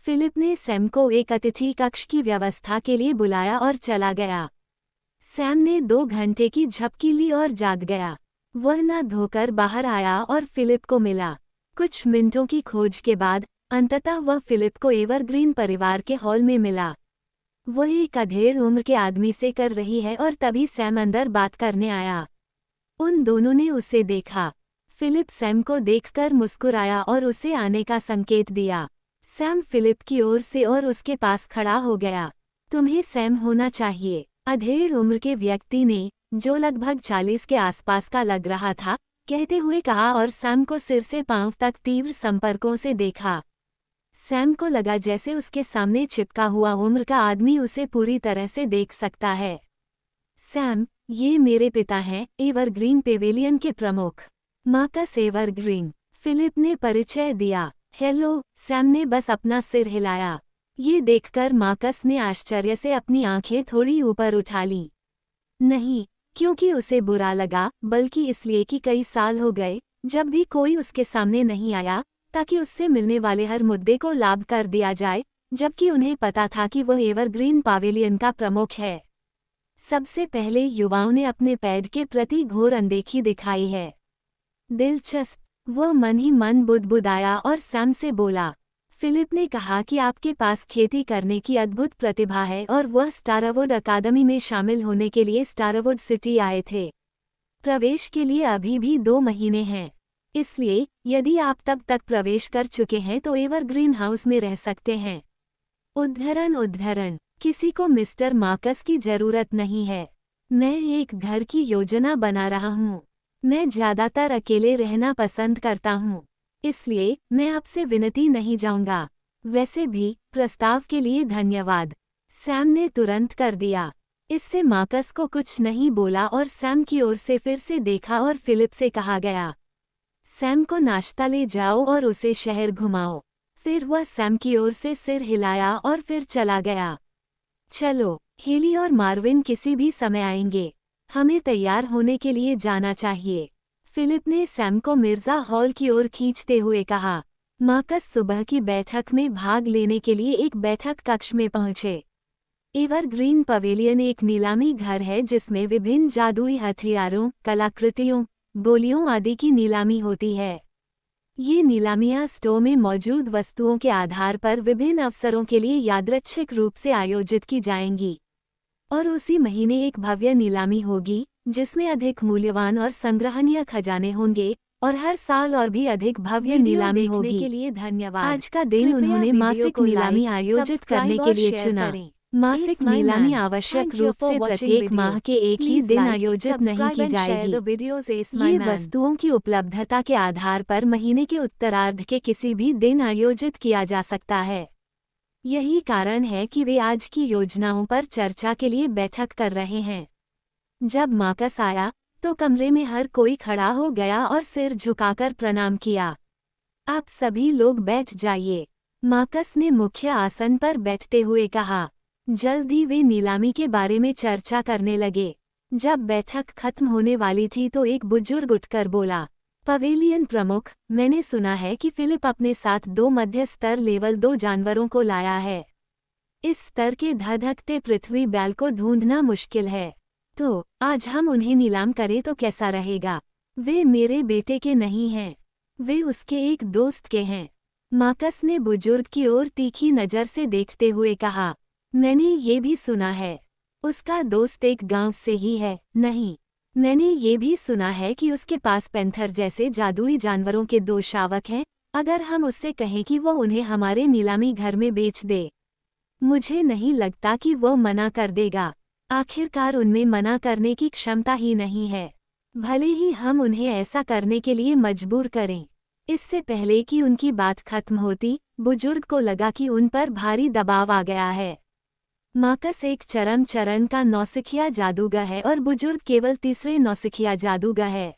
Philip ने Sam को एक अतिथि कक्ष की व्यवस्था के लिए बुलाया और चला गया। सैम ने 2 घंटे की झपकी ली और जाग गया। वह न धोकर बाहर आया और फिलिप को मिला। कुछ मिनटों की खोज के बाद अंततः वह फिलिप को एवरग्रीन परिवार के हॉल में मिला। वह एक अधेड़ उम्र के आदमी से कर रही है और तभी सैम अंदर बात करने आया। उन दोनों ने उसे देखा। फिलिप सैम को देखकर मुस्कुराया और उसे आने का संकेत दिया। सैम फिलिप की ओर से और उसके पास खड़ा हो गया। तुम्हें सैम होना चाहिए, अधेड़ उम्र के व्यक्ति ने, जो लगभग 40 के आसपास का लग रहा था, कहते हुए कहा और सैम को सिर से पांव तक तीव्र संपर्कों से देखा। सैम को लगा जैसे उसके सामने चिपका हुआ उम्र का आदमी उसे पूरी तरह से देख सकता है। सैम, ये मेरे पिता हैं, एवरग्रीन पेवेलियन के प्रमुख, मार्कस एवरग्रीन। फिलिप ने परिचय दिया। हेलो, सैम ने बस अपना सिर हिलाया। ये देखकर मार्कस ने आश्चर्य से अपनी आंखें थोड़ी ऊपर उठा लीं। नहीं क्योंकि उसे बुरा लगा, बल्कि इसलिए कि कई साल हो गए जब भी कोई उसके सामने नहीं आया ताकि उससे मिलने वाले हर मुद्दे को लाभ कर दिया जाए, जबकि उन्हें पता था कि वह एवरग्रीन पेवेलियन का प्रमुख है। सबसे पहले युवाओं ने अपने पैड के प्रति घोर अनदेखी दिखाई है। दिलचस्प, वह मन ही मन बुदबुदाया और सैम से बोला। फिलिप ने कहा कि आपके पास खेती करने की अद्भुत प्रतिभा है और वह स्टारवुड अकादमी में शामिल होने के लिए स्टारवुड सिटी आए थे। प्रवेश के लिए अभी भी 2 महीने हैं, इसलिए यदि आप तब तक प्रवेश कर चुके हैं तो एवरग्रीन हाउस में रह सकते हैं। उद्धरण, किसी को मिस्टर मार्कस की जरूरत नहीं है। मैं एक घर की योजना बना रहा हूँ। मैं ज्यादातर अकेले रहना पसंद करता हूँ, इसलिए मैं आपसे विनती नहीं जाऊंगा। वैसे भी प्रस्ताव के लिए धन्यवाद, सैम ने तुरंत कर दिया। इससे मार्कस को कुछ नहीं बोला और सैम की ओर से फिर से देखा और फिलिप से कहा गया, सैम को नाश्ता ले जाओ और उसे शहर घुमाओ। फिर वह सैम की ओर से सिर हिलाया और फिर चला गया। चलो, हेली और मार्विन किसी भी समय आएंगे, हमें तैयार होने के लिए जाना चाहिए, फिलिप ने सैम को मिर्जा हॉल की ओर खींचते हुए कहा। मार्कस सुबह की बैठक में भाग लेने के लिए एक बैठक कक्ष में पहुंचे। एवरग्रीन पवेलियन एक नीलामी घर है जिसमें विभिन्न जादुई हथियारों, कलाकृतियों, गोलियों आदि की नीलामी होती है। ये नीलामियां स्टोर में मौजूद वस्तुओं के आधार पर विभिन्न अवसरों के लिए यादृच्छिक रूप से आयोजित की जाएंगी। और उसी महीने एक भव्य नीलामी होगी जिसमें अधिक मूल्यवान और संग्रहणीय खजाने होंगे और हर साल और भी अधिक भव्य नीलामी होगी। के लिए धन्यवाद। आज का दिन उन्होंने मासिक नीलामी आयोजित करने के लिए चुना। मासिक नीलामी आवश्यक रूप से प्रत्येक माह के एक ही दिन आयोजित नहीं की जाएगी। ये वस्तुओं की उपलब्धता के आधार पर महीने के उत्तरार्ध के किसी भी दिन आयोजित किया जा सकता है। यही कारण है कि वे आज की योजनाओं पर चर्चा के लिए बैठक कर रहे हैं। जब मार्कस आया तो कमरे में हर कोई खड़ा हो गया और सिर झुकाकर प्रणाम किया। आप सभी लोग बैठ जाइए, मार्कस ने मुख्य आसन पर बैठते हुए कहा। जल्द ही वे नीलामी के बारे में चर्चा करने लगे। जब बैठक खत्म होने वाली थी तो एक बुजुर्ग उठकर बोला, पवेलियन प्रमुख, मैंने सुना है कि फिलिप अपने साथ 2 मध्य स्तर लेवल 2 जानवरों को लाया है। इस स्तर के धधकते पृथ्वी बैल को ढूंढना मुश्किल है, तो आज हम उन्हें नीलाम करें तो कैसा रहेगा? वे मेरे बेटे के नहीं हैं, वे उसके एक दोस्त के हैं। मार्कस ने बुजुर्ग की ओर तीखी नज़र से देखते हुए कहा, मैंने ये भी सुना है उसका दोस्त एक गांव से ही है। नहीं, मैंने ये भी सुना है कि उसके पास पैंथर जैसे जादुई जानवरों के 2 शावक हैं। अगर हम उससे कहें कि वो उन्हें हमारे नीलामी घर में बेच दे, मुझे नहीं लगता कि वो मना कर देगा। आखिरकार उनमें मना करने की क्षमता ही नहीं है, भले ही हम उन्हें ऐसा करने के लिए मजबूर करें। इससे पहले कि उनकी बात खत्म होती, बुजुर्ग को लगा कि उन पर भारी दबाव आ गया है। मार्कस एक चरम चरण का नौसिखिया जादूगर है और बुजुर्ग केवल तीसरे नौसिखिया जादूगर है।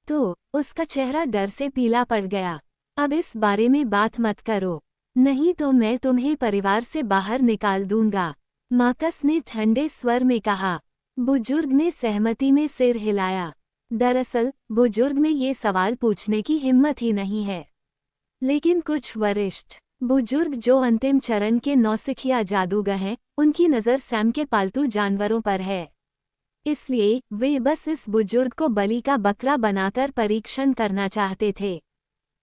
तो उसका चेहरा डर से पीला पड़ गया। अब इस बारे में बात मत करो, नहीं तो मैं तुम्हें परिवार से बाहर निकाल दूंगा, मार्कस ने ठंडे स्वर में कहा। बुजुर्ग ने सहमति में सिर हिलाया। दरअसल बुजुर्ग में ये सवाल पूछने की हिम्मत ही नहीं है, लेकिन कुछ वरिष्ठ बुजुर्ग जो अंतिम चरण के नौसिखिया जादूगर हैं, उनकी नज़र सैम के पालतू जानवरों पर है। इसलिए वे बस इस बुजुर्ग को बलि का बकरा बनाकर परीक्षण करना चाहते थे।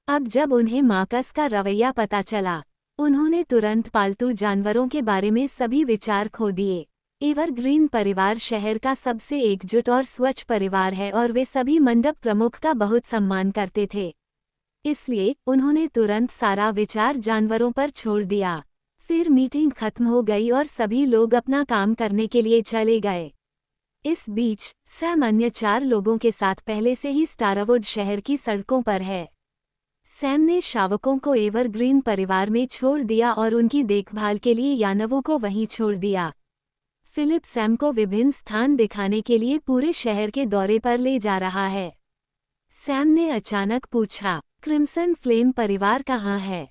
अब जब उन्हें मार्कस का रवैया पता चला, उन्होंने तुरंत पालतू जानवरों के बारे में सभी विचार खो दिए। एवरग्रीन परिवार शहर का सबसे एकजुट और स्वच्छ परिवार है और वे सभी मंडप प्रमुख का बहुत सम्मान करते थे। इसलिए उन्होंने तुरंत सारा विचार जानवरों पर छोड़ दिया। फिर मीटिंग खत्म हो गई और सभी लोग अपना काम करने के लिए चले गए। इस बीच सैम अन्य 4 लोगों के साथ पहले से ही स्टारवुड शहर की सड़कों पर है। सैम ने शावकों को एवरग्रीन परिवार में छोड़ दिया और उनकी देखभाल के लिए यानवों को वहीं छोड़ दिया। फिलिप सैम को विभिन्न स्थान दिखाने के लिए पूरे शहर के दौरे पर ले जा रहा है। सैम ने अचानक पूछा, क्रिम्सन फ्लेम परिवार कहाँ है?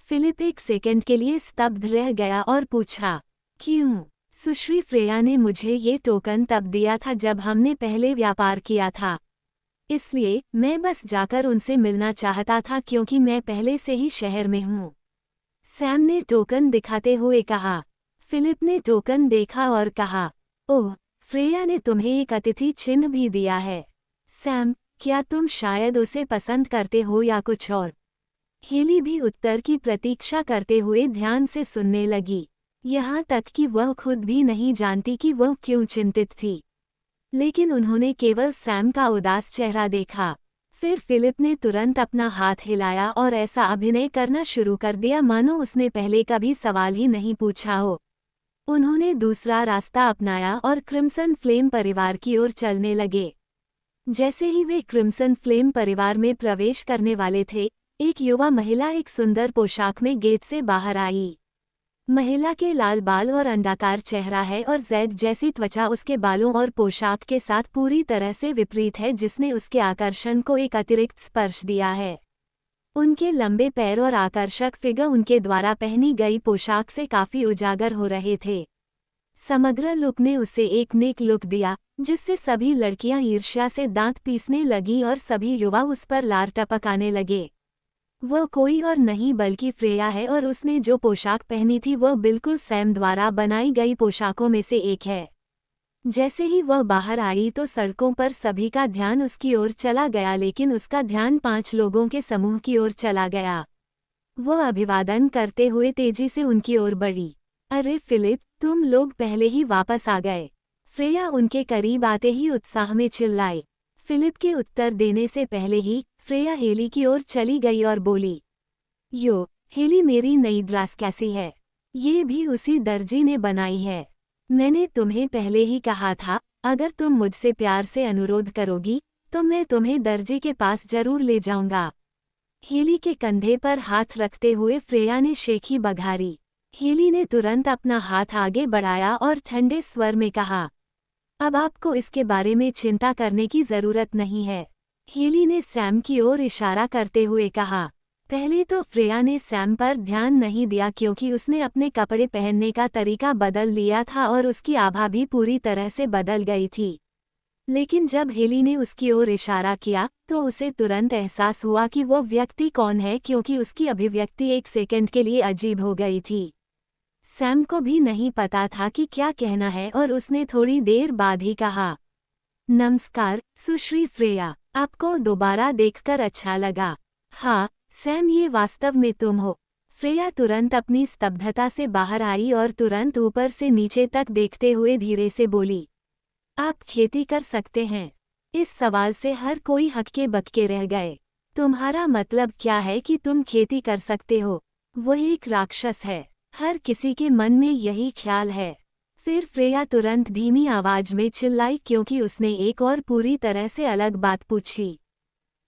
फिलिप एक सेकंड के लिए स्तब्ध रह गया और पूछा, क्यों? सुश्री फ्रेया ने मुझे ये टोकन तब दिया था जब हमने पहले व्यापार किया था। इसलिए मैं बस जाकर उनसे मिलना चाहता था क्योंकि मैं पहले से ही शहर में हूँ। सैम ने टोकन दिखाते हुए कहा। फिलिप ने टोकन देखा और कहा, ओह, फ्रेया ने तुम्हें एक अतिथि चिन्ह भी दिया है। सैम, क्या तुम शायद उसे पसंद करते हो या कुछ और? हेली भी उत्तर की प्रतीक्षा करते हुए ध्यान से सुनने लगी, यहाँ तक कि वह खुद भी नहीं जानती कि वह क्यों चिंतित थी। लेकिन उन्होंने केवल सैम का उदास चेहरा देखा। फिर फिलिप ने तुरंत अपना हाथ हिलाया और ऐसा अभिनय करना शुरू कर दिया मानो उसने पहले कभी सवाल ही नहीं पूछा हो। उन्होंने दूसरा रास्ता अपनाया और क्रिम्सन फ्लेम परिवार की ओर चलने लगे। जैसे ही वे क्रिम्सन फ्लेम परिवार में प्रवेश करने वाले थे, एक युवा महिला एक सुंदर पोशाक में गेट से बाहर आई। महिला के लाल बाल और अंडाकार चेहरा है और जेड जैसी त्वचा उसके बालों और पोशाक के साथ पूरी तरह से विपरीत है, जिसने उसके आकर्षण को एक अतिरिक्त स्पर्श दिया है। उनके लंबे पैर और आकर्षक फिगर उनके द्वारा पहनी गई पोशाक से काफी उजागर हो रहे थे। समग्र लुक ने उसे एक नेक लुक दिया, जिससे सभी लड़कियां ईर्ष्या से दांत पीसने लगी और सभी युवा उस पर लार टपकाने लगे। वह कोई और नहीं बल्कि फ्रेया है और उसने जो पोशाक पहनी थी वह बिल्कुल सैम द्वारा बनाई गई पोशाकों में से एक है। जैसे ही वह बाहर आई तो सड़कों पर सभी का ध्यान उसकी ओर चला गया, लेकिन उसका ध्यान 5 लोगों के समूह की ओर चला गया। वह अभिवादन करते हुए तेजी से उनकी ओर बढ़ी। अरे फिलिप, तुम लोग पहले ही वापस आ गए। फ्रेया उनके करीब आते ही उत्साह में चिल्लाई। फिलिप के उत्तर देने से पहले ही फ्रेया हेली की ओर चली गई और बोली, यो, हेली मेरी नई ड्रेस कैसी है? ये भी उसी दर्जी ने बनाई है। मैंने तुम्हें पहले ही कहा था, अगर तुम मुझसे प्यार से अनुरोध करोगी तो मैं तुम्हें दर्जी के पास जरूर ले जाऊंगा। हेली के कंधे पर हाथ रखते हुए फ्रेया ने शेखी बघारी। हेली ने तुरंत अपना हाथ आगे बढ़ाया और ठंडे स्वर में कहा, अब आपको इसके बारे में चिंता करने की जरूरत नहीं है। हेली ने सैम की ओर इशारा करते हुए कहा। पहले तो फ्रेया ने सैम पर ध्यान नहीं दिया क्योंकि उसने अपने कपड़े पहनने का तरीका बदल लिया था और उसकी आभा भी पूरी तरह से बदल गई थी। लेकिन जब हेली ने उसकी ओर इशारा किया तो उसे तुरंत एहसास हुआ कि वो व्यक्ति कौन है, क्योंकि उसकी अभिव्यक्ति एक सेकंड के लिए अजीब हो गई थी। सैम को भी नहीं पता था कि क्या कहना है और उसने थोड़ी देर बाद ही कहा, नमस्कार सुश्री फ्रेया, आपको दोबारा देखकर अच्छा लगा। हाँ सैम, ये वास्तव में तुम हो। फ्रेया तुरंत अपनी स्तब्धता से बाहर आई और तुरंत ऊपर से नीचे तक देखते हुए धीरे से बोली, आप खेती कर सकते हैं? इस सवाल से हर कोई हक्के बक्के रह गए। तुम्हारा मतलब क्या है कि तुम खेती कर सकते हो? वह एक राक्षस है। हर किसी के मन में यही ख्याल है। फिर फ्रेया तुरंत धीमी आवाज में चिल्लाई क्योंकि उसने एक और पूरी तरह से अलग बात पूछी।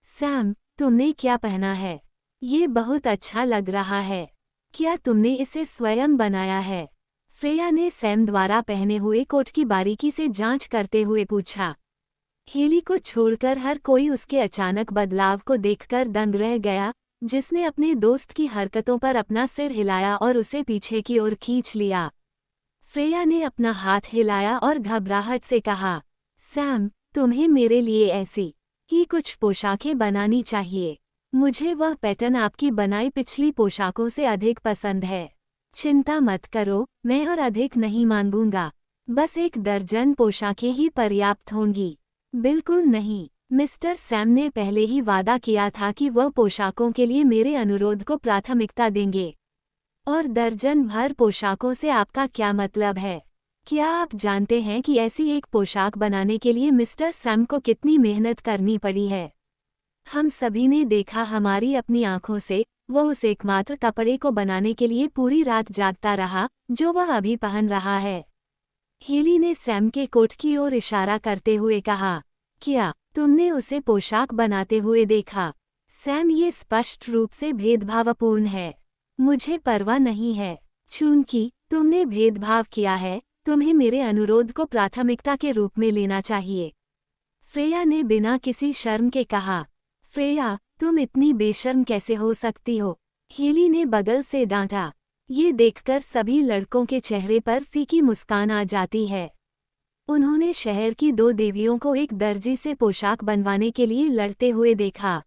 सैम, तुमने क्या पहना है? ये बहुत अच्छा लग रहा है। क्या तुमने इसे स्वयं बनाया है? फ्रेया ने सैम द्वारा पहने हुए कोट की बारीकी से जांच करते हुए पूछा। हेली को छोड़कर हर कोई उसके अचानक बदलाव को देखकर दंग रह गया, जिसने अपने दोस्त की हरकतों पर अपना सिर हिलाया और उसे पीछे की ओर खींच लिया। फ्रेया ने अपना हाथ हिलाया और घबराहट से कहा, सैम, तुम्हें मेरे लिए ऐसी ही कुछ पोशाकें बनानी चाहिए। मुझे वह पैटर्न आपकी बनाई पिछली पोशाकों से अधिक पसंद है। चिंता मत करो, मैं और अधिक नहीं मांगूंगा। बस 1 दर्जन पोशाकें ही पर्याप्त होंगी। बिल्कुल नहीं, मिस्टर सैम ने पहले ही वादा किया था कि वह पोशाकों के लिए मेरे अनुरोध को प्राथमिकता देंगे। और दर्जन भर पोशाकों से आपका क्या मतलब है? क्या आप जानते हैं कि ऐसी एक पोशाक बनाने के लिए मिस्टर सैम को कितनी मेहनत करनी पड़ी है? हम सभी ने देखा हमारी अपनी आंखों से, वो उस एकमात्र कपड़े को बनाने के लिए पूरी रात जागता रहा, जो वह अभी पहन रहा है। हेली ने सैम के कोट की ओर इशारा करते हुए कहा, क्या तुमने उसे पोशाक बनाते हुए देखा? सैम, ये स्पष्ट रूप से भेदभावपूर्ण है। मुझे परवाह नहीं है। चूंकि तुमने भेदभाव किया है, तुम्हें मेरे अनुरोध को प्राथमिकता के रूप में लेना चाहिए। फ्रेया ने बिना किसी शर्म के कहा। फ्रेया, तुम इतनी बेशर्म कैसे हो सकती हो? हेली ने बगल से डांटा। ये देखकर सभी लड़कों के चेहरे पर फीकी मुस्कान आ जाती है। उन्होंने शहर की 2 देवियों को एक दर्जी से पोशाक बनवाने के लिए लड़ते हुए देखा।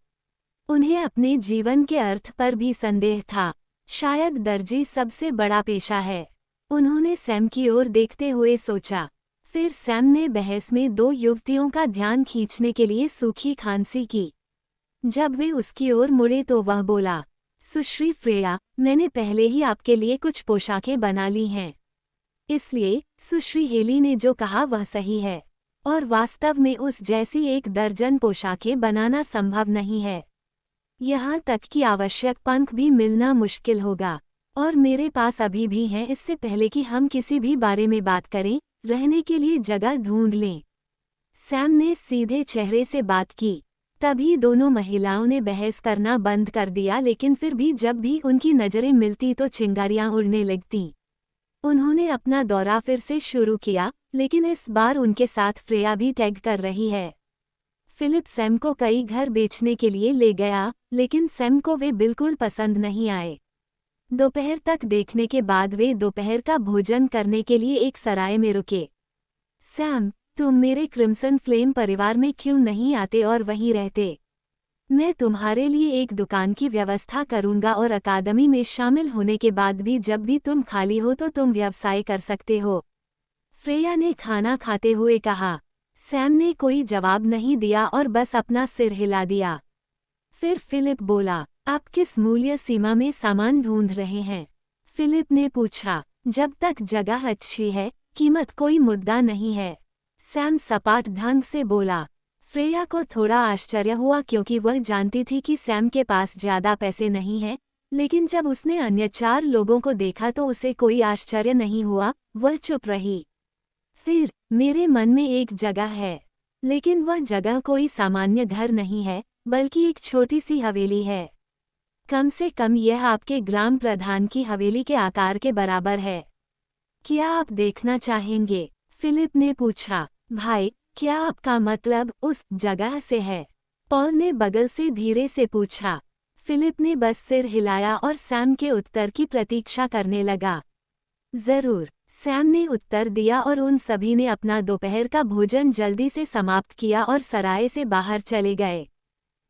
उन्हें अपने जीवन के अर्थ पर भी संदेह था। शायद दर्जी सबसे बड़ा पेशा है। उन्होंने सैम की ओर देखते हुए सोचा। फिर सैम ने बहस में 2 युवतियों का ध्यान खींचने के लिए सूखी खांसी की। जब वे उसकी ओर मुड़े तो वह बोला, सुश्री फ्रेया, मैंने पहले ही आपके लिए कुछ पोशाकें बना ली हैं। इसलिए सुश्री हेली ने जो कहा वह सही है, और वास्तव में उस जैसी 1 दर्जन पोशाकें बनाना संभव नहीं है। यहाँ तक कि आवश्यक पंख भी मिलना मुश्किल होगा, और मेरे पास अभी भी हैं। इससे पहले कि हम किसी भी बारे में बात करें, रहने के लिए जगह ढूंढ लें। सैम ने सीधे चेहरे से बात की। तभी दोनों महिलाओं ने बहस करना बंद कर दिया, लेकिन फिर भी जब भी उनकी नज़रें मिलती तो चिंगारियां उड़ने लगतीं। उन्होंने अपना दौरा फिर से शुरू किया, लेकिन इस बार उनके साथ फ्रेया भी टैग कर रही है। फिलिप सैम को कई घर बेचने के लिए ले गया, लेकिन सैम को वे बिल्कुल पसंद नहीं आए। दोपहर तक देखने के बाद वे दोपहर का भोजन करने के लिए एक सराय में रुके। सैम, तुम मेरे क्रिम्सन फ्लेम परिवार में क्यों नहीं आते और वहीं रहते? मैं तुम्हारे लिए एक दुकान की व्यवस्था करूंगा और अकादमी में शामिल होने के बाद भी जब भी तुम खाली हो तो तुम व्यवसाय कर सकते हो। फ्रेया ने खाना खाते हुए कहा। सैम ने कोई जवाब नहीं दिया और बस अपना सिर हिला दिया। फिर फिलिप बोला, आप किस मूल्य सीमा में सामान ढूंढ रहे हैं? फिलिप ने पूछा। जब तक जगह अच्छी है, कीमत कोई मुद्दा नहीं है, सैम सपाट ढंग से बोला। फ्रेया को थोड़ा आश्चर्य हुआ क्योंकि वह जानती थी कि सैम के पास ज्यादा पैसे नहीं हैं, लेकिन जब उसने अन्य 4 लोगों को देखा तो उसे कोई आश्चर्य नहीं हुआ। वह चुप रही। फिर, मेरे मन में एक जगह है, लेकिन वह जगह कोई सामान्य घर नहीं है, बल्कि एक छोटी सी हवेली है। कम से कम यह आपके ग्राम प्रधान की हवेली के आकार के बराबर है। क्या आप देखना चाहेंगे? फिलिप ने पूछा। भाई, क्या आपका मतलब उस जगह से है? पॉल ने बगल से धीरे से पूछा। फिलिप ने बस सिर हिलाया और सैम के उत्तर की प्रतीक्षा करने लगा। जरूर, सैम ने उत्तर दिया और उन सभी ने अपना दोपहर का भोजन जल्दी से समाप्त किया और सराय से बाहर चले गए।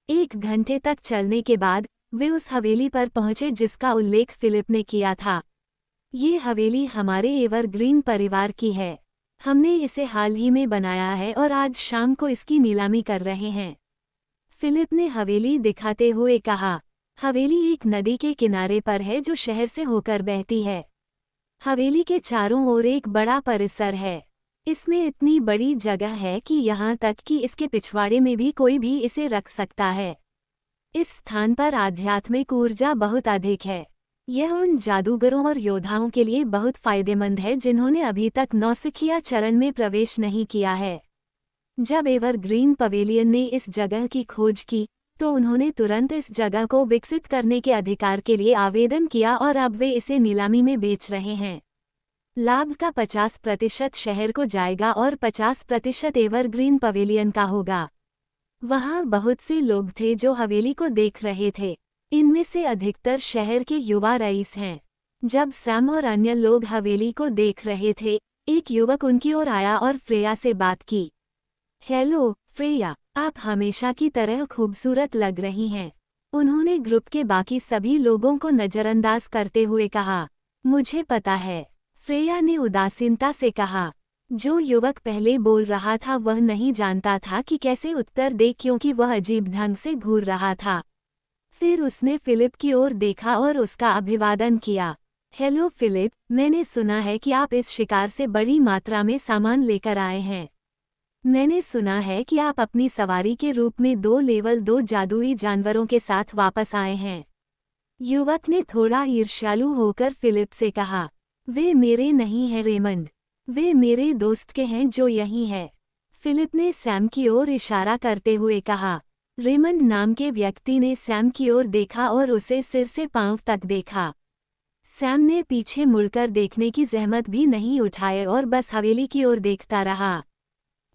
1 घंटे तक चलने के बाद वे उस हवेली पर पहुंचे जिसका उल्लेख फिलिप ने किया था। ये हवेली हमारे एवरग्रीन परिवार की है। हमने इसे हाल ही में बनाया है और आज शाम को इसकी नीलामी कर रहे हैं। फिलिप ने हवेली दिखाते हुए कहा। हवेली एक नदी के किनारे पर है जो शहर से होकर बहती है। हवेली के चारों ओर एक बड़ा परिसर है। इसमें इतनी बड़ी जगह है कि यहाँ तक कि इसके पिछवाड़े में भी कोई भी इसे रख सकता है। इस स्थान पर आध्यात्मिक ऊर्जा बहुत अधिक है। यह उन जादूगरों और योद्धाओं के लिए बहुत फायदेमंद है जिन्होंने अभी तक नौसिखिया चरण में प्रवेश नहीं किया है। जब एवरग्रीन पवेलियन ने इस जगह की खोज की, तो उन्होंने तुरंत इस जगह को विकसित करने के अधिकार के लिए आवेदन किया और अब वे इसे नीलामी में बेच रहे हैं। लाभ का 50% शहर को जाएगा और 50% एवरग्रीन पवेलियन का होगा। वहाँ बहुत से लोग थे जो हवेली को देख रहे थे। इनमें से अधिकतर शहर के युवा रईस हैं। जब सैम और अन्य लोग हवेली को देख रहे थे, एक युवक उनकी ओर आया और फ्रेया से बात की। हेलो फ्रेया, आप हमेशा की तरह खूबसूरत लग रही हैं। उन्होंने ग्रुप के बाकी सभी लोगों को नजरअंदाज करते हुए कहा, मुझे पता है। फ्रेया ने उदासीनता से कहा। जो युवक पहले बोल रहा था वह नहीं जानता था कि कैसे उत्तर दे क्योंकि वह अजीब ढंग से घूर रहा था। फिर उसने फिलिप की ओर देखा और उसका अभिवादन किया। हेलो फिलिप, मैंने सुना है कि आप इस शिकार से बड़ी मात्रा में सामान लेकर आए हैं। मैंने सुना है कि आप अपनी सवारी के रूप में 2 लेवल 2 जादुई जानवरों के साथ वापस आए हैं। युवक ने थोड़ा ईर्ष्यालु होकर फिलिप से कहा, वे मेरे नहीं हैं रेमंड, वे मेरे दोस्त के हैं जो यहीं है। फिलिप ने सैम की ओर इशारा करते हुए कहा। रेमंड नाम के व्यक्ति ने सैम की ओर देखा और उसे सिर से पांव तक देखा। सैम ने पीछे मुड़कर देखने की जहमत भी नहीं उठाई और बस हवेली की ओर देखता रहा।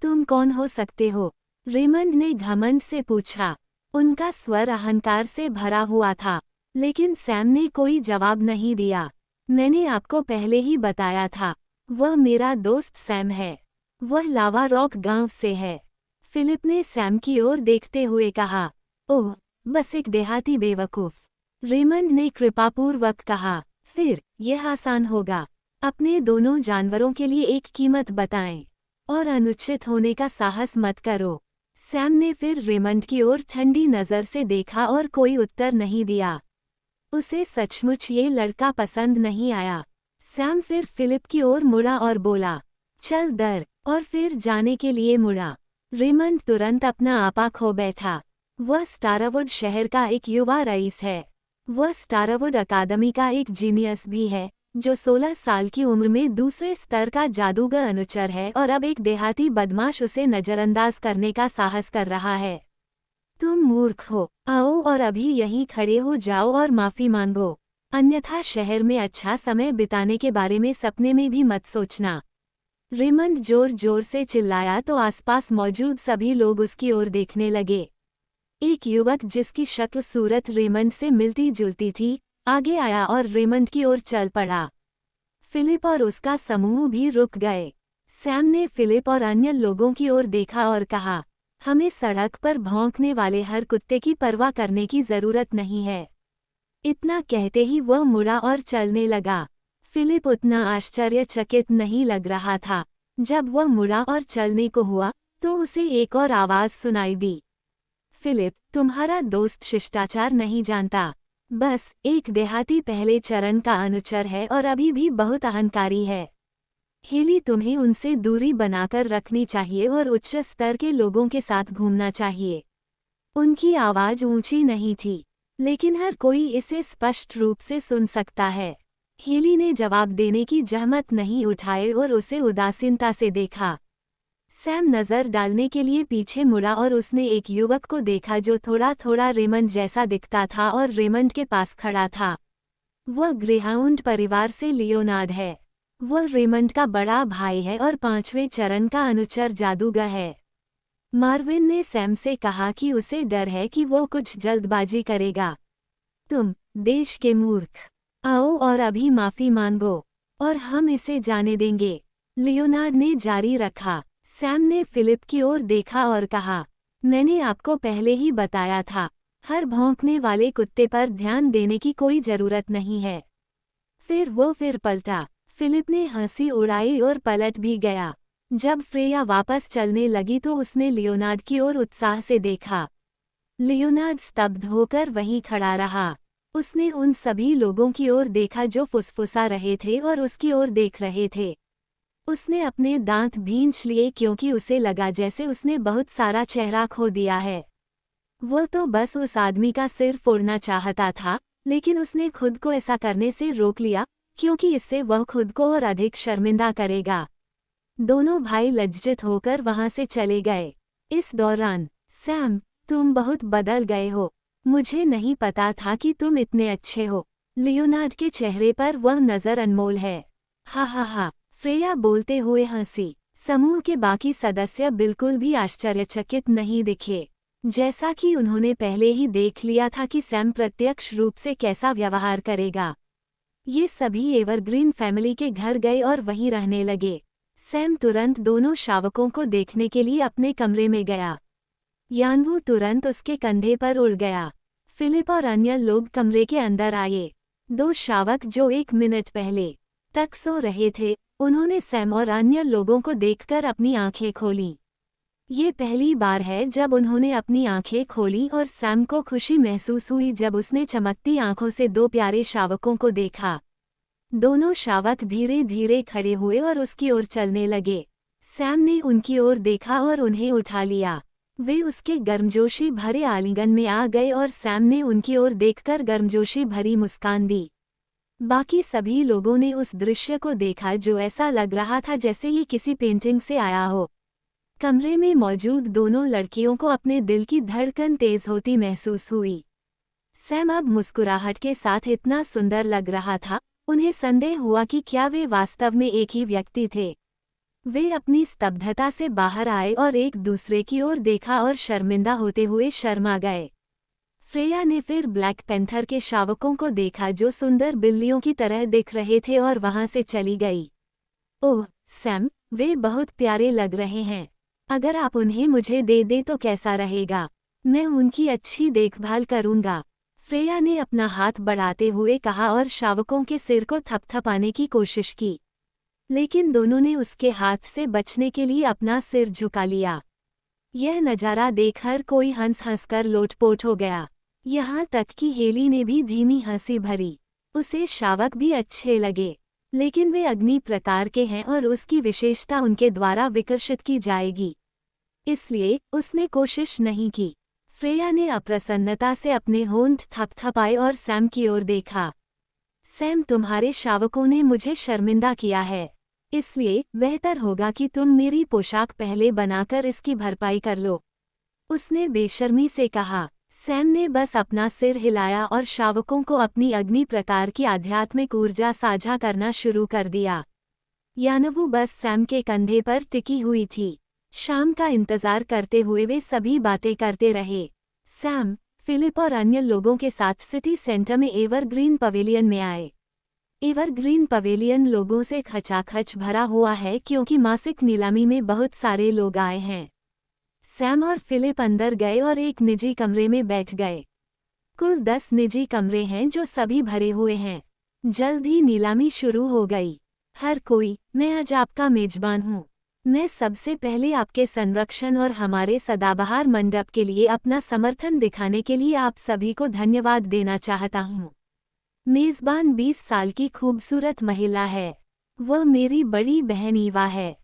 तुम कौन हो सकते हो? रेमंड ने घमंड से पूछा। उनका स्वर अहंकार से भरा हुआ था, लेकिन सैम ने कोई जवाब नहीं दिया। मैंने आपको पहले ही बताया था, वह मेरा दोस्त सैम है। वह लावा रॉक गांव से है। फिलिप ने सैम की ओर देखते हुए कहा। ओह, बस एक देहाती बेवकूफ, रेमंड ने कृपापूर्वक कहा। फिर यह आसान होगा। अपने दोनों जानवरों के लिए एक कीमत बताएं और अनुचित होने का साहस मत करो। सैम ने फिर रेमंड की ओर ठंडी नज़र से देखा और कोई उत्तर नहीं दिया। उसे सचमुच ये लड़का पसंद नहीं आया। सैम फिर फिलिप की ओर मुड़ा और बोला, चल दर, और फिर जाने के लिए मुड़ा। रेमंड तुरंत अपना आपा खो बैठा। वह स्टारवुड शहर का एक युवा रईस है। वह स्टारवुड अकादमी का एक जीनियस भी है, जो 16 साल की उम्र में दूसरे स्तर का जादूगर अनुचर है और अब एक देहाती बदमाश उसे नज़रअंदाज करने का साहस कर रहा है। तुम मूर्ख हो। आओ और अभी यहीं खड़े हो जाओ और माफ़ी मांगो, अन्यथा शहर में अच्छा समय बिताने के बारे में सपने में भी मत सोचना। रेमंड जोर जोर से चिल्लाया तो आसपास मौजूद सभी लोग उसकी ओर देखने लगे। एक युवक जिसकी शक्ल सूरत रेमंड से मिलती जुलती थी, आगे आया और रेमंड की ओर चल पड़ा। फिलिप और उसका समूह भी रुक गए। सैम ने फिलिप और अन्य लोगों की ओर देखा और कहा, हमें सड़क पर भौंकने वाले हर कुत्ते की परवाह करने की जरूरत नहीं है। इतना कहते ही वह मुड़ा और चलने लगा। फिलिप उतना आश्चर्यचकित नहीं लग रहा था। जब वह मुड़ा और चलने को हुआ तो उसे एक और आवाज सुनाई दी। फिलिप, तुम्हारा दोस्त शिष्टाचार नहीं जानता, बस एक देहाती पहले चरण का अनुचर है और अभी भी बहुत अहंकारी है। हेली, तुम्हें उनसे दूरी बनाकर रखनी चाहिए और उच्च स्तर के लोगों के साथ घूमना चाहिए। उनकी आवाज ऊंची नहीं थी, लेकिन हर कोई इसे स्पष्ट रूप से सुन सकता है। हेली ने जवाब देने की जहमत नहीं उठाई और उसे उदासीनता से देखा। सैम नज़र डालने के लिए पीछे मुड़ा और उसने एक युवक को देखा जो थोड़ा थोड़ा रेमंड जैसा दिखता था और रेमंड के पास खड़ा था। वह ग्रेहाउंड परिवार से लियोनार्ड है। वह रेमंड का बड़ा भाई है और 5वें चरण का अनुचर जादूगर है। मार्विन ने सैम से कहा कि उसे डर है कि वो कुछ जल्दबाजी करेगा। तुम देश के मूर्ख, आओ और अभी माफ़ी मांगो और हम इसे जाने देंगे, लियोनार्ड ने जारी रखा। सैम ने फिलिप की ओर देखा और कहा, मैंने आपको पहले ही बताया था, हर भौंकने वाले कुत्ते पर ध्यान देने की कोई ज़रूरत नहीं है। फिर वो पलटा। फिलिप ने हंसी उड़ाई और पलट भी गया। जब फ्रेया वापस चलने लगी तो उसने लियोनार्ड की ओर उत्साह से देखा। लियोनार्ड स्तब्ध होकर वहीं खड़ा रहा। उसने उन सभी लोगों की ओर देखा जो फुसफुसा रहे थे और उसकी ओर देख रहे थे। उसने अपने दांत भींच लिए क्योंकि उसे लगा जैसे उसने बहुत सारा चेहरा खो दिया है। वो तो बस उस आदमी का सिर फोड़ना चाहता था, लेकिन उसने खुद को ऐसा करने से रोक लिया क्योंकि इससे वह खुद को और अधिक शर्मिंदा करेगा। दोनों भाई लज्जित होकर वहां से चले गए। इस दौरान, सैम, तुम बहुत बदल गए हो। मुझे नहीं पता था कि तुम इतने अच्छे हो। लियोनार्ड के चेहरे पर वह नज़र अनमोल है। हा हा हा, फ्रेया बोलते हुए हंसी। समूह के बाकी सदस्य बिल्कुल भी आश्चर्यचकित नहीं दिखे, जैसा कि उन्होंने पहले ही देख लिया था कि सैम प्रत्यक्ष रूप से कैसा व्यवहार करेगा। ये सभी एवरग्रीन फैमिली के घर गए और वहीं रहने लगे। सैम तुरंत दोनों शावकों को देखने के लिए अपने कमरे में गया। यानवू तुरंत उसके कंधे पर उड़ गया। फिलिप और अन्य लोग कमरे के अंदर आए। दो शावक जो 1 मिनट पहले तक सो रहे थे, उन्होंने सैम और अन्य लोगों को देखकर अपनी आंखें खोलीं। ये पहली बार है जब उन्होंने अपनी आंखें खोली और सैम को खुशी महसूस हुई जब उसने चमकती आंखों से दो प्यारे शावकों को देखा। दोनों शावक धीरे धीरे खड़े हुए और उसकी ओर चलने लगे। सैम ने उनकी ओर देखा और उन्हें उठा लिया। वे उसके गर्मजोशी भरे आलिंगन में आ गए और सैम ने उनकी ओर देखकर गर्मजोशी भरी मुस्कान दी। बाकी सभी लोगों ने उस दृश्य को देखा जो ऐसा लग रहा था जैसे ये किसी पेंटिंग से आया हो। कमरे में मौजूद दोनों लड़कियों को अपने दिल की धड़कन तेज होती महसूस हुई। सैम अब मुस्कुराहट के साथ इतना सुंदर लग रहा था, उन्हें संदेह हुआ कि क्या वे वास्तव में एक ही व्यक्ति थे। वे अपनी स्तब्धता से बाहर आए और एक दूसरे की ओर देखा और शर्मिंदा होते हुए शर्मा गए। फ्रेया ने फिर ब्लैक पैंथर के शावकों को देखा जो सुंदर बिल्लियों की तरह दिख रहे थे और वहां से चली गई। ओह सैम, वे बहुत प्यारे लग रहे हैं। अगर आप उन्हें मुझे दे दें तो कैसा रहेगा? मैं उनकी अच्छी देखभाल करूंगा। फ्रेया ने अपना हाथ बढ़ाते हुए कहा और शावकों के सिर को थपथपाने की कोशिश की, लेकिन दोनों ने उसके हाथ से बचने के लिए अपना सिर झुका लिया। यह नज़ारा देख हर कोई हंस हंसकर लोटपोट हो गया। यहाँ तक कि हेली ने भी धीमी हंसी भरी। उसे शावक भी अच्छे लगे, लेकिन वे अग्नि प्रकार के हैं और उसकी विशेषता उनके द्वारा विकसित की जाएगी, इसलिए उसने कोशिश नहीं की। फ्रेया ने अप्रसन्नता से अपने होंठ थपथपाए और सैम की ओर देखा। सैम, तुम्हारे शावकों ने मुझे शर्मिंदा किया है, इसलिए बेहतर होगा कि तुम मेरी पोशाक पहले बनाकर इसकी भरपाई कर लो, उसने बेशर्मी से कहा। सैम ने बस अपना सिर हिलाया और शावकों को अपनी अग्नि प्रकार की आध्यात्मिक ऊर्जा साझा करना शुरू कर दिया। यानवु बस सैम के कंधे पर टिकी हुई थी। शाम का इंतजार करते हुए वे सभी बातें करते रहे। सैम, फिलिप और अन्य लोगों के साथ सिटी सेंटर में एवरग्रीन पवेलियन में आए। एवरग्रीन पवेलियन लोगों से खचाखच भरा हुआ है क्योंकि मासिक नीलामी में बहुत सारे लोग आए हैं। सैम और फिलिप अंदर गए और एक निजी कमरे में बैठ गए। कुल 10 निजी कमरे हैं जो सभी भरे हुए हैं। जल्द ही नीलामी शुरू हो गई। हर कोई, मैं आज आपका मेजबान हूँ। मैं सबसे पहले आपके संरक्षण और हमारे सदाबहार मंडप के लिए अपना समर्थन दिखाने के लिए आप सभी को धन्यवाद देना चाहता हूँ। मेजबान 20 साल की खूबसूरत महिला है। वह मेरी बड़ी बहन ईवा है,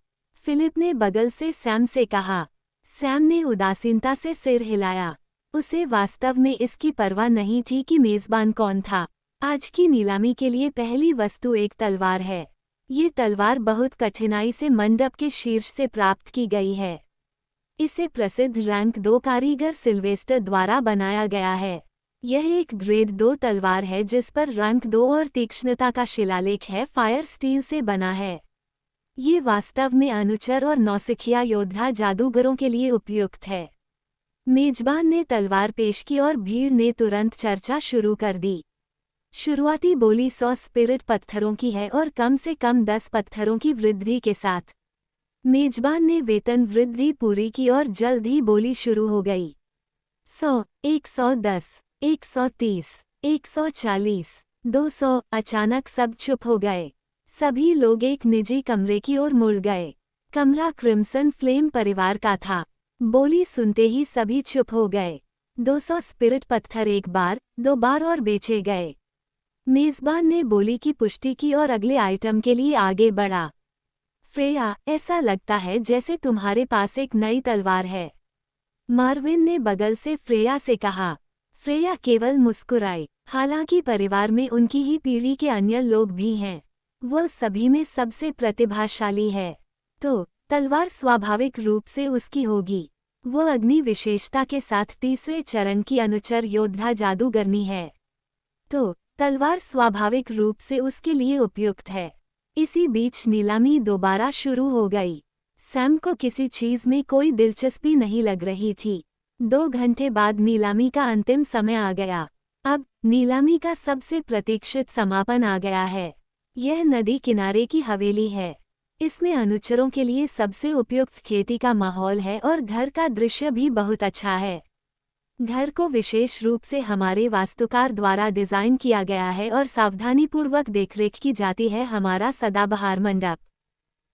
फिलिप ने बगल से सैम से कहा। सैम ने उदासीनता से सिर हिलाया। उसे वास्तव में इसकी परवाह नहीं थी कि मेजबान कौन था। आज की नीलामी के लिए पहली वस्तु एक तलवार है। ये तलवार बहुत कठिनाई से मंडप के शीर्ष से प्राप्त की गई है। इसे प्रसिद्ध रैंक 2 कारीगर सिल्वेस्टर द्वारा बनाया गया है। यह एक ग्रेड 2 तलवार है जिस पर रैंक 2 और तीक्ष्णता का शिलालेख है। फायर स्टील से बना है। ये वास्तव में अनुचर और नौसिखिया योद्धा जादूगरों के लिए उपयुक्त है। मेजबान ने तलवार पेश की और भीड़ ने तुरंत चर्चा शुरू कर दी। शुरुआती बोली 100 स्पिरिट पत्थरों की है और कम से कम 10 पत्थरों की वृद्धि के साथ। मेजबान ने वेतन वृद्धि पूरी की और जल्द ही बोली शुरू हो गई। 100, 110, 130, 140, 200। अचानक सब चुप हो गए। सभी लोग एक निजी कमरे की ओर मुड़ गए। कमरा क्रिम्सन फ्लेम परिवार का था। बोली सुनते ही सभी चुप हो गए। 200 स्पिरिट पत्थर एक बार, 2 बार और बेचे गए। मेजबान ने बोली की पुष्टि की और अगले आइटम के लिए आगे बढ़ा। फ्रेया, ऐसा लगता है जैसे तुम्हारे पास एक नई तलवार है, मार्विन ने बगल से फ्रेया से कहा। फ्रेया केवल मुस्कुराई। हालांकि परिवार में उनकी ही पीढ़ी के अन्य लोग भी हैं। वह सभी में सबसे प्रतिभाशाली है, तो तलवार स्वाभाविक रूप से उसकी होगी। वह अग्नि विशेषता के साथ तीसरे चरण की अनुचर योद्धा जादूगरनी है, तो तलवार स्वाभाविक रूप से उसके लिए उपयुक्त है। इसी बीच नीलामी दोबारा शुरू हो गई। सैम को किसी चीज में कोई दिलचस्पी नहीं लग रही थी। 2 घंटे बाद नीलामी का अंतिम समय आ गया। अब नीलामी का सबसे प्रतीक्षित समापन आ गया है। यह नदी किनारे की हवेली है। इसमें अनुचरों के लिए सबसे उपयुक्त खेती का माहौल है और घर का दृश्य भी बहुत अच्छा है। घर को विशेष रूप से हमारे वास्तुकार द्वारा डिजाइन किया गया है और सावधानीपूर्वक देखरेख की जाती है हमारा सदाबहार मंडप।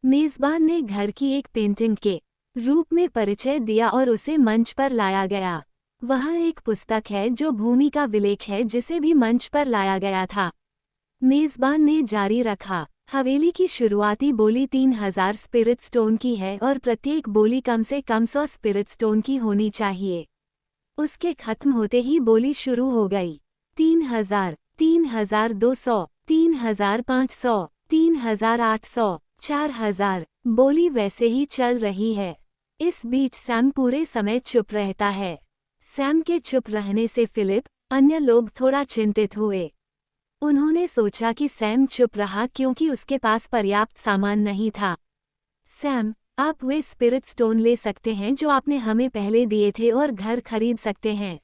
मेजबान ने घर की एक पेंटिंग के रूप में परिचय दिया और उसे मंच पर लाया गया। वहाँ एक पुस्तक है जो भूमि का विलेख है जिसे भी मंच पर लाया गया था। मेजबान ने जारी रखा, हवेली की शुरुआती बोली 3000 स्पिरिट स्टोन की है और प्रत्येक बोली कम से कम 100 स्पिरिट स्टोन की होनी चाहिए। उसके खत्म होते ही बोली शुरू हो गई। 3000, 3200, 3500, 3800, 4000, बोली वैसे ही चल रही है। इस बीच सैम पूरे समय चुप रहता है। सैम के चुप रहने से फिलिप, अन्य लोग थोड़ा चिंतित हुए। उन्होंने सोचा कि सैम चुप रहा क्योंकि उसके पास पर्याप्त सामान नहीं था। सैम, आप वे स्पिरिट स्टोन ले सकते हैं जो आपने हमें पहले दिए थे और घर खरीद सकते हैं।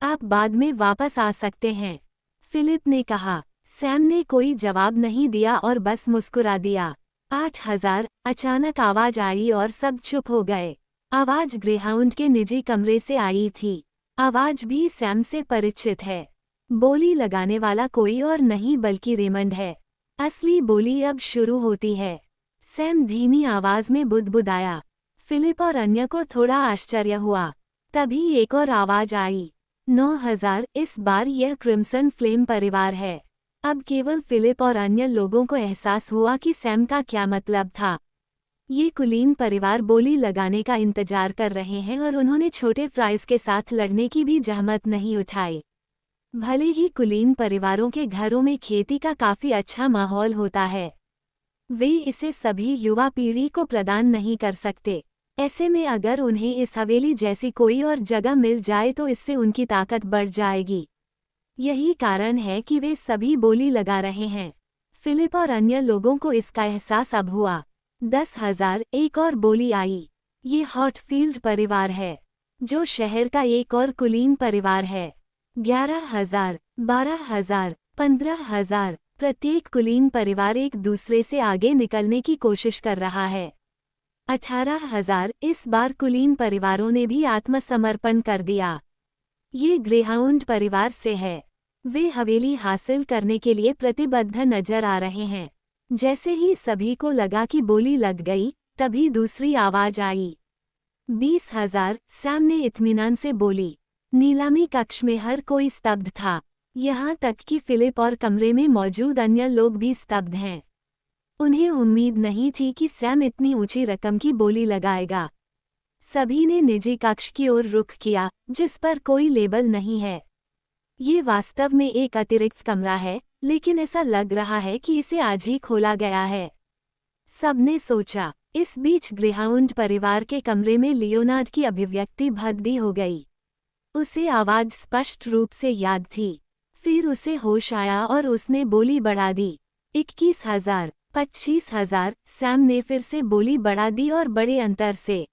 आप बाद में वापस आ सकते हैं, फिलिप ने कहा। सैम ने कोई जवाब नहीं दिया और बस मुस्कुरा दिया। 8000, अचानक आवाज आई और सब चुप हो गए। आवाज ग्रेहाउंड के निजी कमरे से आई थी। आवाज भी सैम से परिचित है। बोली लगाने वाला कोई और नहीं बल्कि रेमंड है। असली बोली अब शुरू होती है, सैम धीमी आवाज में बुदबुदाया। फिलिप और अन्य को थोड़ा आश्चर्य हुआ। तभी एक और आवाज आई, 9000। इस बार यह क्रिम्सन फ्लेम परिवार है। अब केवल फिलिप और अन्य लोगों को एहसास हुआ कि सैम का क्या मतलब था। ये कुलीन परिवार बोली लगाने का इंतजार कर रहे हैं और उन्होंने छोटे फ्राइज के साथ लड़ने की भी जहमत नहीं उठाई। भले ही कुलीन परिवारों के घरों में खेती का काफी अच्छा माहौल होता है, वे इसे सभी युवा पीढ़ी को प्रदान नहीं कर सकते। ऐसे में अगर उन्हें इस हवेली जैसी कोई और जगह मिल जाए तो इससे उनकी ताकत बढ़ जाएगी। यही कारण है कि वे सभी बोली लगा रहे हैं। फिलिप और अन्य लोगों को इसका एहसास अब हुआ। 10,000, एक और बोली आई। ये हॉटफील्ड परिवार है, जो शहर का एक और कुलीन परिवार है। 11,000, 12,000, 15,000, प्रत्येक कुलीन परिवार एक दूसरे से आगे निकलने की कोशिश कर रहा है। 18,000, इस बार कुलीन परिवारों ने भी आत्मसमर्पण कर दिया। ये ग्रेहाउंड परिवार से है। वे हवेली हासिल करने के लिए प्रतिबद्ध नजर आ रहे हैं। जैसे ही सभी को लगा कि बोली लग गई, तभी दूसरी आवाज आई। 20,000, सैम ने इत्मीनान से बोली। नीलामी कक्ष में हर कोई स्तब्ध था, यहाँ तक कि फिलिप और कमरे में मौजूद अन्य लोग भी स्तब्ध हैं। उन्हें उम्मीद नहीं थी कि सैम इतनी ऊंची रकम की बोली लगाएगा। सभी ने निजी कक्ष की ओर रुख किया, जिस पर कोई लेबल नहीं है। ये वास्तव में एक अतिरिक्त कमरा है, लेकिन ऐसा लग रहा है कि इसे आज ही खोला गया है, सबने सोचा। इस बीच ग्रेहाउंड परिवार के कमरे में लियोनार्ड की अभिव्यक्ति भद्दी हो गई। उसे आवाज स्पष्ट रूप से याद थी। फिर उसे होश आया और उसने बोली बढ़ा दी। 21,000, 25,000, सैम ने फिर से बोली बढ़ा दी और बड़े अंतर से।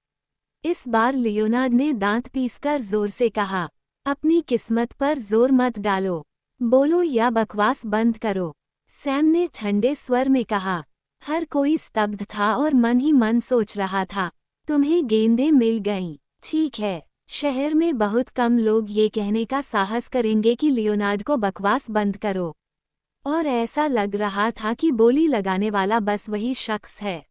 इस बार लियोनार्ड ने दांत पीसकर जोर से कहा, अपनी किस्मत पर जोर मत डालो, बोलो या बकवास बंद करो। सैम ने ठंडे स्वर में कहा। हर कोई स्तब्ध था और मन ही मन सोच रहा था, तुम्हें गेंदें मिल गईं। ठीक है, शहर में बहुत कम लोग ये कहने का साहस करेंगे कि लियोनार्ड को बकवास बंद करो, और ऐसा लग रहा था कि बोली लगाने वाला बस वही शख्स है।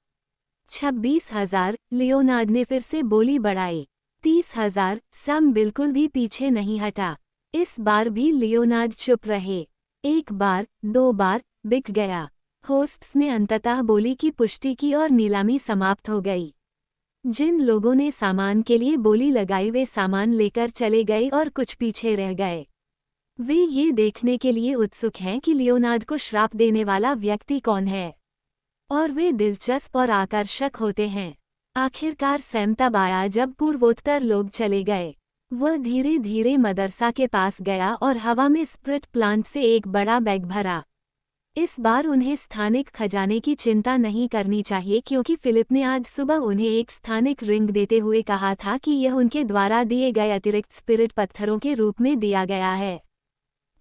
26,000, लियोनार्ड ने फिर से बोली बढ़ाई। 30,000, सैम बिल्कुल भी पीछे नहीं हटा। इस बार भी लियोनार्ड चुप रहे। एक बार, दो बार, बिक गया। होस्ट्स ने अंततः बोली की पुष्टि की और नीलामी समाप्त हो गई। जिन लोगों ने सामान के लिए बोली लगाई वे सामान लेकर चले गए और कुछ पीछे रह गए। वे ये देखने के लिए उत्सुक हैं कि लियोनार्ड को श्राप देने वाला व्यक्ति कौन है, और वे दिलचस्प और आकर्षक होते हैं। आखिरकार सैम तब आया जब पूर्वोत्तर लोग चले गए। वह धीरे धीरे मदरसा के पास गया और हवा में स्प्रिट प्लांट से एक बड़ा बैग भरा। इस बार उन्हें स्थानिक खजाने की चिंता नहीं करनी चाहिए क्योंकि फिलिप ने आज सुबह उन्हें एक स्थानिक रिंग देते हुए कहा था कि यह उनके द्वारा दिए गए अतिरिक्त स्पिरिट पत्थरों के रूप में दिया गया है।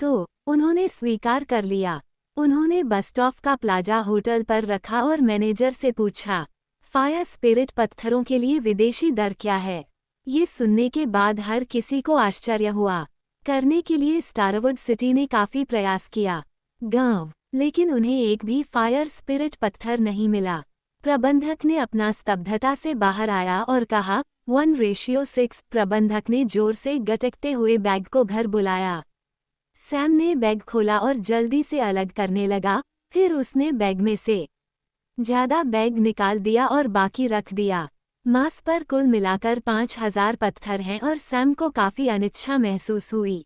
तो उन्होंने स्वीकार कर लिया। उन्होंने बस्टॉफ का प्लाजा होटल पर रखा और मैनेजर से पूछा, फायर स्पिरिट पत्थरों के लिए विदेशी दर क्या है? ये सुनने के बाद हर किसी को आश्चर्य हुआ। करने के लिए स्टारवुड सिटी ने काफी प्रयास किया गांव, लेकिन उन्हें एक भी फायर स्पिरिट पत्थर नहीं मिला। प्रबंधक ने अपना स्तब्धता से बाहर आया और कहा 1:6। प्रबंधक ने जोर से गटकते हुए बैग को घर बुलाया। सैम ने बैग खोला और जल्दी से अलग करने लगा। फिर उसने बैग में से ज्यादा बैग निकाल दिया और बाकी रख दिया। मास पर कुल मिलाकर 5000 पत्थर हैं और सैम को काफी अनिच्छा महसूस हुई,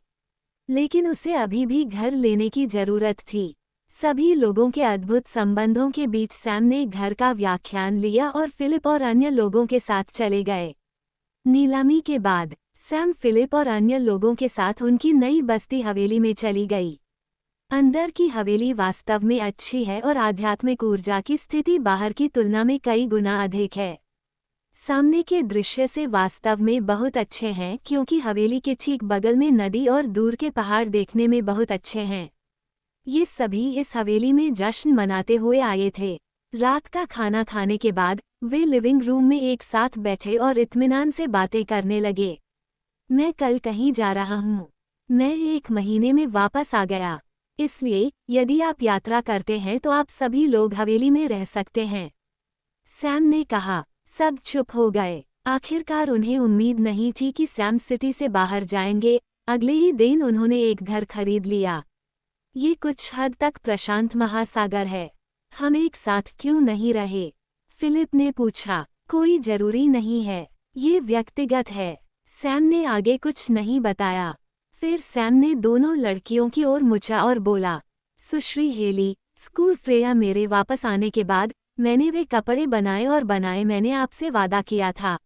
लेकिन उसे अभी भी घर लेने की जरूरत थी। सभी लोगों के अद्भुत संबंधों के बीच सैम ने घर का व्याख्यान लिया और फिलिप और अन्य लोगों के साथ चले गए। नीलामी के बाद सैम फिलिप और अन्य लोगों के साथ उनकी नई बस्ती हवेली में चली गई। अंदर की हवेली वास्तव में अच्छी है और आध्यात्मिक ऊर्जा की स्थिति बाहर की तुलना में कई गुना अधिक है। सामने के दृश्य से वास्तव में बहुत अच्छे हैं क्योंकि हवेली के ठीक बगल में नदी और दूर के पहाड़ देखने में बहुत अच्छे हैं। ये सभी इस हवेली में जश्न मनाते हुए आए थे। रात का खाना खाने के बाद वे लिविंग रूम में एक साथ बैठे और इत्मीनान से बातें करने लगे। मैं कल कहीं जा रहा हूँ। मैं 1 महीने में वापस आ गया। इसलिए यदि आप यात्रा करते हैं तो आप सभी लोग हवेली में रह सकते हैं। सैम ने कहा। सब चुप हो गए। आखिरकार उन्हें उम्मीद नहीं थी कि सैम सिटी से बाहर जाएंगे। अगले ही दिन उन्होंने एक घर खरीद लिया। ये कुछ हद तक प्रशांत महासागर है। हम एक साथ क्यों नहीं रहे? फिलिप ने पूछा। कोई जरूरी नहीं है, ये व्यक्तिगत है। सैम ने आगे कुछ नहीं बताया। फिर सैम ने दोनों लड़कियों की ओर मुचा और बोला, सुश्री हेली, स्कूल फ्रेया मेरे वापस आने के बाद मैंने वे कपड़े बनाए और मैंने आपसे वादा किया था।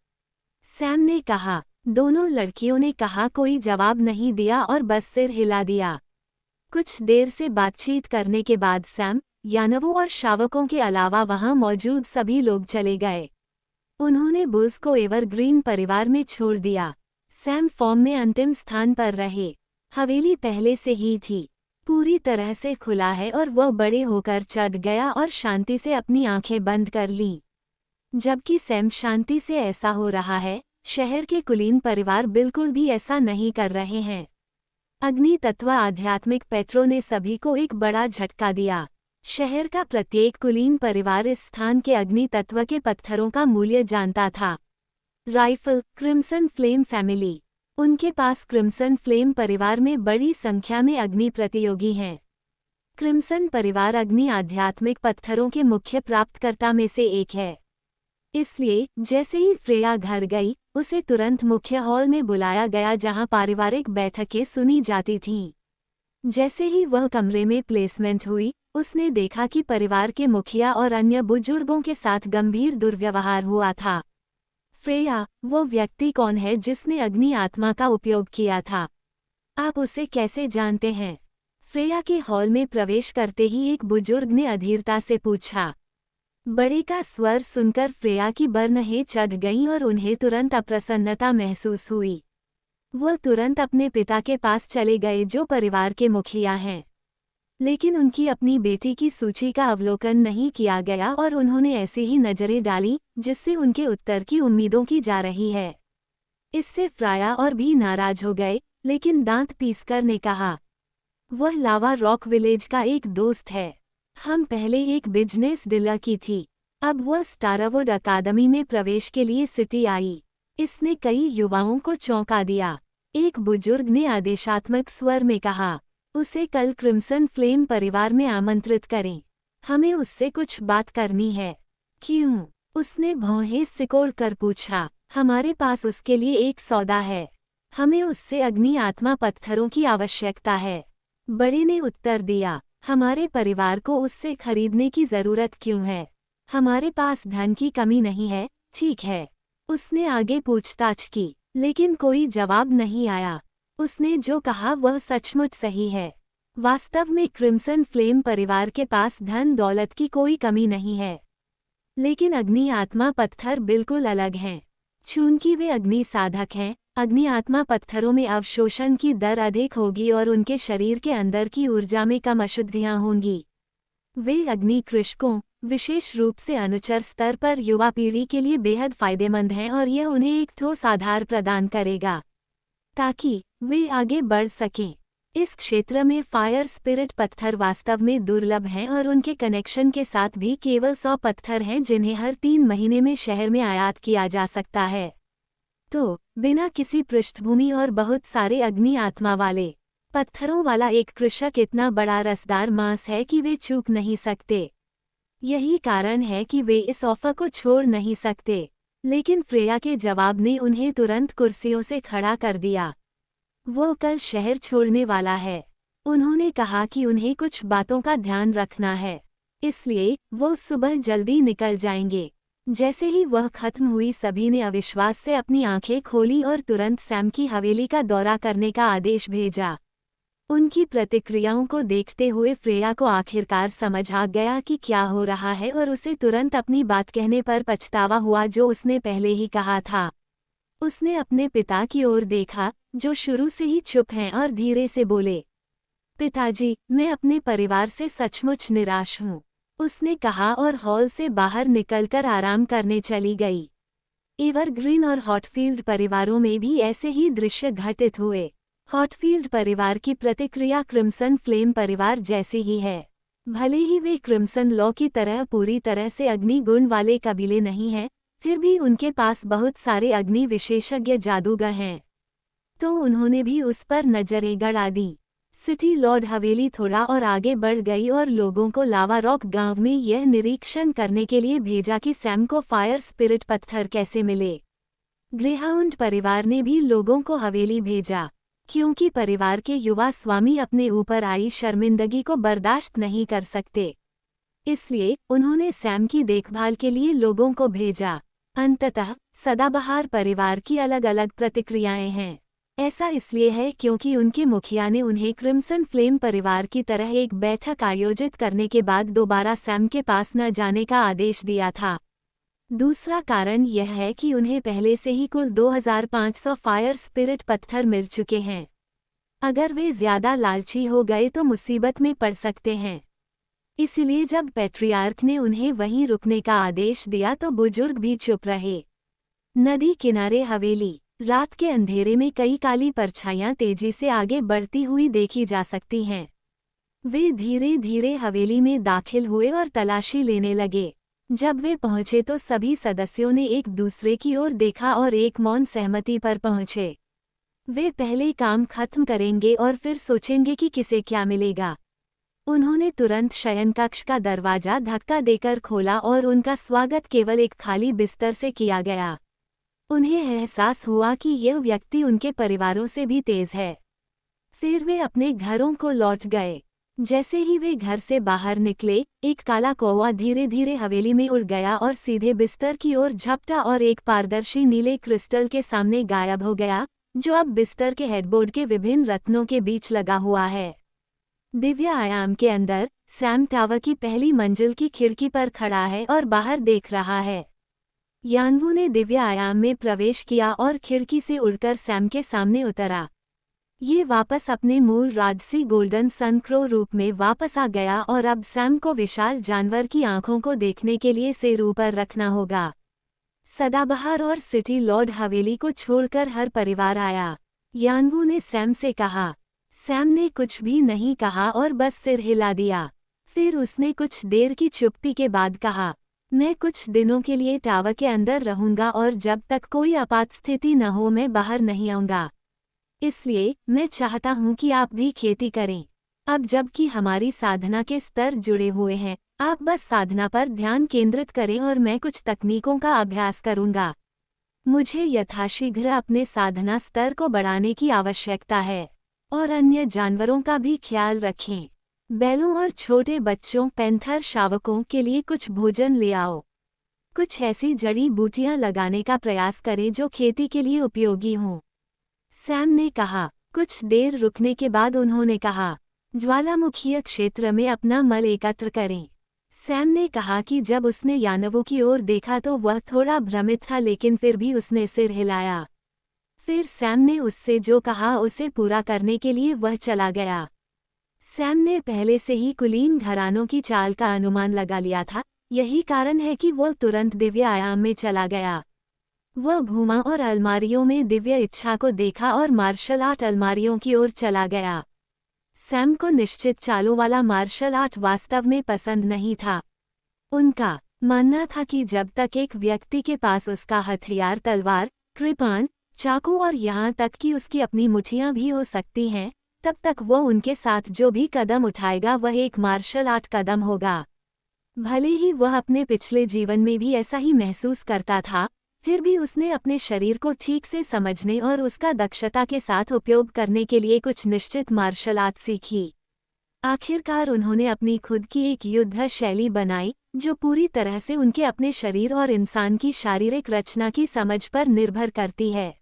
सैम ने कहा। दोनों लड़कियों ने कहा कोई जवाब नहीं दिया और बस सिर हिला दिया। कुछ देर से बातचीत करने के बाद सैम, यानवों और शावकों के अलावा वहां मौजूद सभी लोग चले गए। उन्होंने बुल्स को एवरग्रीन परिवार में छोड़ दिया। सैम फॉर्म में अंतिम स्थान पर रहे। हवेली पहले से ही थी, पूरी तरह से खुला है और वह बड़े होकर चढ़ गया और शांति से अपनी आंखें बंद कर लीं। जबकि सैम शांति से ऐसा हो रहा है, शहर के कुलीन परिवार बिल्कुल भी ऐसा नहीं कर रहे हैं। अग्नि तत्व आध्यात्मिक पेट्रो ने सभी को एक बड़ा झटका दिया। शहर का प्रत्येक कुलीन परिवार इस स्थान के अग्नि तत्व के पत्थरों का मूल्य जानता था। Rifle crimson flame family. उनके पास क्रिम्सन फ्लेम परिवार में बड़ी संख्या में अग्नि प्रतियोगी हैं। क्रिम्सन परिवार अग्नि आध्यात्मिक पत्थरों के मुख्य प्राप्तकर्ता में से एक है। इसलिए जैसे ही फ्रेया घर गई, उसे तुरंत मुख्य हॉल में बुलाया गया जहां पारिवारिक बैठकें सुनी जाती थीं। जैसे ही वह कमरे में प्लेसमेंट हुई, उसने देखा कि परिवार के मुखिया और अन्य बुजुर्गों के साथ गंभीर दुर्व्यवहार हुआ था। फ्रेया, वो व्यक्ति कौन है जिसने अग्नि आत्मा का उपयोग किया था? आप उसे कैसे जानते हैं? फ्रेया के हॉल में प्रवेश करते ही एक बुजुर्ग ने अधीरता से पूछा। बड़े का स्वर सुनकर फ्रेया की बर्नहें चढ़ गईं और उन्हें तुरंत अप्रसन्नता महसूस हुई। वह तुरंत अपने पिता के पास चले गए जो परिवार के मुखिया हैं। लेकिन उनकी अपनी बेटी की सूची का अवलोकन नहीं किया गया और उन्होंने ऐसी ही नजरें डाली जिससे उनके उत्तर की उम्मीदों की जा रही है। इससे फ्राया और भी नाराज हो गए, लेकिन दांत पीसकर ने कहा, वह लावा रॉक विलेज का एक दोस्त है। हम पहले एक बिजनेस डीलर की थी, अब वह स्टारवुड अकादमी में प्रवेश के लिए सिटी आई। इसने कई युवाओं को चौंका दिया। एक बुजुर्ग ने आदेशात्मक स्वर में कहा, उसे कल क्रिम्सन फ्लेम परिवार में आमंत्रित करें। हमें उससे कुछ बात करनी है। क्यों? उसने भौहें सिकोड़ कर पूछा। हमारे पास उसके लिए एक सौदा है। हमें उससे अग्नि आत्मा पत्थरों की आवश्यकता है। बड़े ने उत्तर दिया, हमारे परिवार को उससे खरीदने की जरूरत क्यों है? हमारे पास धन की कमी नहीं है, ठीक है। उसने आगे पूछताछ की, लेकिन कोई जवाब नहीं आया। उसने जो कहा वह सचमुच सही है। वास्तव में क्रिम्सन फ्लेम परिवार के पास धन दौलत की कोई कमी नहीं है, लेकिन अग्नि आत्मा पत्थर बिल्कुल अलग हैं। चूंकि वे अग्नि साधक हैं, अग्नि आत्मा पत्थरों में अवशोषण की दर अधिक होगी और उनके शरीर के अंदर की ऊर्जा में कम अशुद्धियां होंगी। वे अग्नि कृषकों, विशेष रूप से अनुच्चर स्तर पर युवा पीढ़ी के लिए बेहद फायदेमंद हैं और यह उन्हें एक ठोस आधार प्रदान करेगा ताकि वे आगे बढ़ सकें। इस क्षेत्र में फायर स्पिरिट पत्थर वास्तव में दुर्लभ हैं और उनके कनेक्शन के साथ भी केवल 100 पत्थर हैं जिन्हें हर 3 महीने में शहर में आयात किया जा सकता है। तो बिना किसी पृष्ठभूमि और बहुत सारे अग्नि आत्मा वाले पत्थरों वाला एक कृषक इतना बड़ा रसदार मांस है कि वे चूक नहीं सकते। यही कारण है कि वे इस ऑफर को छोड़ नहीं सकते। लेकिन फ्रेया के जवाब ने उन्हें तुरंत कुर्सियों से खड़ा कर दिया। वो कल शहर छोड़ने वाला है। उन्होंने कहा कि उन्हें कुछ बातों का ध्यान रखना है, इसलिए वो सुबह जल्दी निकल जाएंगे। जैसे ही वह खत्म हुई सभी ने अविश्वास से अपनी आंखें खोली और तुरंत सैम की हवेली का दौरा करने का आदेश भेजा। उनकी प्रतिक्रियाओं को देखते हुए फ्रेया को आखिरकार समझ आ गया कि क्या हो रहा है और उसे तुरंत अपनी बात कहने पर पछतावा हुआ जो उसने पहले ही कहा था। उसने अपने पिता की ओर देखा, जो शुरू से ही चुप हैं, और धीरे से बोले, पिताजी, मैं अपने परिवार से सचमुच निराश हूँ, उसने कहा और हॉल से बाहर निकलकर आराम करने चली गई। एवरग्रीन और हॉटफील्ड परिवारों में भी ऐसे ही दृश्य घटित हुए। हॉटफील्ड परिवार की प्रतिक्रिया क्रिम्सन फ्लेम परिवार जैसी ही है। भले ही वे क्रिम्सन लॉ की तरह पूरी तरह से अग्नि गुण वाले कबीले नहीं हैं, फिर भी उनके पास बहुत सारे अग्नि विशेषज्ञ जादूगर हैं। तो उन्होंने भी उस पर नजरें गड़ा दी। सिटी लॉर्ड हवेली थोड़ा और आगे बढ़ गई और लोगों को लावा रॉक गांव में यह निरीक्षण करने के लिए भेजा कि सैम को फायर स्पिरिट पत्थर कैसे मिले। ग्रेहाउंड परिवार ने भी लोगों को हवेली भेजा, क्योंकि परिवार के युवा स्वामी अपने ऊपर आई शर्मिंदगी को बर्दाश्त नहीं कर सकते। इसलिए उन्होंने सैम की देखभाल के लिए लोगों को भेजा। अंततः सदाबहार परिवार की अलग अलग प्रतिक्रियाएं हैं। ऐसा इसलिए है क्योंकि उनके मुखिया ने उन्हें क्रिम्सन फ्लेम परिवार की तरह एक बैठक आयोजित करने के बाद दोबारा सैम के पास न जाने का आदेश दिया था। दूसरा कारण यह है कि उन्हें पहले से ही कुल 2500 फायर स्पिरिट पत्थर मिल चुके हैं। अगर वे ज्यादा लालची हो गए तो मुसीबत में पड़ सकते हैं। इसलिए जब पैट्रियार्क ने उन्हें वहीं रुकने का आदेश दिया तो बुजुर्ग भी चुप रहे। नदी किनारे हवेली। रात के अंधेरे में कई काली परछाइयां तेजी से आगे बढ़ती हुई देखी जा सकती हैं। वे धीरे धीरे हवेली में दाखिल हुए और तलाशी लेने लगे। जब वे पहुंचे तो सभी सदस्यों ने एक दूसरे की ओर देखा और एक मौन सहमति पर पहुंचे। वे पहले काम खत्म करेंगे और फिर सोचेंगे कि किसे क्या मिलेगा। उन्होंने तुरंत शयनकक्ष का दरवाजा धक्का देकर खोला और उनका स्वागत केवल एक खाली बिस्तर से किया गया। उन्हें एहसास हुआ कि यह व्यक्ति उनके परिवारों से भी तेज है। फिर वे अपने घरों को लौट गए। जैसे ही वे घर से बाहर निकले, एक काला कौवा धीरे धीरे हवेली में उड़ गया और सीधे बिस्तर की ओर झपटा और एक पारदर्शी नीले क्रिस्टल के सामने गायब हो गया, जो अब बिस्तर के हेडबोर्ड के विभिन्न रत्नों के बीच लगा हुआ है। दिव्य आयाम के अंदर, सैम टावर की पहली मंजिल की खिड़की पर खड़ा है और बाहर देख रहा है। यानवू ने दिव्य आयाम में प्रवेश किया और खिड़की से उड़कर सैम के सामने उतरा। ये वापस अपने मूल राजसी गोल्डन सन क्रो रूप में वापस आ गया और अब सैम को विशाल जानवर की आंखों को देखने के लिए सिर ऊपर रखना होगा। सदाबहार और सिटी लॉर्ड हवेली को छोड़कर हर परिवार आया। यानवू ने सैम से कहा। सैम ने कुछ भी नहीं कहा और बस सिर हिला दिया। फिर उसने कुछ देर की चुप्पी के बाद कहा, मैं कुछ दिनों के लिए टावर के अंदर रहूंगा और जब तक कोई आपात स्थिति न हो मैं बाहर नहीं आऊंगा। इसलिए मैं चाहता हूं कि आप भी खेती करें। अब जबकि हमारी साधना के स्तर जुड़े हुए हैं, आप बस साधना पर ध्यान केंद्रित करें और मैं कुछ तकनीकों का अभ्यास करूंगा। मुझे यथाशीघ्र अपने साधना स्तर को बढ़ाने की आवश्यकता है। और अन्य जानवरों का भी ख्याल रखें। बैलों और छोटे बच्चों पैंथर शावकों के लिए कुछ भोजन ले आओ। कुछ ऐसी जड़ी बूटियां लगाने का प्रयास करें जो खेती के लिए उपयोगी हों। सैम ने कहा। कुछ देर रुकने के बाद उन्होंने कहा, ज्वालामुखीय क्षेत्र में अपना मल एकत्र करें। सैम ने कहा कि जब उसने यानवू की ओर देखा तो वह थोड़ा भ्रमित था, लेकिन फिर भी उसने सिर हिलाया। फिर सैम ने उससे जो कहा उसे पूरा करने के लिए वह चला गया। सैम ने पहले से ही कुलीन घरानों की चाल का अनुमान लगा लिया था, यही कारण है कि वो तुरंत दिव्य आयाम में चला गया। वह घूमा और अलमारियों में दिव्य इच्छा को देखा और मार्शल आर्ट अलमारियों की ओर चला गया। सैम को निश्चित चालों वाला मार्शल आर्ट वास्तव में पसंद नहीं था। उनका मानना था कि जब तक एक व्यक्ति के पास उसका हथियार तलवार, कृपाण, चाकू और यहाँ तक कि उसकी अपनी मुठियाँ भी हो सकती हैं, तब तक वो उनके साथ जो भी कदम उठाएगा वह एक मार्शल आर्ट कदम होगा। भले ही वह अपने पिछले जीवन में भी ऐसा ही महसूस करता था, फिर भी उसने अपने शरीर को ठीक से समझने और उसका दक्षता के साथ उपयोग करने के लिए कुछ निश्चित मार्शल आर्ट सीखी। आखिरकार उन्होंने अपनी खुद की एक युद्ध शैली बनाई, जो पूरी तरह से उनके अपने शरीर और इंसान की शारीरिक रचना की समझ पर निर्भर करती है।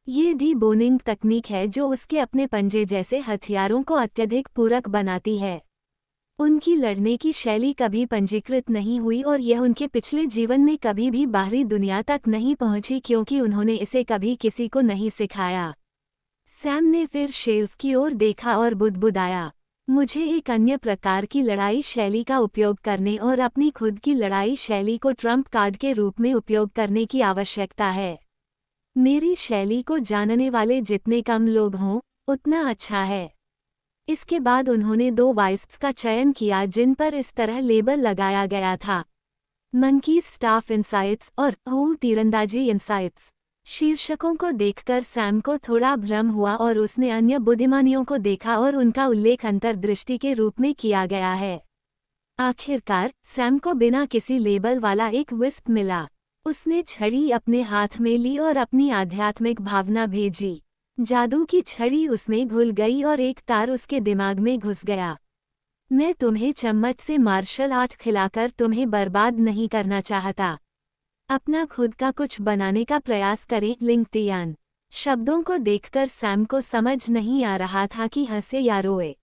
ये डी-बोनिंग तकनीक है जो उसके अपने पंजे जैसे हथियारों को अत्यधिक पूरक बनाती है। उनकी लड़ने की शैली कभी पंजीकृत नहीं हुई और यह उनके पिछले जीवन में कभी भी बाहरी दुनिया तक नहीं पहुंची क्योंकि उन्होंने इसे कभी किसी को नहीं सिखाया। सैम ने फिर शेल्फ की ओर देखा और बुदबुदाया, मुझे एक अन्य प्रकार की लड़ाई शैली का उपयोग करने और अपनी खुद की लड़ाई शैली को ट्रम्प कार्ड के रूप में उपयोग करने की आवश्यकता है। मेरी शैली को जानने वाले जितने कम लोग हों, उतना अच्छा है। इसके बाद उन्होंने 2 वाइस्प्स का चयन किया जिन पर इस तरह लेबल लगाया गया था, मंकीज स्टाफ इनसाइट्स और हू तीरंदाजी इनसाइट्स। शीर्षकों को देखकर सैम को थोड़ा भ्रम हुआ और उसने अन्य बुद्धिमानियों को देखा और उनका उल्लेख अंतर्दृष्टि के रूप में किया गया है। आखिरकार सैम को बिना किसी लेबल वाला एक विस्प मिला। उसने छड़ी अपने हाथ में ली और अपनी आध्यात्मिक भावना भेजी। जादू की छड़ी उसमें घुल गई और एक तार उसके दिमाग में घुस गया। मैं तुम्हें चम्मच से मार्शल आर्ट खिलाकर तुम्हें बर्बाद नहीं करना चाहता। अपना खुद का कुछ बनाने का प्रयास करें। लिंक्तियान। शब्दों को देखकर सैम को समझ नहीं आ रहा था कि हंसे या रोए,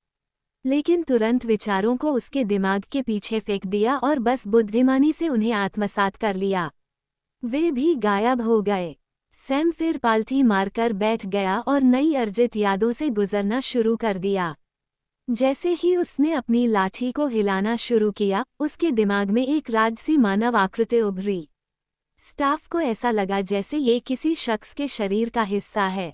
लेकिन तुरंत विचारों को उसके दिमाग के पीछे फेंक दिया और बस बुद्धिमानी से उन्हें आत्मसात कर लिया। वे भी गायब हो गए। सैम फिर पालथी मारकर बैठ गया और नई अर्जित यादों से गुजरना शुरू कर दिया। जैसे ही उसने अपनी लाठी को हिलाना शुरू किया, उसके दिमाग में एक राजसी मानव आकृति उभरी। स्टाफ को ऐसा लगा जैसे ये किसी शख्स के शरीर का हिस्सा है,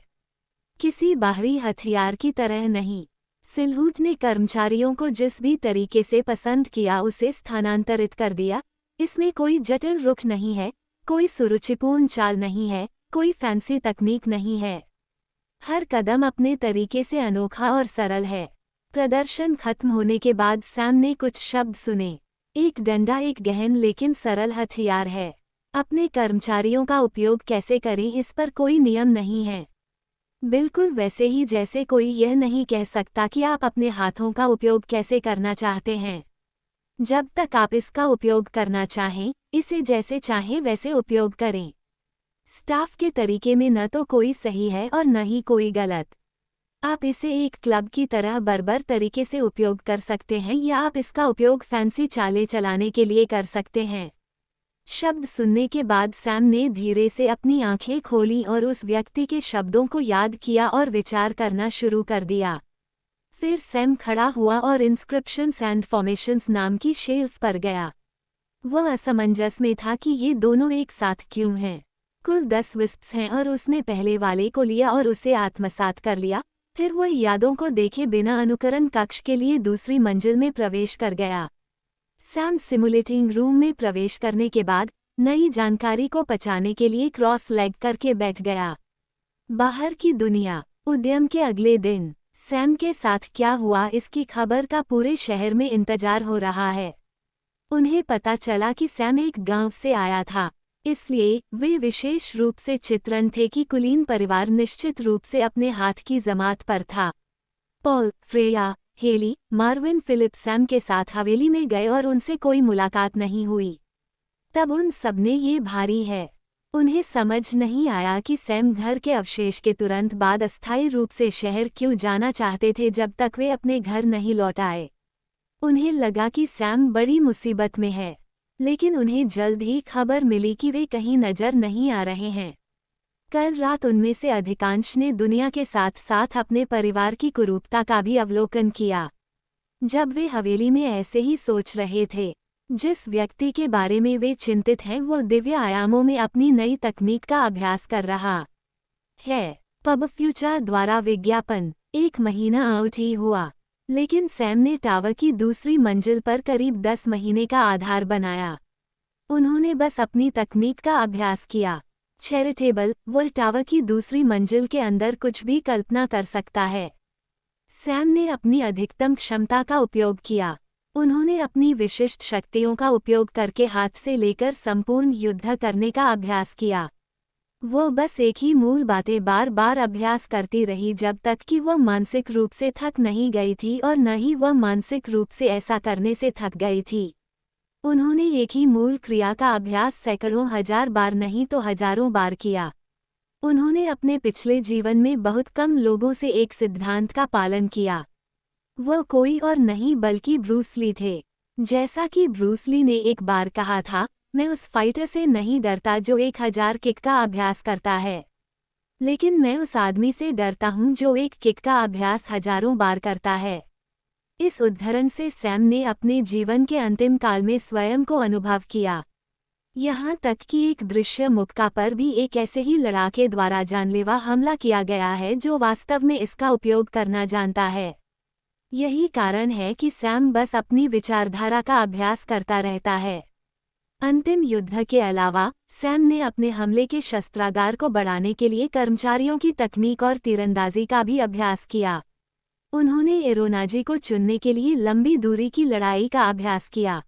किसी बाहरी हथियार की तरह नहीं। सिलहूट ने कर्मचारियों को जिस भी तरीके से पसंद किया उसे स्थानांतरित कर दिया। इसमें कोई जटिल रुख नहीं है, कोई सुरुचिपूर्ण चाल नहीं है, कोई फैंसी तकनीक नहीं है। हर कदम अपने तरीके से अनोखा और सरल है। प्रदर्शन खत्म होने के बाद सैम ने कुछ शब्द सुने। एक डंडा एक गहन लेकिन सरल हथियार है। अपने कर्मचारियों का उपयोग कैसे करें इस पर कोई नियम नहीं है। बिल्कुल वैसे ही जैसे कोई यह नहीं कह सकता कि आप अपने हाथों का उपयोग कैसे करना चाहते हैं। जब तक आप इसका उपयोग करना चाहें, इसे जैसे चाहें वैसे उपयोग करें। स्टाफ के तरीके में न तो कोई सही है और न ही कोई गलत। आप इसे एक क्लब की तरह बर्बर तरीके से उपयोग कर सकते हैं या आप इसका उपयोग फैंसी चालें चलाने के लिए कर सकते हैं। शब्द सुनने के बाद सैम ने धीरे से अपनी आंखें खोलीं और उस व्यक्ति के शब्दों को याद किया और विचार करना शुरू कर दिया। फिर सैम खड़ा हुआ और इंस्क्रिप्शंस एंड फॉर्मेशंस नाम की शेल्फ पर गया। वह असमंजस में था कि ये दोनों एक साथ क्यों हैं। कुल 10 विस्प्स हैं और उसने पहले वाले को लिया और उसे आत्मसात कर लिया। फिर वह यादों को देखे बिना अनुकरण कक्ष के लिए दूसरी मंजिल में प्रवेश कर गया। सैम सिमुलेटिंग रूम में प्रवेश करने के बाद नई जानकारी को पचाने के लिए क्रॉस लेग करके बैठ गया। बाहर की दुनिया। उद्यम के अगले दिन सैम के साथ क्या हुआ इसकी खबर का पूरे शहर में इंतजार हो रहा है। उन्हें पता चला कि सैम एक गांव से आया था, इसलिए वे विशेष रूप से चित्रण थे कि कुलीन परिवार निश्चित रूप से अपने हाथ की जमात पर था। Paul, Freya, Haley, Marvin Philip Sam के साथ हवेली में गए और उनसे कोई मुलाकात नहीं हुई। तब उन सबने ये भारी है। उन्हें समझ नहीं आया कि सैम घर के अवशेष के तुरंत बाद अस्थायी रूप से शहर क्यों जाना चाहते थे जब तक वे अपने घर नहीं लौट आए। उन्हें लगा कि सैम बड़ी मुसीबत में है, लेकिन उन्हें जल्द ही खबर मिली कि वे कहीं नजर नहीं आ रहे हैं। कल रात उनमें से अधिकांश ने दुनिया के साथ साथ अपने परिवार की कुरूपता का भी अवलोकन किया। जब वे हवेली में ऐसे ही सोच रहे थे, जिस व्यक्ति के बारे में वे चिंतित हैं वो दिव्य आयामों में अपनी नई तकनीक का अभ्यास कर रहा है। पब फ्यूचर द्वारा विज्ञापन 1 महीना आउट ही हुआ, लेकिन सैम ने टावर की दूसरी मंजिल पर करीब 10 महीने का आधार बनाया। उन्होंने बस अपनी तकनीक का अभ्यास किया। चैरिटेबल वर्ल्ड टावर की दूसरी मंजिल के अंदर कुछ भी कल्पना कर सकता है। सैम ने अपनी अधिकतम क्षमता का उपयोग किया। उन्होंने अपनी विशिष्ट शक्तियों का उपयोग करके हाथ से लेकर संपूर्ण युद्ध करने का अभ्यास किया। वो बस एक ही मूल बातें बार बार अभ्यास करती रही जब तक कि वह मानसिक रूप से थक नहीं गई थी और न ही वह मानसिक रूप से ऐसा करने से थक गई थी। उन्होंने एक ही मूल क्रिया का अभ्यास सैकड़ों हजार बार नहीं तो हजारों बार किया। उन्होंने अपने पिछले जीवन में बहुत कम लोगों से एक सिद्धांत का पालन किया। वह कोई और नहीं बल्कि ब्रूस ली थे। जैसा कि ब्रूस ली ने एक बार कहा था, मैं उस फाइटर से नहीं डरता जो 1000 किक का अभ्यास करता है, लेकिन मैं उस आदमी से डरता हूं जो एक किक का अभ्यास हजारों बार करता है। इस उद्धरण से सैम ने अपने जीवन के अंतिम काल में स्वयं को अनुभव किया। यहाँ तक कि एक दृश्य मुक्का पर भी एक ऐसे ही लड़ाके द्वारा जानलेवा हमला किया गया है जो वास्तव में इसका उपयोग करना जानता है। यही कारण है कि सैम बस अपनी विचारधारा का अभ्यास करता रहता है। अंतिम युद्ध के अलावा सैम ने अपने हमले के शस्त्रागार को बढ़ाने के लिए कर्मचारियों की तकनीक और तीरंदाजी का भी अभ्यास किया। उन्होंने एरोनाजी को चुनने के लिए लंबी दूरी की लड़ाई का अभ्यास किया।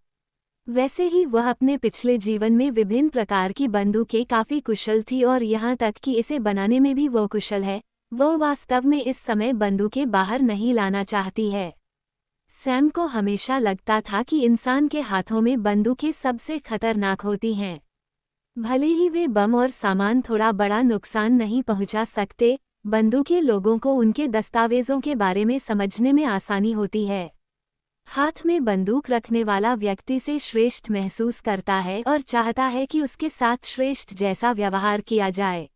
वैसे ही वह अपने पिछले जीवन में विभिन्न प्रकार की बंदूकें काफ़ी कुशल थी और यहाँ तक कि इसे बनाने में भी वो कुशल है। वो वास्तव में इस समय बंदूकें बाहर नहीं लाना चाहती है। सैम को हमेशा लगता था कि इंसान के हाथों में बंदूकें सबसे खतरनाक होती हैं। भले ही वे बम और सामान थोड़ा बड़ा नुकसान नहीं पहुंचा सकते, बंदूकें लोगों को उनके दस्तावेजों के बारे में समझने में आसानी होती है। हाथ में बंदूक रखने वाला व्यक्ति से श्रेष्ठ महसूस करता है और चाहता है कि उसके साथ श्रेष्ठ जैसा व्यवहार किया जाए।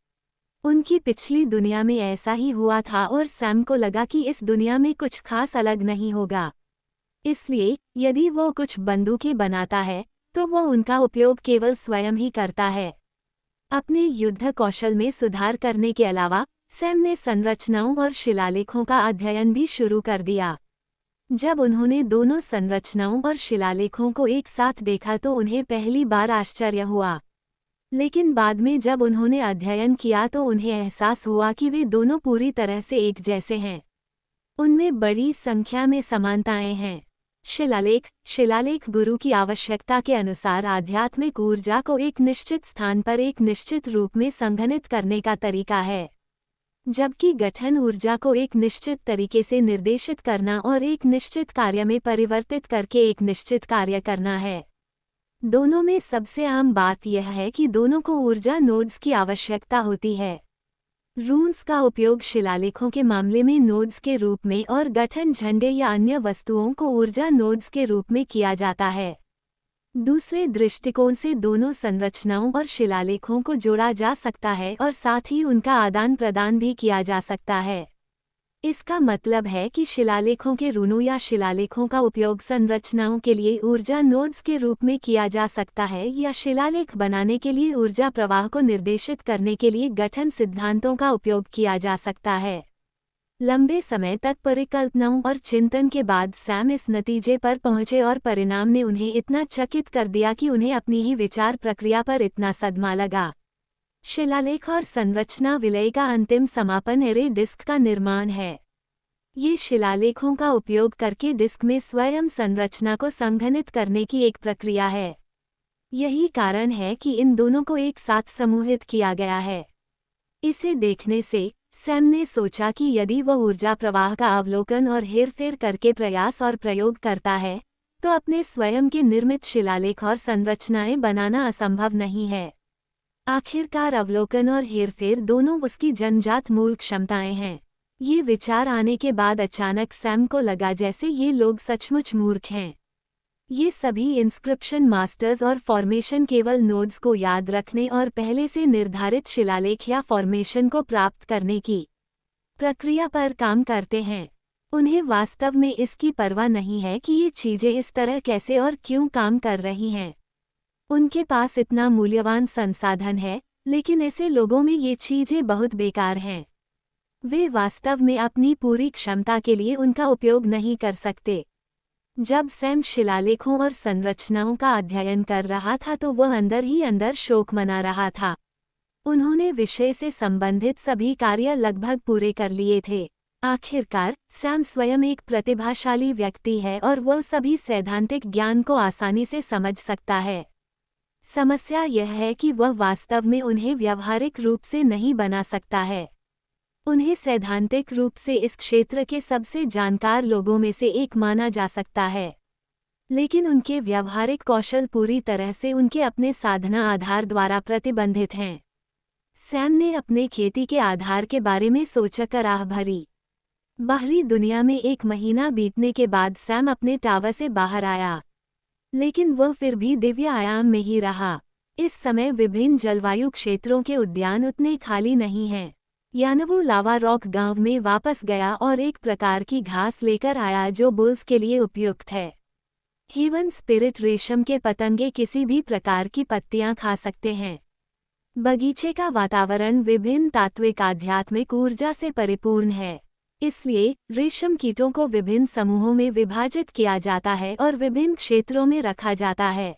उनकी पिछली दुनिया में ऐसा ही हुआ था और सैम को लगा कि इस दुनिया में कुछ खास अलग नहीं होगा। इसलिए यदि वो कुछ बंदूकें बनाता है तो वो उनका उपयोग केवल स्वयं ही करता है। अपने युद्ध कौशल में सुधार करने के अलावा सैम ने संरचनाओं और शिलालेखों का अध्ययन भी शुरू कर दिया। जब उन्होंने दोनों संरचनाओं और शिलालेखों को एक साथ देखा तो उन्हें पहली बार आश्चर्य हुआ, लेकिन बाद में जब उन्होंने अध्ययन किया तो उन्हें एहसास हुआ कि वे दोनों पूरी तरह से एक जैसे हैं। उनमें बड़ी संख्या में समानताएं हैं। शिलालेख गुरु की आवश्यकता के अनुसार आध्यात्मिक ऊर्जा को एक निश्चित स्थान पर एक निश्चित रूप में संघनित करने का तरीका है, जबकि गठन ऊर्जा को एक निश्चित तरीके से निर्देशित करना और एक निश्चित कार्य में परिवर्तित करके एक निश्चित कार्य करना है। दोनों में सबसे आम बात यह है कि दोनों को ऊर्जा नोड्स की आवश्यकता होती है। रून्स का उपयोग शिलालेखों के मामले में नोड्स के रूप में और गठन झंडे या अन्य वस्तुओं को ऊर्जा नोड्स के रूप में किया जाता है। दूसरे दृष्टिकोण से दोनों संरचनाओं और शिलालेखों को जोड़ा जा सकता है और साथ ही उनका आदान प्रदान भी किया जा सकता है। इसका मतलब है कि शिलालेखों के रूनों या शिलालेखों का उपयोग संरचनाओं के लिए ऊर्जा नोड्स के रूप में किया जा सकता है या शिलालेख बनाने के लिए ऊर्जा प्रवाह को निर्देशित करने के लिए गठन सिद्धांतों का उपयोग किया जा सकता है। लंबे समय तक परिकल्पनाओं और चिंतन के बाद सैम इस नतीजे पर पहुंचे और परिणाम ने उन्हें इतना चकित कर दिया कि उन्हें अपनी ही विचार प्रक्रिया पर इतना सदमा लगा। शिलालेख और संरचना विलय का अंतिम समापन एरे डिस्क का निर्माण है। ये शिलालेखों का उपयोग करके डिस्क में स्वयं संरचना को संघनित करने की एक प्रक्रिया है। यही कारण है कि इन दोनों को एक साथ समूहित किया गया है। इसे देखने से सैम ने सोचा कि यदि वह ऊर्जा प्रवाह का अवलोकन और हेरफेर करके प्रयास और प्रयोग करता है तो अपने स्वयं के निर्मित शिलालेख और संरचनाएं बनाना असंभव नहीं है। आखिरकार अवलोकन और हेरफेर दोनों उसकी जन्मजात मूल क्षमताएं हैं। ये विचार आने के बाद अचानक सैम को लगा जैसे ये लोग सचमुच मूर्ख हैं। ये सभी इंस्क्रिप्शन मास्टर्स और फॉर्मेशन केवल नोड्स को याद रखने और पहले से निर्धारित शिलालेख या फॉर्मेशन को प्राप्त करने की प्रक्रिया पर काम करते हैं। उन्हें वास्तव में इसकी परवाह नहीं है कि ये चीजें इस तरह कैसे और क्यों काम कर रही हैं। उनके पास इतना मूल्यवान संसाधन है, लेकिन ऐसे लोगों में ये चीजें बहुत बेकार हैं। वे वास्तव में अपनी पूरी क्षमता के लिए उनका उपयोग नहीं कर सकते। जब सैम शिलालेखों और संरचनाओं का अध्ययन कर रहा था तो वह अंदर ही अंदर शोक मना रहा था। उन्होंने विषय से संबंधित सभी कार्य लगभग पूरे कर लिए थे। आखिरकार सैम स्वयं एक प्रतिभाशाली व्यक्ति है और वह सभी सैद्धांतिक ज्ञान को आसानी से समझ सकता है। समस्या यह है कि वह वास्तव में उन्हें व्यावहारिक रूप से नहीं बना सकता है। उन्हें सैद्धांतिक रूप से इस क्षेत्र के सबसे जानकार लोगों में से एक माना जा सकता है, लेकिन उनके व्यावहारिक कौशल पूरी तरह से उनके अपने साधना आधार द्वारा प्रतिबंधित हैं। सैम ने अपने खेती के आधार के बारे में सोचकर आह भरी। बाहरी दुनिया में 1 महीना बीतने के बाद सैम अपने टावर से बाहर आया, लेकिन वह फिर भी दिव्य आयाम में ही रहा। इस समय विभिन्न जलवायु क्षेत्रों के उद्यान उतने खाली नहीं हैं। यानवू लावा रॉक गांव में वापस गया और एक प्रकार की घास लेकर आया जो बुल्स के लिए उपयुक्त है। हेवन स्पिरिट रेशम के पतंगे किसी भी प्रकार की पत्तियां खा सकते हैं। बगीचे का वातावरण विभिन्न तात्विक आध्यात्मिक ऊर्जा से परिपूर्ण है, इसलिए रेशम कीटों को विभिन्न समूहों में विभाजित किया जाता है और विभिन्न क्षेत्रों में रखा जाता है।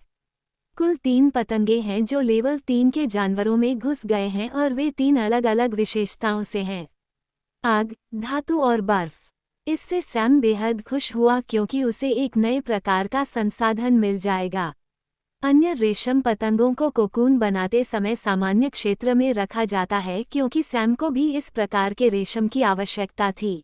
कुल 3 पतंगे हैं जो लेवल 3 के जानवरों में घुस गए हैं और वे 3 अलग अलग विशेषताओं से हैं: आग, धातु और बर्फ। इससे सैम बेहद खुश हुआ क्योंकि उसे एक नए प्रकार का संसाधन मिल जाएगा। अन्य रेशम पतंगों को कोकून बनाते समय सामान्य क्षेत्र में रखा जाता है क्योंकि सैम को भी इस प्रकार के रेशम की आवश्यकता थी।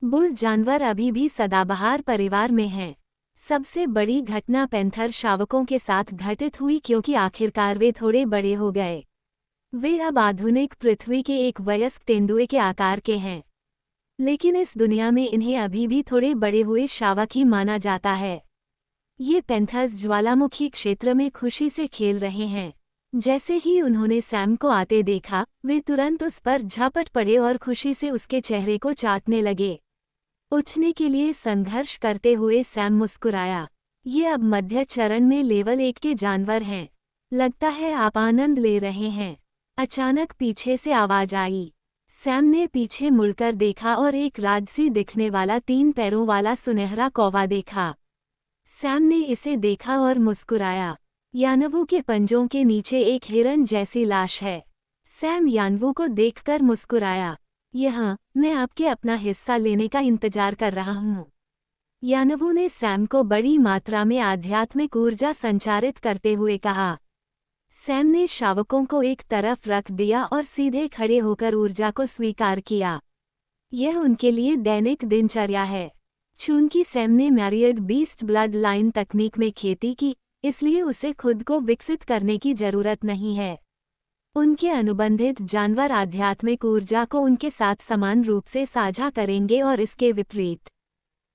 बुल जानवर अभी भी सदाबहार परिवार में हैं। सबसे बड़ी घटना पैंथर शावकों के साथ घटित हुई क्योंकि आखिरकार वे थोड़े बड़े हो गए। वे अब आधुनिक पृथ्वी के एक वयस्क तेंदुए के आकार के हैं, लेकिन इस दुनिया में इन्हें अभी भी थोड़े बड़े हुए शावक ही माना जाता है। ये पैंथर्स ज्वालामुखी क्षेत्र में खुशी से खेल रहे हैं। जैसे ही उन्होंने सैम को आते देखा, वे तुरंत उस पर झपट पड़े और खुशी से उसके चेहरे को चाटने लगे। उठने के लिए संघर्ष करते हुए सैम मुस्कुराया। ये अब मध्य चरण में लेवल 1 के जानवर हैं। लगता है आप आनंद ले रहे हैं। अचानक पीछे से आवाज आई। सैम ने पीछे मुड़कर देखा और एक राजसी दिखने वाला 3 पैरों वाला सुनहरा कौवा देखा। सैम ने इसे देखा और मुस्कुराया। यानवू के पंजों के नीचे एक हिरन जैसी लाश है। सैम यानवू को देखकर मुस्कुराया। यहाँ, मैं आपके अपना हिस्सा लेने का इंतजार कर रहा हूँ। यानवू ने सैम को बड़ी मात्रा में आध्यात्मिक ऊर्जा संचारित करते हुए कहा। सैम ने शावकों को एक तरफ रख दिया और सीधे खड़े होकर ऊर्जा को स्वीकार किया। यह उनके लिए दैनिक दिनचर्या है। चूंकि सैम ने मैरियड बीस्ट ब्लड लाइन तकनीक में खेती की, इसलिए उसे खुद को विकसित करने की जरूरत नहीं है। उनके अनुबंधित जानवर आध्यात्मिक ऊर्जा को उनके साथ समान रूप से साझा करेंगे और इसके विपरीत।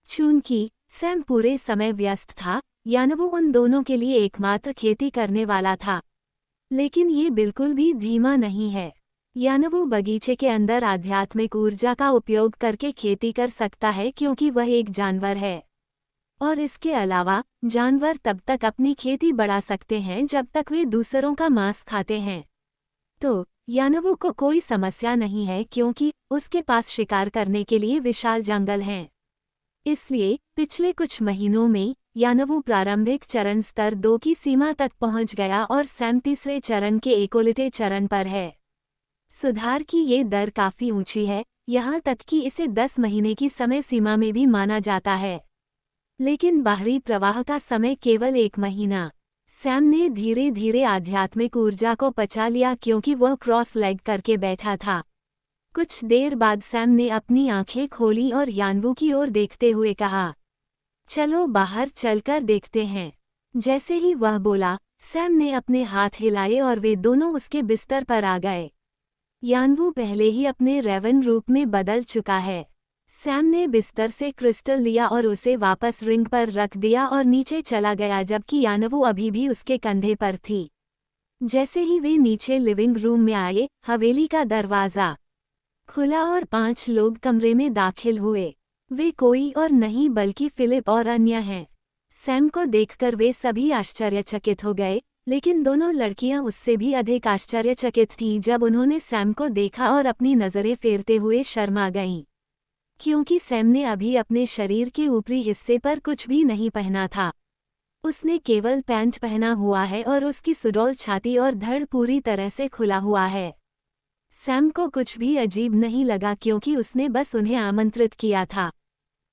चूंकि सैम पूरे समय व्यस्त था, यानवू उन दोनों के लिए एकमात्र खेती करने वाला था। लेकिन ये बिल्कुल भी धीमा नहीं है। यानवू बगीचे के अंदर आध्यात्मिक ऊर्जा का उपयोग करके खेती कर सकता है क्योंकि वह एक जानवर है। और इसके अलावा जानवर तब तक अपनी खेती बढ़ा सकते हैं जब तक वे दूसरों का मांस खाते हैं। तो यानवू को कोई समस्या नहीं है क्योंकि उसके पास शिकार करने के लिए विशाल जंगल हैं। इसलिए पिछले कुछ महीनों में यानवू प्रारंभिक चरण स्तर 2 की सीमा तक पहुंच गया और सैम तीसरे चरण के इकोलिटे चरण पर है। सुधार की ये दर काफी ऊंची है, यहाँ तक कि इसे 10 महीने की समय सीमा में भी माना जाता है। लेकिन बाहरी प्रवाह का समय केवल 1 महीना। सैम ने धीरे धीरे आध्यात्मिक ऊर्जा को पचा लिया क्योंकि वह क्रॉस लेग करके बैठा था। कुछ देर बाद सैम ने अपनी आंखें खोली और यानवू की ओर देखते हुए कहा, चलो बाहर चलकर देखते हैं। जैसे ही वह बोला, सैम ने अपने हाथ हिलाए और वे दोनों उसके बिस्तर पर आ गए। यानवू पहले ही अपने रेवन रूप में बदल चुका है। सैम ने बिस्तर से क्रिस्टल लिया और उसे वापस रिंग पर रख दिया और नीचे चला गया जबकि यानवू अभी भी उसके कंधे पर थी। जैसे ही वे नीचे लिविंग रूम में आए, हवेली का दरवाज़ा खुला और 5 लोग कमरे में दाखिल हुए। वे कोई और नहीं बल्कि फिलिप और अन्य हैं। सैम को देखकर वे सभी आश्चर्यचकित हो गए, लेकिन दोनों लड़कियां उससे भी अधिक आश्चर्यचकित थीं जब उन्होंने सैम को देखा और अपनी नज़रें फेरते हुए शर्मा गईं। क्योंकि सैम ने अभी अपने शरीर के ऊपरी हिस्से पर कुछ भी नहीं पहना था। उसने केवल पैंट पहना हुआ है और उसकी सुडौल छाती और धड़ पूरी तरह से खुला हुआ है। सैम को कुछ भी अजीब नहीं लगा क्योंकि उसने बस उन्हें आमंत्रित किया था।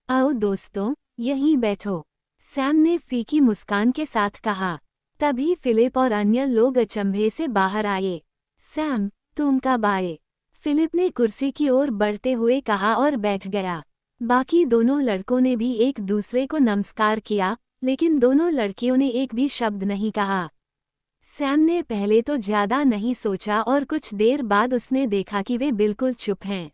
आओ दोस्तों, यहीं बैठो, सैम ने फीकी मुस्कान के साथ कहा। तभी फिलिप और अन्य लोग अचंभे से बाहर आए। सैम, तुम कब आए? फिलिप ने कुर्सी की ओर बढ़ते हुए कहा और बैठ गया। बाकी दोनों लड़कों ने भी एक दूसरे को नमस्कार किया, लेकिन दोनों लड़कियों ने एक भी शब्द नहीं कहा। सैम ने पहले तो ज्यादा नहीं सोचा और कुछ देर बाद उसने देखा कि वे बिल्कुल चुप हैं।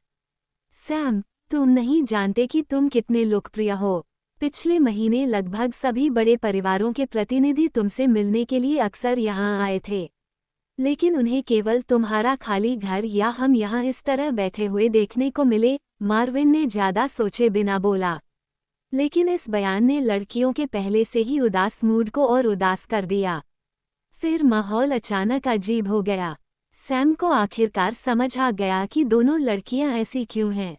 सैम, तुम नहीं जानते कि तुम कितने लोकप्रिय हो। पिछले महीने लगभग सभी बड़े परिवारों के प्रतिनिधि तुमसे मिलने के लिए अक्सर यहाँ आए थे, लेकिन उन्हें केवल तुम्हारा खाली घर या हम यहाँ इस तरह बैठे हुए देखने को मिले। मार्विन ने ज्यादा सोचे बिना बोला, लेकिन इस बयान ने लड़कियों के पहले से ही उदास मूड को और उदास कर दिया। फिर माहौल अचानक अजीब हो गया। सैम को आखिरकार समझ आ गया कि दोनों लड़कियां ऐसी क्यों हैं।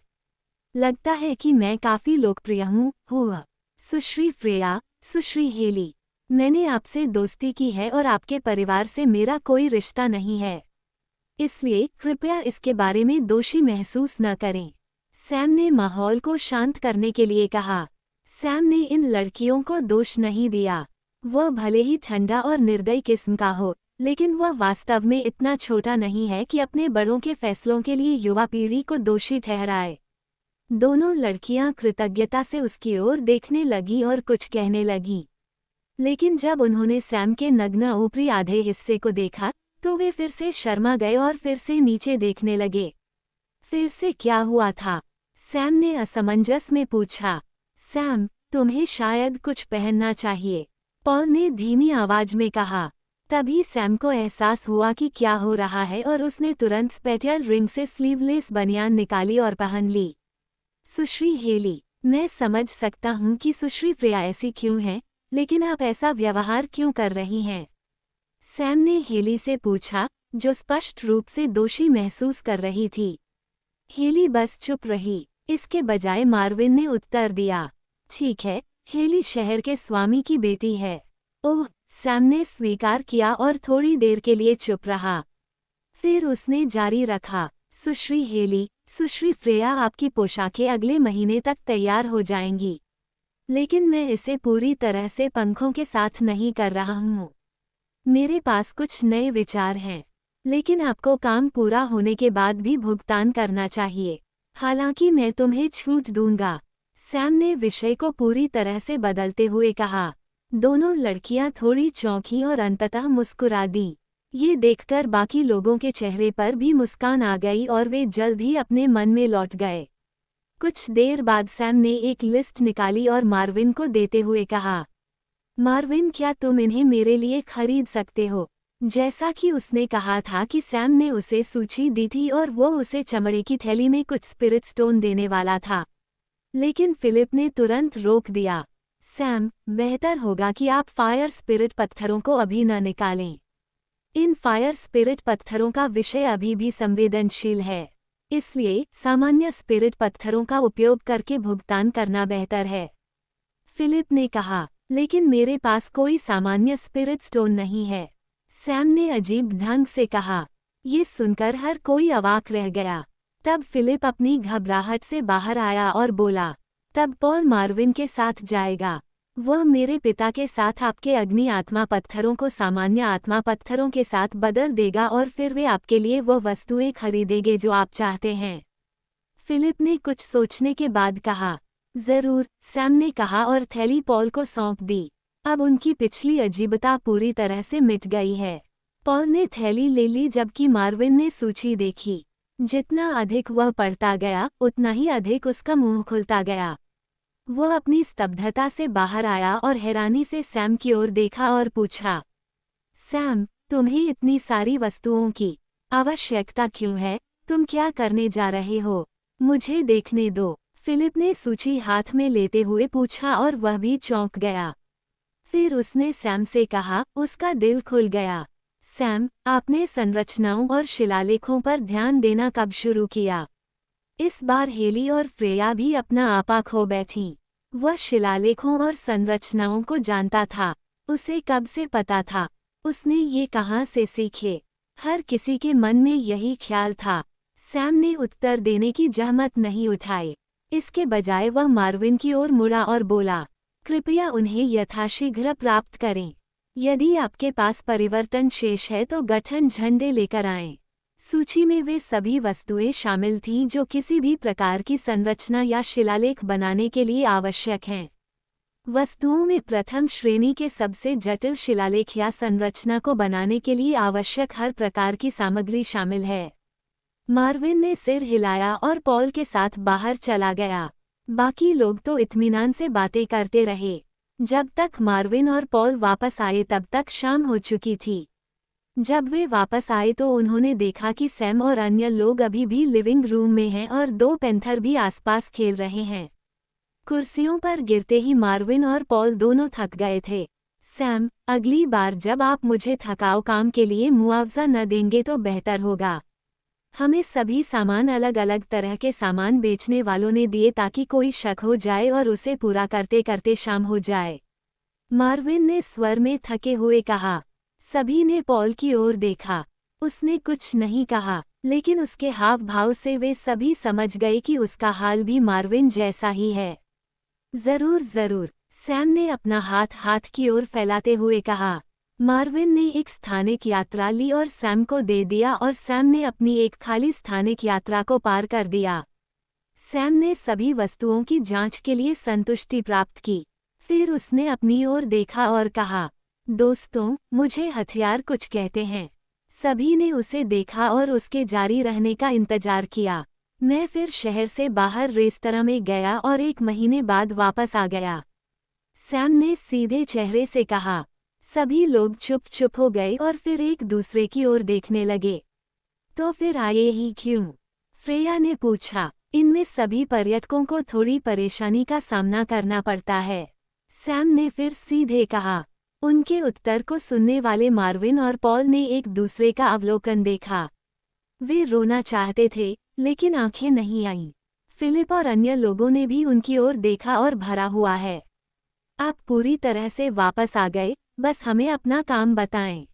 लगता है कि मैं काफी लोकप्रिय हूँ। हुआ सुश्री फ्रेया, सुश्री हेली, मैंने आपसे दोस्ती की है और आपके परिवार से मेरा कोई रिश्ता नहीं है, इसलिए कृपया इसके बारे में दोषी महसूस न करें। सैम ने माहौल को शांत करने के लिए कहा। सैम ने इन लड़कियों को दोष नहीं दिया। वह भले ही ठंडा और निर्दयी किस्म का हो, लेकिन वह वास्तव में इतना छोटा नहीं है कि अपने बड़ों के फैसलों के लिए युवा पीढ़ी को दोषी ठहराए। दोनों लड़कियां कृतज्ञता से उसकी ओर देखने लगी और कुछ कहने लगीं। लेकिन जब उन्होंने सैम के नग्न ऊपरी आधे हिस्से को देखा, तो वे फिर से शर्मा गए और फिर से नीचे देखने लगे। फिर से क्या हुआ था? सैम ने असमंजस में पूछा। सैम, तुम्हें शायद कुछ पहनना चाहिए, पॉल ने धीमी आवाज में कहा। तभी सैम को एहसास हुआ कि क्या हो रहा है और उसने तुरंत स्पेटियल रिंग से स्लीवलेस बनियान निकाली और पहन ली। सुश्री हेली, मैं समझ सकता हूँ कि सुश्री फ्रेया ऐसी क्यों है, लेकिन आप ऐसा व्यवहार क्यों कर रही हैं? सैम ने हेली से पूछा, जो स्पष्ट रूप से दोषी महसूस कर रही थी। हेली बस चुप रही। इसके बजाय मार्विन ने उत्तर दिया, ठीक है, हेली शहर के स्वामी की बेटी है। ओह, सैम ने स्वीकार किया और थोड़ी देर के लिए चुप रहा। फिर उसने जारी रखा, सुश्री हेली, सुश्री फ्रेया आपकी पोशाकें अगले महीने तक तैयार हो जाएंगी, लेकिन मैं इसे पूरी तरह से पंखों के साथ नहीं कर रहा हूँ। मेरे पास कुछ नए विचार हैं, लेकिन आपको काम पूरा होने के बाद भी भुगतान करना चाहिए। हालांकि मैं तुम्हें छूट दूंगा। सैम ने विषय को पूरी तरह से बदलते हुए कहा। दोनों लड़कियां थोड़ी चौंकी और अंततः मुस्कुरा दीं। ये देखकर बाकी लोगों के चेहरे पर भी मुस्कान आ गई और वे जल्द ही अपने मन में लौट गए। कुछ देर बाद सैम ने एक लिस्ट निकाली और मार्विन को देते हुए कहा, मार्विन, क्या तुम इन्हें मेरे लिए खरीद सकते हो? जैसा कि उसने कहा था कि सैम ने उसे सूची दी थी और वो उसे चमड़े की थैली में कुछ स्पिरिट स्टोन देने वाला था, लेकिन फिलिप ने तुरंत रोक दिया। सैम, बेहतर होगा कि आप फायर स्पिरिट पत्थरों को अभी न निकालें। इन फायर स्पिरिट पत्थरों का विषय अभी भी संवेदनशील है, इसलिए सामान्य स्पिरिट पत्थरों का उपयोग करके भुगतान करना बेहतर है। फिलिप ने कहा, लेकिन मेरे पास कोई सामान्य स्पिरिट स्टोन नहीं है, सैम ने अजीब ढंग से कहा। ये सुनकर हर कोई अवाक रह गया। तब फिलिप अपनी घबराहट से बाहर आया और बोला, तब पॉल मार्विन के साथ जाएगा। वह मेरे पिता के साथ आपके अग्नि आत्मा पत्थरों को सामान्य आत्मा पत्थरों के साथ बदल देगा और फिर वे आपके लिए वो वस्तुएं खरीदेंगे जो आप चाहते हैं। फिलिप ने कुछ सोचने के बाद कहा, जरूर, सैम ने कहा और थैली पॉल को सौंप दी। अब उनकी पिछली अजीबता पूरी तरह से मिट गई है। पॉल ने थैली ले ली जबकि मार्विन ने सूची देखी। जितना अधिक वह पढ़ता गया, उतना ही अधिक उसका मुंह खुलता गया। वह अपनी स्तब्धता से बाहर आया और हैरानी से सैम की ओर देखा और पूछा, सैम, तुम्हें इतनी सारी वस्तुओं की आवश्यकता क्यों है? तुम क्या करने जा रहे हो? मुझे देखने दो। फिलिप ने सूची हाथ में लेते हुए पूछा और वह भी चौंक गया। फिर उसने सैम से कहा, उसका दिल खुल गया। सैम, आपने संरचनाओं और शिलालेखों पर ध्यान देना कब शुरू किया? इस बार हेली और फ्रेया भी अपना आपा खो बैठीं। वह शिलालेखों और संरचनाओं को जानता था। उसे कब से पता था? उसने ये कहाँ से सीखे? हर किसी के मन में यही ख्याल था। सैम ने उत्तर देने की जहमत नहीं उठाई। इसके बजाय वह मार्विन की ओर मुड़ा और बोला, कृपया उन्हें यथाशीघ्र प्राप्त करें। यदि आपके पास परिवर्तन शेष है तो गठन झंडे लेकर आएं। सूची में वे सभी वस्तुएं शामिल थीं जो किसी भी प्रकार की संरचना या शिलालेख बनाने के लिए आवश्यक हैं। वस्तुओं में प्रथम श्रेणी के सबसे जटिल शिलालेख या संरचना को बनाने के लिए आवश्यक हर प्रकार की सामग्री शामिल है। मार्विन ने सिर हिलाया और पॉल के साथ बाहर चला गया। बाकी लोग तो इत्मीनान से बातें करते रहे। जब तक मार्विन और पॉल वापस आए तब तक शाम हो चुकी थी। जब वे वापस आए तो उन्होंने देखा कि सैम और अन्य लोग अभी भी लिविंग रूम में हैं और दो पैंथर भी आसपास खेल रहे हैं। कुर्सियों पर गिरते ही मार्विन और पॉल दोनों थक गए थे। सैम, अगली बार जब आप मुझे थकाऊ काम के लिए मुआवजा न देंगे तो बेहतर होगा। हमें सभी सामान अलग अलग तरह के सामान बेचने वालों ने दिए ताकि कोई शक हो जाए और उसे पूरा करते करते शाम हो जाए। मार्विन ने स्वर में थके हुए कहा। सभी ने पॉल की ओर देखा। उसने कुछ नहीं कहा, लेकिन उसके हाव भाव से वे सभी समझ गए कि उसका हाल भी मार्विन जैसा ही है। जरूर जरूर, सैम ने अपना हाथ की ओर फैलाते हुए कहा। मार्विन ने एक स्थानिक यात्रा ली और सैम को दे दिया और सैम ने अपनी एक खाली स्थानिक यात्रा को पार कर दिया। सैम ने सभी वस्तुओं की जांच के लिए संतुष्टि प्राप्त की। फिर उसने अपनी ओर देखा और कहा, दोस्तों, मुझे हथियार कुछ कहते हैं। सभी ने उसे देखा और उसके जारी रहने का इंतजार किया। मैं फिर शहर से बाहर रेस्तरां में गया और 1 महीने बाद वापस आ गया। सैम ने सीधे चेहरे से कहा। सभी लोग चुप हो गए और फिर एक दूसरे की ओर देखने लगे। तो फिर आए ही क्यों? फ्रेया ने पूछा। इनमें सभी पर्यटकों को थोड़ी परेशानी का सामना करना पड़ता है, सैम ने फिर सीधे कहा। उनके उत्तर को सुनने वाले मार्विन और पॉल ने एक दूसरे का अवलोकन देखा। वे रोना चाहते थे, लेकिन आंखें नहीं आईं। फिलिप और अन्य लोगों ने भी उनकी ओर देखा और भरा हुआ है। आप पूरी तरह से वापस आ गए, बस हमें अपना काम बताएं।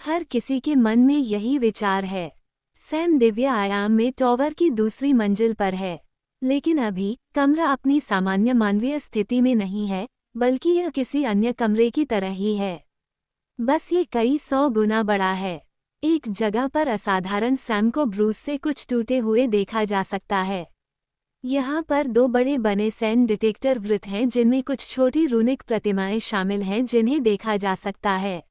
हर किसी के मन में यही विचार है। सैम दिव्य आयाम में टॉवर की दूसरी मंजिल पर है, लेकिन अभी कमरा अपनी सामान्य मानवीय स्थिति में नहीं है, बल्कि यह किसी अन्य कमरे की तरह ही है। बस ये कई 100 गुना बड़ा है। एक जगह पर असाधारण सैम को ब्रूस से कुछ टूटे हुए देखा जा सकता है। यहाँ पर 2 बड़े बने सैन डिटेक्टर वृत्त हैं जिनमें कुछ छोटी रूनिक प्रतिमाएं शामिल हैं जिन्हें देखा जा सकता है।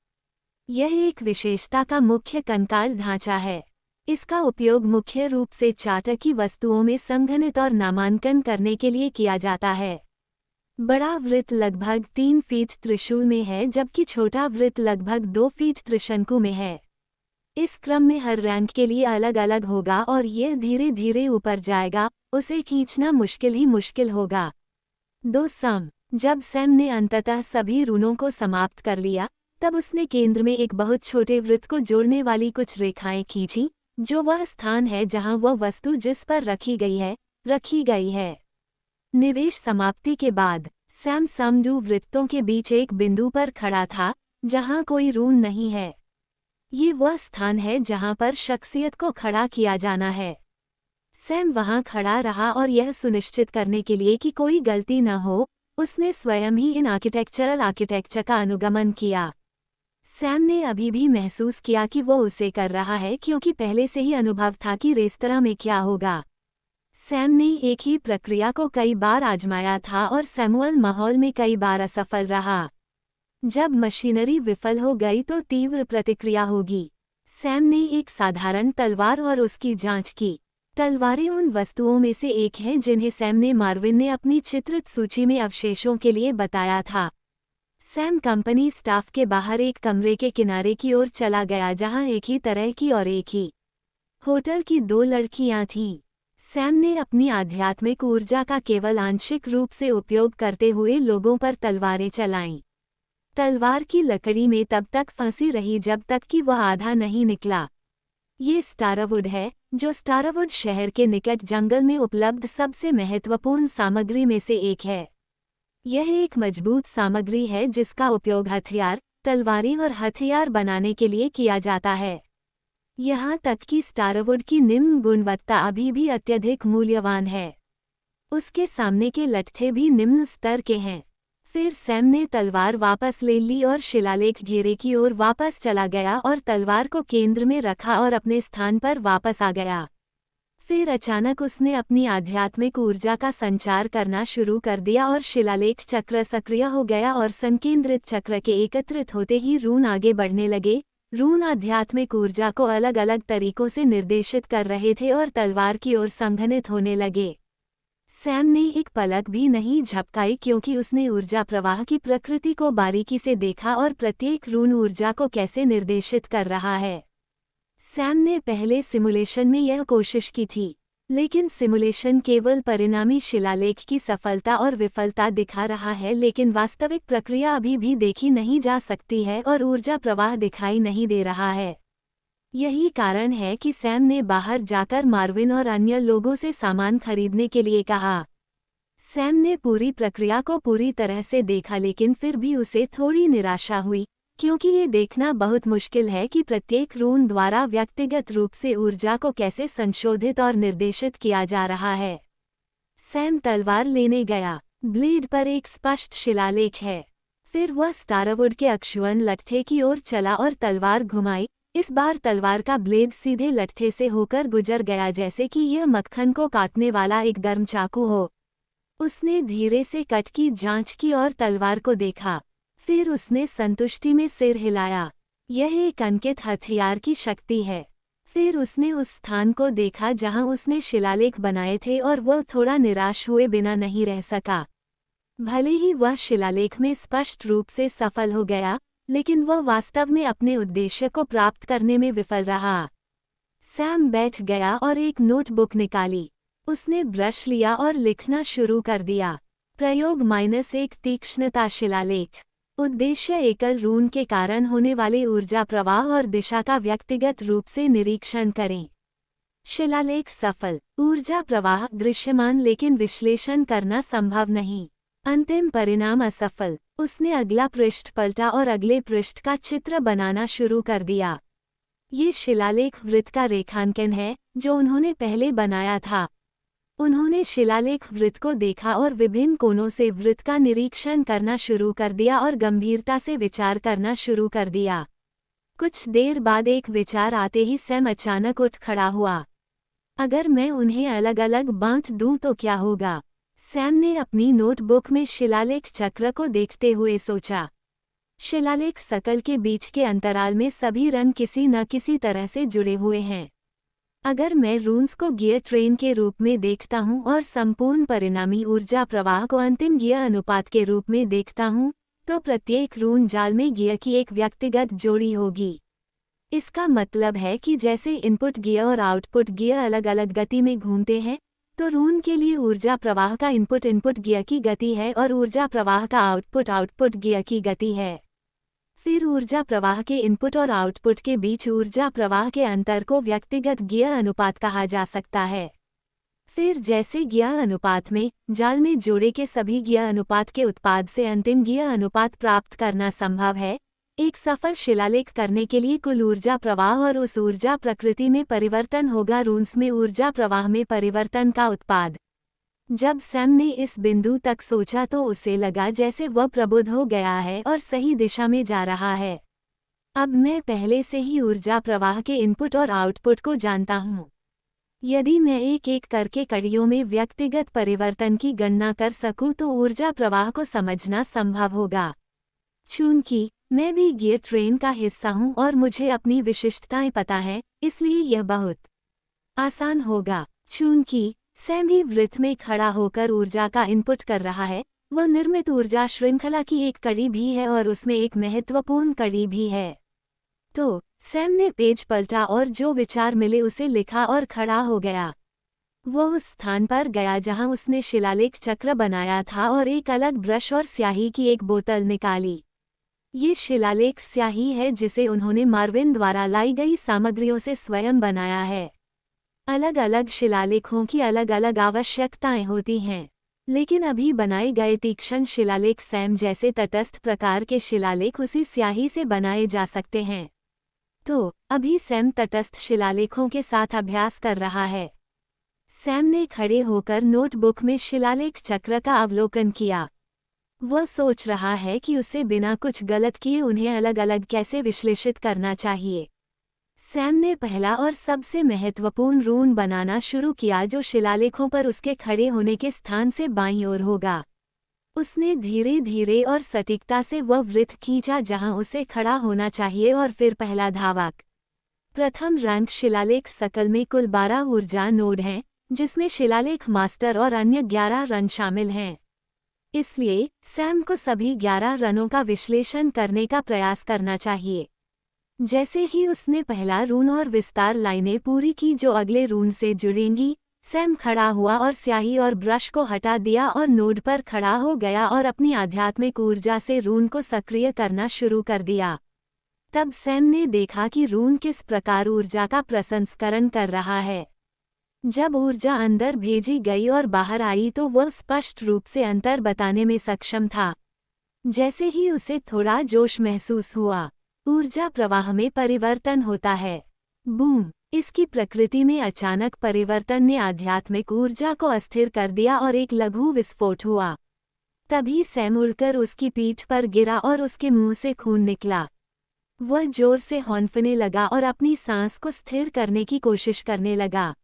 यह एक विशेषता का मुख्य कंकाल ढांचा है। इसका उपयोग मुख्य रूप से चार्टर की वस्तुओं में संघनित और नामांकन करने के लिए किया जाता है। बड़ा वृत्त लगभग 3 फीट त्रिशूल में है, जबकि छोटा वृत्त लगभग 2 फीट त्रिशंकु में है। इस क्रम में हर रैंक के लिए अलग अलग होगा और यह धीरे धीरे ऊपर जाएगा। उसे खींचना मुश्किल ही मुश्किल होगा। 2 सम। जब सैम ने अंततः सभी रूनों को समाप्त कर लिया, तब उसने केंद्र में एक बहुत छोटे वृत्त को जोड़ने वाली कुछ रेखाएं खींची, जो वह स्थान है जहां वह वस्तु जिस पर रखी गई है। निवेश समाप्ति के बाद सैम समदू वृत्तों के बीच एक बिंदु पर खड़ा था, जहां कोई रून नहीं है। ये वह स्थान है जहां पर शख्सियत को खड़ा किया जाना है। सैम वहां खड़ा रहा और यह सुनिश्चित करने के लिए कि कोई गलती न हो, उसने स्वयं ही इन आर्किटेक्चर का अनुगमन किया। सैम ने अभी भी महसूस किया कि वो उसे कर रहा है, क्योंकि पहले से ही अनुभव था कि रेस्तरां में क्या होगा। सैम ने एक ही प्रक्रिया को कई बार आजमाया था और सैमुअल माहौल में कई बार असफल रहा। जब मशीनरी विफल हो गई तो तीव्र प्रतिक्रिया होगी। सैम ने एक साधारण तलवार और उसकी जांच की। तलवारें उन वस्तुओं में से एक हैं जिन्हें सैम ने मार्विन ने अपनी चित्रित सूची में अवशेषों के लिए बताया था। सैम कंपनी स्टाफ के बाहर एक कमरे के किनारे की ओर चला गया जहां एक ही तरह की और एक ही होटल की 2 लड़कियां थीं। सैम ने अपनी आध्यात्मिक ऊर्जा का केवल आंशिक रूप से उपयोग करते हुए लोगों पर तलवारें चलाईं। तलवार की लकड़ी में तब तक फंसी रही जब तक कि वह आधा नहीं निकला। ये स्टारवुड है, जो स्टारवुड शहर के निकट जंगल में उपलब्ध सबसे महत्वपूर्ण सामग्री में से एक है। यह एक मजबूत सामग्री है जिसका उपयोग हथियार, तलवारें और हथियार बनाने के लिए किया जाता है। यहाँ तक कि स्टारवुड की निम्न गुणवत्ता अभी भी अत्यधिक मूल्यवान है। उसके सामने के लट्ठे भी निम्न स्तर के हैं। फिर सैम ने तलवार वापस ले ली और शिलालेख घेरे की ओर वापस चला गया और तलवार को केंद्र में रखा और अपने स्थान पर वापस आ गया। फिर अचानक उसने अपनी आध्यात्मिक ऊर्जा का संचार करना शुरू कर दिया और शिलालेख चक्र सक्रिय हो गया और संकेंद्रित चक्र के एकत्रित होते ही रून आगे बढ़ने लगे। रून आध्यात्मिक ऊर्जा को अलग अलग तरीकों से निर्देशित कर रहे थे और तलवार की ओर संघनित होने लगे। सैम ने एक पलक भी नहीं झपकाई क्योंकि उसने ऊर्जा प्रवाह की प्रकृति को बारीकी से देखा और प्रत्येक रून ऊर्जा को कैसे निर्देशित कर रहा है। सैम ने पहले सिमुलेशन में यह कोशिश की थी, लेकिन सिमुलेशन केवल परिणामी शिलालेख की सफलता और विफलता दिखा रहा है, लेकिन वास्तविक प्रक्रिया अभी भी देखी नहीं जा सकती है और ऊर्जा प्रवाह दिखाई नहीं दे रहा है। यही कारण है कि सैम ने बाहर जाकर मार्विन और अन्य लोगों से सामान खरीदने के लिए कहा। सैम ने पूरी प्रक्रिया को पूरी तरह से देखा, लेकिन फिर भी उसे थोड़ी निराशा हुई, क्योंकि ये देखना बहुत मुश्किल है कि प्रत्येक रून द्वारा व्यक्तिगत रूप से ऊर्जा को कैसे संशोधित और निर्देशित किया जा रहा है। सैम तलवार लेने गया। ब्लेड पर एक स्पष्ट शिलालेख है। फिर वह स्टारवुड के अक्षुअन लट्ठे की ओर चला और तलवार घुमाई। इस बार तलवार का ब्लेड सीधे लट्ठे से होकर गुजर गया, जैसे कि यह मक्खन को काटने वाला एक गर्म चाकू हो। उसने धीरे से कट की जांच की और तलवार को देखा। फिर उसने संतुष्टि में सिर हिलाया। यह एक अंकित हथियार की शक्ति है। फिर उसने उस स्थान को देखा जहां उसने शिलालेख बनाए थे और वह थोड़ा निराश हुए बिना नहीं रह सका। भले ही वह शिलालेख में स्पष्ट रूप से सफल हो गया, लेकिन वह वास्तव में अपने उद्देश्य को प्राप्त करने में विफल रहा। सैम बैठ गया और एक नोटबुक निकाली। उसने ब्रश लिया और लिखना शुरू कर दिया। प्रयोग -1 तीक्ष्णता शिलालेख। उद्देश्य एकल रून के कारण होने वाले ऊर्जा प्रवाह और दिशा का व्यक्तिगत रूप से निरीक्षण करें। शिलालेख सफल। ऊर्जा प्रवाह दृश्यमान लेकिन विश्लेषण करना संभव नहीं। अंतिम परिणाम असफल। उसने अगला पृष्ठ पलटा और अगले पृष्ठ का चित्र बनाना शुरू कर दिया। ये शिलालेख वृत्त का रेखांकन है जो उन्होंने पहले बनाया था। उन्होंने शिलालेख वृत्त को देखा और विभिन्न कोणों से वृत्त का निरीक्षण करना शुरू कर दिया और गंभीरता से विचार करना शुरू कर दिया। कुछ देर बाद एक विचार आते ही सैम अचानक उठ खड़ा हुआ। अगर मैं उन्हें अलग अलग बांट दूं तो क्या होगा? सैम ने अपनी नोटबुक में शिलालेख चक्र को देखते हुए सोचा। शिलालेख सकल के बीच के अंतराल में सभी रन किसी न किसी तरह से जुड़े हुए हैं। अगर मैं रून्स को गियर ट्रेन के रूप में देखता हूं और संपूर्ण परिणामी ऊर्जा प्रवाह को अंतिम गियर अनुपात के रूप में देखता हूं, तो प्रत्येक रून जाल में गियर की एक व्यक्तिगत जोड़ी होगी। इसका मतलब है कि जैसे इनपुट गियर और आउटपुट गियर अलग अलग गति में घूमते हैं, तो रून के लिए ऊर्जा प्रवाह का इनपुट इनपुट गियर की गति है और ऊर्जा प्रवाह का आउटपुट आउटपुट गियर की गति है। फिर ऊर्जा प्रवाह के इनपुट और आउटपुट के बीच ऊर्जा प्रवाह के अंतर को व्यक्तिगत गियर अनुपात कहा जा सकता है। फिर जैसे गियर अनुपात में जाल में जोड़े के सभी गियर अनुपात के उत्पाद से अंतिम गियर अनुपात प्राप्त करना संभव है, एक सफल शिलालेख करने के लिए कुल ऊर्जा प्रवाह और उस ऊर्जा प्रकृति में परिवर्तन होगा रून्स में ऊर्जा प्रवाह में परिवर्तन का उत्पाद। जब सैम ने इस बिंदु तक सोचा तो उसे लगा जैसे वह प्रबुद्ध हो गया है और सही दिशा में जा रहा है। अब मैं पहले से ही ऊर्जा प्रवाह के इनपुट और आउटपुट को जानता हूँ। यदि मैं एक एक करके कड़ियों में व्यक्तिगत परिवर्तन की गणना कर सकूं तो ऊर्जा प्रवाह को समझना संभव होगा। चूंकि मैं भी गियर ट्रेन का हिस्सा हूं और मुझे अपनी विशिष्टताएं पता हैं, इसलिए यह बहुत आसान होगा। चूंकि सैम ही वृत्त में खड़ा होकर ऊर्जा का इनपुट कर रहा है, वह निर्मित ऊर्जा श्रृंखला की एक कड़ी भी है और उसमें एक महत्वपूर्ण कड़ी भी है। तो सैम ने पेज पलटा और जो विचार मिले उसे लिखा और खड़ा हो गया। वो उस स्थान पर गया जहां उसने शिलालेख चक्र बनाया था और एक अलग ब्रश और स्याही की एक बोतल निकाली। ये शिलालेख स्याही है जिसे उन्होंने मार्विन द्वारा लाई गई सामग्रियों से स्वयं बनाया है। अलग अलग शिलालेखों की अलग अलग आवश्यकताएं होती हैं, लेकिन अभी बनाए गए तीक्ष्ण शिलालेख सैम जैसे तटस्थ प्रकार के शिलालेख उसी स्याही से बनाए जा सकते हैं। तो अभी सैम तटस्थ शिलालेखों के साथ अभ्यास कर रहा है। सैम ने खड़े होकर नोटबुक में शिलालेख चक्र का अवलोकन किया। वह सोच रहा है कि उसे बिना कुछ गलत किए उन्हें अलग अलग कैसे विश्लेषित करना चाहिए। सैम ने पहला और सबसे महत्वपूर्ण रून बनाना शुरू किया जो शिलालेखों पर उसके खड़े होने के स्थान से बाईं ओर होगा। उसने धीरे धीरे और सटीकता से वह वृत्त खींचा जहां उसे खड़ा होना चाहिए और फिर पहला धावक। प्रथम रैंक शिलालेख सकल में कुल 12 ऊर्जा नोड हैं, जिसमें शिलालेख मास्टर और अन्य 11 रन शामिल हैं। इसलिए सैम को सभी 11 रनों का विश्लेषण करने का प्रयास करना चाहिए। जैसे ही उसने पहला रून और विस्तार लाइनें पूरी की जो अगले रून से जुड़ेंगी, सैम खड़ा हुआ और स्याही और ब्रश को हटा दिया और नोड पर खड़ा हो गया और अपनी आध्यात्मिक ऊर्जा से रून को सक्रिय करना शुरू कर दिया। तब सैम ने देखा कि रून किस प्रकार ऊर्जा का प्रसंस्करण कर रहा है। जब ऊर्जा अंदर भेजी गई और बाहर आई तो वह स्पष्ट रूप से अंतर बताने में सक्षम था। जैसे ही उसे थोड़ा जोश महसूस हुआ, ऊर्जा प्रवाह में परिवर्तन होता है। बूम! इसकी प्रकृति में अचानक परिवर्तन ने आध्यात्मिक ऊर्जा को अस्थिर कर दिया और एक लघु विस्फोट हुआ। तभी सैम उड़कर उसकी पीठ पर गिरा और उसके मुंह से खून निकला। वह जोर से हौंफने लगा और अपनी सांस को स्थिर करने की कोशिश करने लगा।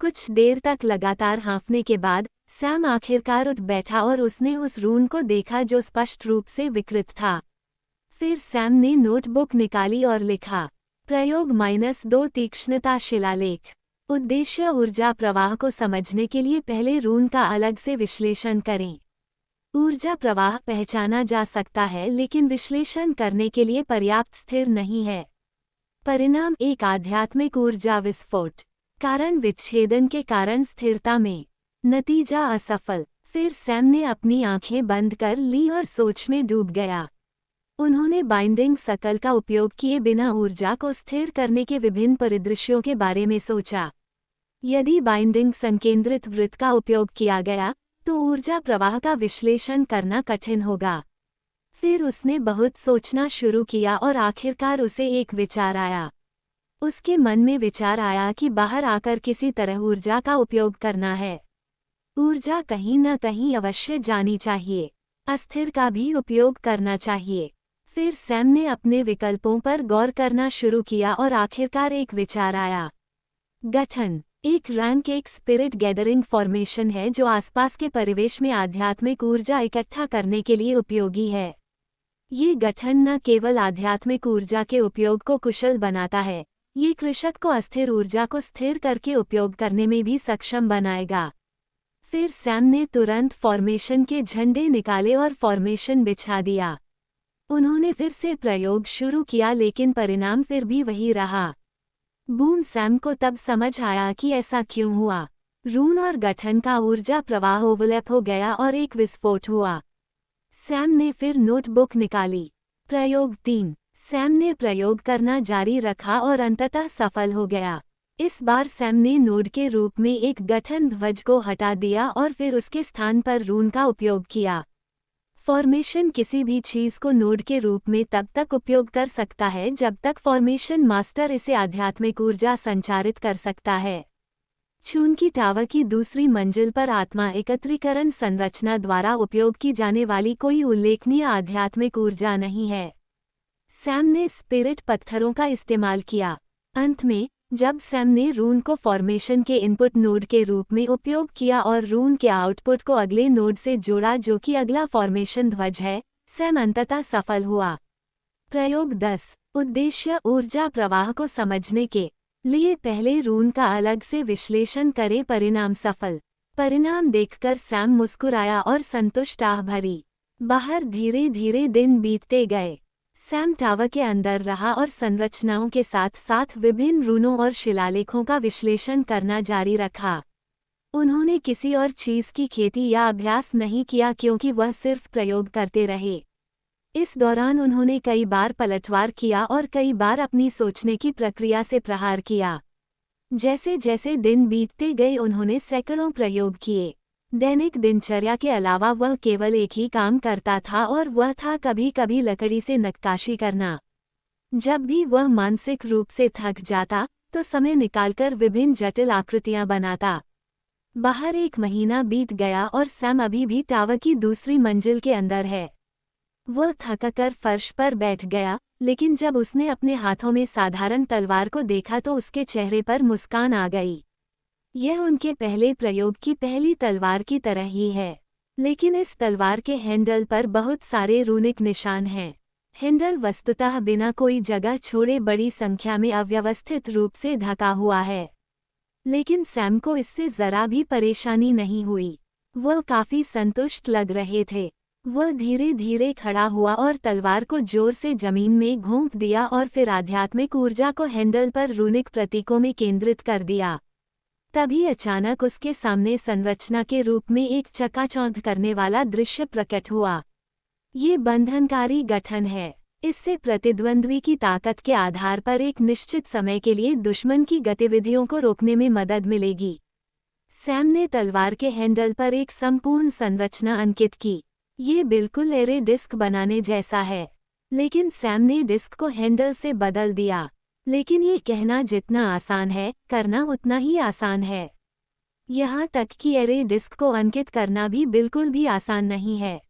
कुछ देर तक लगातार हाँफने के बाद सैम आखिरकार उठ बैठा और उसने उस रून को देखा जो स्पष्ट रूप से विकृत था। फिर सैम ने नोटबुक निकाली और लिखा, प्रयोग -2 तीक्ष्णता शिलालेख। उद्देश्य ऊर्जा प्रवाह को समझने के लिए पहले रून का अलग से विश्लेषण करें। ऊर्जा प्रवाह पहचाना जा सकता है लेकिन विश्लेषण करने के लिए पर्याप्त स्थिर नहीं है। परिणाम एक आध्यात्मिक ऊर्जा विस्फोट। कारण विच्छेदन के कारण स्थिरता में। नतीजा असफल। फिर सैम ने अपनी आंखें बंद कर ली और सोच में डूब गया। उन्होंने बाइंडिंग सकल का उपयोग किए बिना ऊर्जा को स्थिर करने के विभिन्न परिदृश्यों के बारे में सोचा। यदि बाइंडिंग संकेंद्रित वृत्त का उपयोग किया गया तो ऊर्जा प्रवाह का विश्लेषण करना कठिन होगा। फिर उसने बहुत सोचना शुरू किया और आखिरकार उसे एक विचार आया। उसके मन में विचार आया कि बाहर आकर किसी तरह ऊर्जा का उपयोग करना है। ऊर्जा कहीं न कहीं अवश्य जानी चाहिए। अस्थिर का भी उपयोग करना चाहिए। फिर सैम ने अपने विकल्पों पर गौर करना शुरू किया और आखिरकार एक विचार आया। गठन। एक रैंक एक स्पिरिट गैदरिंग फॉर्मेशन है जो आसपास के परिवेश में आध्यात्मिक ऊर्जा इकट्ठा करने के लिए उपयोगी है। ये गठन न केवल आध्यात्मिक ऊर्जा के उपयोग को कुशल बनाता है, ये कृषक को अस्थिर ऊर्जा को स्थिर करके उपयोग करने में भी सक्षम बनाएगा। फिर सैम ने तुरंत फॉर्मेशन के झंडे निकाले और फॉर्मेशन बिछा दिया। उन्होंने फिर से प्रयोग शुरू किया लेकिन परिणाम फिर भी वही रहा। बूम! सैम को तब समझ आया कि ऐसा क्यों हुआ। रून और गठन का ऊर्जा प्रवाह ओवरलैप हो गया और एक विस्फोट हुआ। सैम ने फिर नोटबुक निकाली। प्रयोग 3। सैम ने प्रयोग करना जारी रखा और अंततः सफल हो गया। इस बार सैम ने नोड के रूप में एक गठन ध्वज को हटा दिया और फिर उसके स्थान पर रून का उपयोग किया। फॉर्मेशन किसी भी चीज को नोड के रूप में तब तक उपयोग कर सकता है जब तक फॉर्मेशन मास्टर इसे आध्यात्मिक ऊर्जा संचारित कर सकता है। चूंकि टावर की दूसरी मंजिल पर आत्मा एकत्रीकरण संरचना द्वारा उपयोग की जाने वाली कोई उल्लेखनीय आध्यात्मिक ऊर्जा नहीं है, सैम ने स्पिरिट पत्थरों का इस्तेमाल किया। अंत में जब सैम ने रून को फॉर्मेशन के इनपुट नोड के रूप में उपयोग किया और रून के आउटपुट को अगले नोड से जोड़ा जो कि अगला फॉर्मेशन ध्वज है, सैम अंततः सफल हुआ। प्रयोग 10। उद्देश्य ऊर्जा प्रवाह को समझने के लिए पहले रून का अलग से विश्लेषण करें। परिणाम सफल। परिणाम देखकर सैम मुस्कुराया और संतुष्ट आह भरी। बाहर धीरे धीरे दिन बीतते गए। सैम टावर के अंदर रहा और संरचनाओं के साथ साथ विभिन्न रूनों और शिलालेखों का विश्लेषण करना जारी रखा। उन्होंने किसी और चीज़ की खेती या अभ्यास नहीं किया क्योंकि वह सिर्फ प्रयोग करते रहे। इस दौरान उन्होंने कई बार पलटवार किया और कई बार अपनी सोचने की प्रक्रिया से प्रहार किया। जैसे जैसे दिन बीतते गए उन्होंने सैकड़ों प्रयोग किए। दैनिक दिनचर्या के अलावा वह केवल एक ही काम करता था और वह था कभी कभी लकड़ी से नक्काशी करना। जब भी वह मानसिक रूप से थक जाता तो समय निकालकर विभिन्न जटिल आकृतियां बनाता। बाहर 1 महीना बीत गया और सैम अभी भी टावर की दूसरी मंजिल के अंदर है। वह थककर फर्श पर बैठ गया, लेकिन जब उसने अपने हाथों में साधारण तलवार को देखा तो उसके चेहरे पर मुस्कान आ गई। यह उनके पहले प्रयोग की पहली तलवार की तरह ही है, लेकिन इस तलवार के हैंडल पर बहुत सारे रूनिक निशान हैं। हैंडल वस्तुतः बिना कोई जगह छोड़े बड़ी संख्या में अव्यवस्थित रूप से ढका हुआ है। लेकिन सैम को इससे जरा भी परेशानी नहीं हुई। वह काफी संतुष्ट लग रहे थे। वह धीरे धीरे खड़ा हुआ और तलवार को जोर से जमीन में घोंप दिया और फिर आध्यात्मिक ऊर्जा को हैंडल पर रूनिक प्रतीकों में केंद्रित कर दिया। तभी अचानक उसके सामने संरचना के रूप में एक चकाचौंध करने वाला दृश्य प्रकट हुआ। ये बंधनकारी गठन है। इससे प्रतिद्वंद्वी की ताकत के आधार पर एक निश्चित समय के लिए दुश्मन की गतिविधियों को रोकने में मदद मिलेगी। सैम ने तलवार के हैंडल पर एक संपूर्ण संरचना अंकित की। ये बिल्कुल एरे डिस्क बनाने जैसा है, लेकिन सैम ने डिस्क को हैंडल से बदल दिया। लेकिन ये कहना जितना आसान है, करना उतना ही आसान है। यहाँ तक कि एरे डिस्क को अंकित करना भी बिल्कुल भी आसान नहीं है।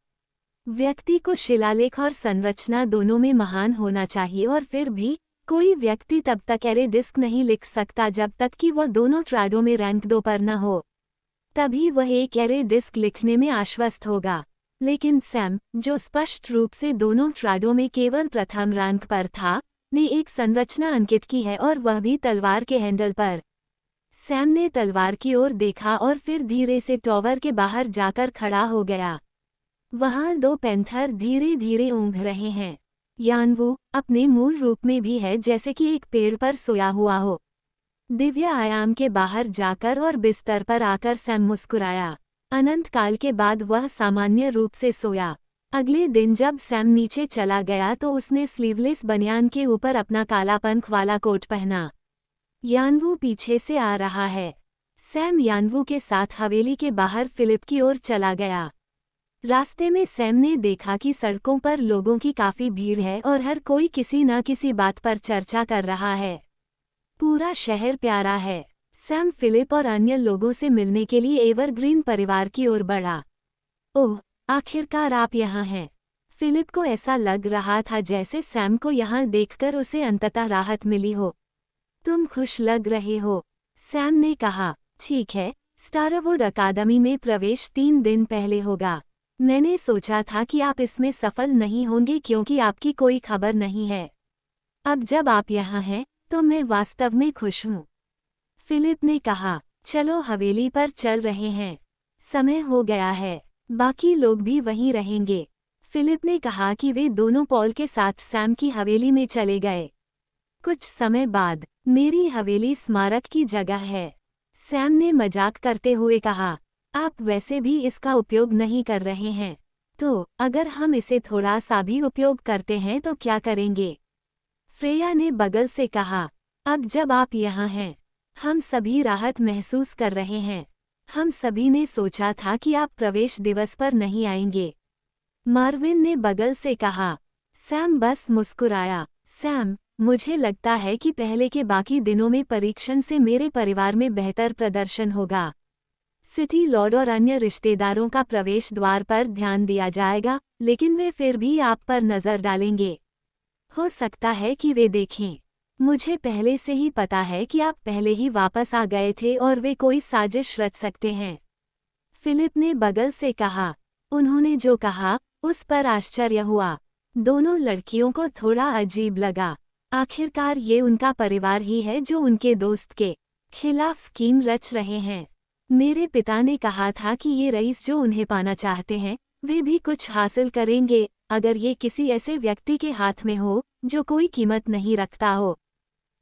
व्यक्ति को शिलालेख और संरचना दोनों में महान होना चाहिए और फिर भी कोई व्यक्ति तब तक एरे डिस्क नहीं लिख सकता जब तक कि वह दोनों ट्राडों में रैंक 2 पर न हो। तभी वह एक एरे डिस्क लिखने में आश्वस्त होगा। लेकिन सैम, जो स्पष्ट रूप से दोनों ट्राडों में केवल प्रथम रैंक पर था, ने एक संरचना अंकित की है और वह भी तलवार के हैंडल पर। सैम ने तलवार की ओर देखा और फिर धीरे से टॉवर के बाहर जाकर खड़ा हो गया। वहां 2 पैंथर धीरे धीरे ऊँघ रहे हैं। यानवू अपने मूल रूप में भी है, जैसे कि एक पेड़ पर सोया हुआ हो। दिव्य आयाम के बाहर जाकर और बिस्तर पर आकर सैम मुस्कुराया। अनंत काल के बाद वह सामान्य रूप से सोया। अगले दिन जब सैम नीचे चला गया तो उसने स्लीवलेस बनियान के ऊपर अपना काला पंख वाला कोट पहना। यानवू पीछे से आ रहा है। सैम यानवू के साथ हवेली के बाहर फिलिप की ओर चला गया। रास्ते में सैम ने देखा कि सड़कों पर लोगों की काफी भीड़ है और हर कोई किसी न किसी बात पर चर्चा कर रहा है। पूरा शहर प्यारा है। सैम फिलिप और अन्य लोगों से मिलने के लिए एवरग्रीन परिवार की ओर बढ़ा। ओह, आखिरकार आप यहाँ हैं। फिलिप को ऐसा लग रहा था जैसे सैम को यहाँ देखकर उसे अंततः राहत मिली हो। तुम खुश लग रहे हो, सैम ने कहा। ठीक है, स्टारवुड अकादमी में प्रवेश 3 दिन पहले होगा। मैंने सोचा था कि आप इसमें सफल नहीं होंगे क्योंकि आपकी कोई खबर नहीं है। अब जब आप यहाँ हैं तो मैं वास्तव में खुश हूँ। फिलिप ने कहा, चलो हवेली पर चल रहे हैं। समय हो गया है, बाकी लोग भी वहीं रहेंगे। फिलिप ने कहा कि वे दोनों पॉल के साथ सैम की हवेली में चले गए। कुछ समय बाद, मेरी हवेली स्मारक की जगह है, सैम ने मजाक करते हुए कहा। आप वैसे भी इसका उपयोग नहीं कर रहे हैं, तो अगर हम इसे थोड़ा सा भी उपयोग करते हैं तो क्या करेंगे? फ्रेया ने बगल से कहा। अब जब आप यहाँ हैं, हम सभी राहत महसूस कर रहे हैं। हम सभी ने सोचा था कि आप प्रवेश दिवस पर नहीं आएंगे, मार्विन ने बगल से कहा। सैम बस मुस्कुराया। सैम, मुझे लगता है कि पहले के बाकी दिनों में परीक्षण से मेरे परिवार में बेहतर प्रदर्शन होगा। सिटी लॉर्ड और अन्य रिश्तेदारों का प्रवेश द्वार पर ध्यान दिया जाएगा, लेकिन वे फिर भी आप पर नजर डालेंगे। हो सकता है कि वे देखें। मुझे पहले से ही पता है कि आप पहले ही वापस आ गए थे और वे कोई साजिश रच सकते हैं, फिलिप ने बगल से कहा। उन्होंने जो कहा उस पर आश्चर्य हुआ। दोनों लड़कियों को थोड़ा अजीब लगा। आखिरकार ये उनका परिवार ही है जो उनके दोस्त के खिलाफ स्कीम रच रहे हैं। मेरे पिता ने कहा था कि ये रईस जो उन्हें पाना चाहते हैं, वे भी कुछ हासिल करेंगे अगर ये किसी ऐसे व्यक्ति के हाथ में हो जो कोई कीमत नहीं रखता हो।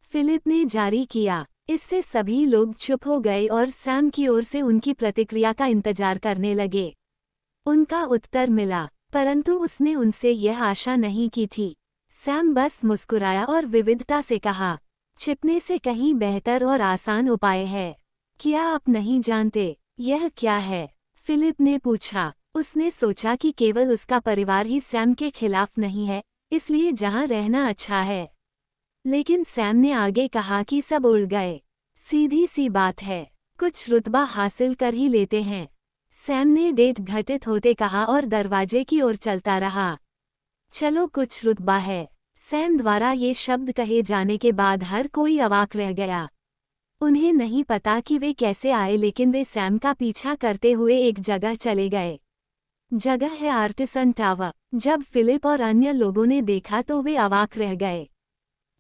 फिलिप ने जारी किया। इससे सभी लोग चुप हो गए और सैम की ओर से उनकी प्रतिक्रिया का इंतजार करने लगे। उनका उत्तर मिला, परंतु उसने उनसे यह आशा नहीं की थी। सैम बस मुस्कुराया और विविधता से कहा, छिपने से कहीं बेहतर और आसान उपाय है। क्या आप नहीं जानते यह क्या है? फिलिप ने पूछा। उसने सोचा कि केवल उसका परिवार ही सैम के खिलाफ नहीं है, इसलिए जहां रहना अच्छा है। लेकिन सैम ने आगे कहा कि सब उड़ गए। सीधी सी बात है, कुछ रुतबा हासिल कर ही लेते हैं। सैम ने डेट घटित होते कहा और दरवाजे की ओर चलता रहा। चलो कुछ रुतबा है। सैम द्वारा ये शब्द कहे जाने के बाद हर कोई अवाक रह गया। उन्हें नहीं पता कि वे कैसे आए, लेकिन वे सैम का पीछा करते हुए एक जगह चले गए। जगह है आर्टिसन टावर। जब फिलिप और अन्य लोगों ने देखा तो वे अवाक रह गए।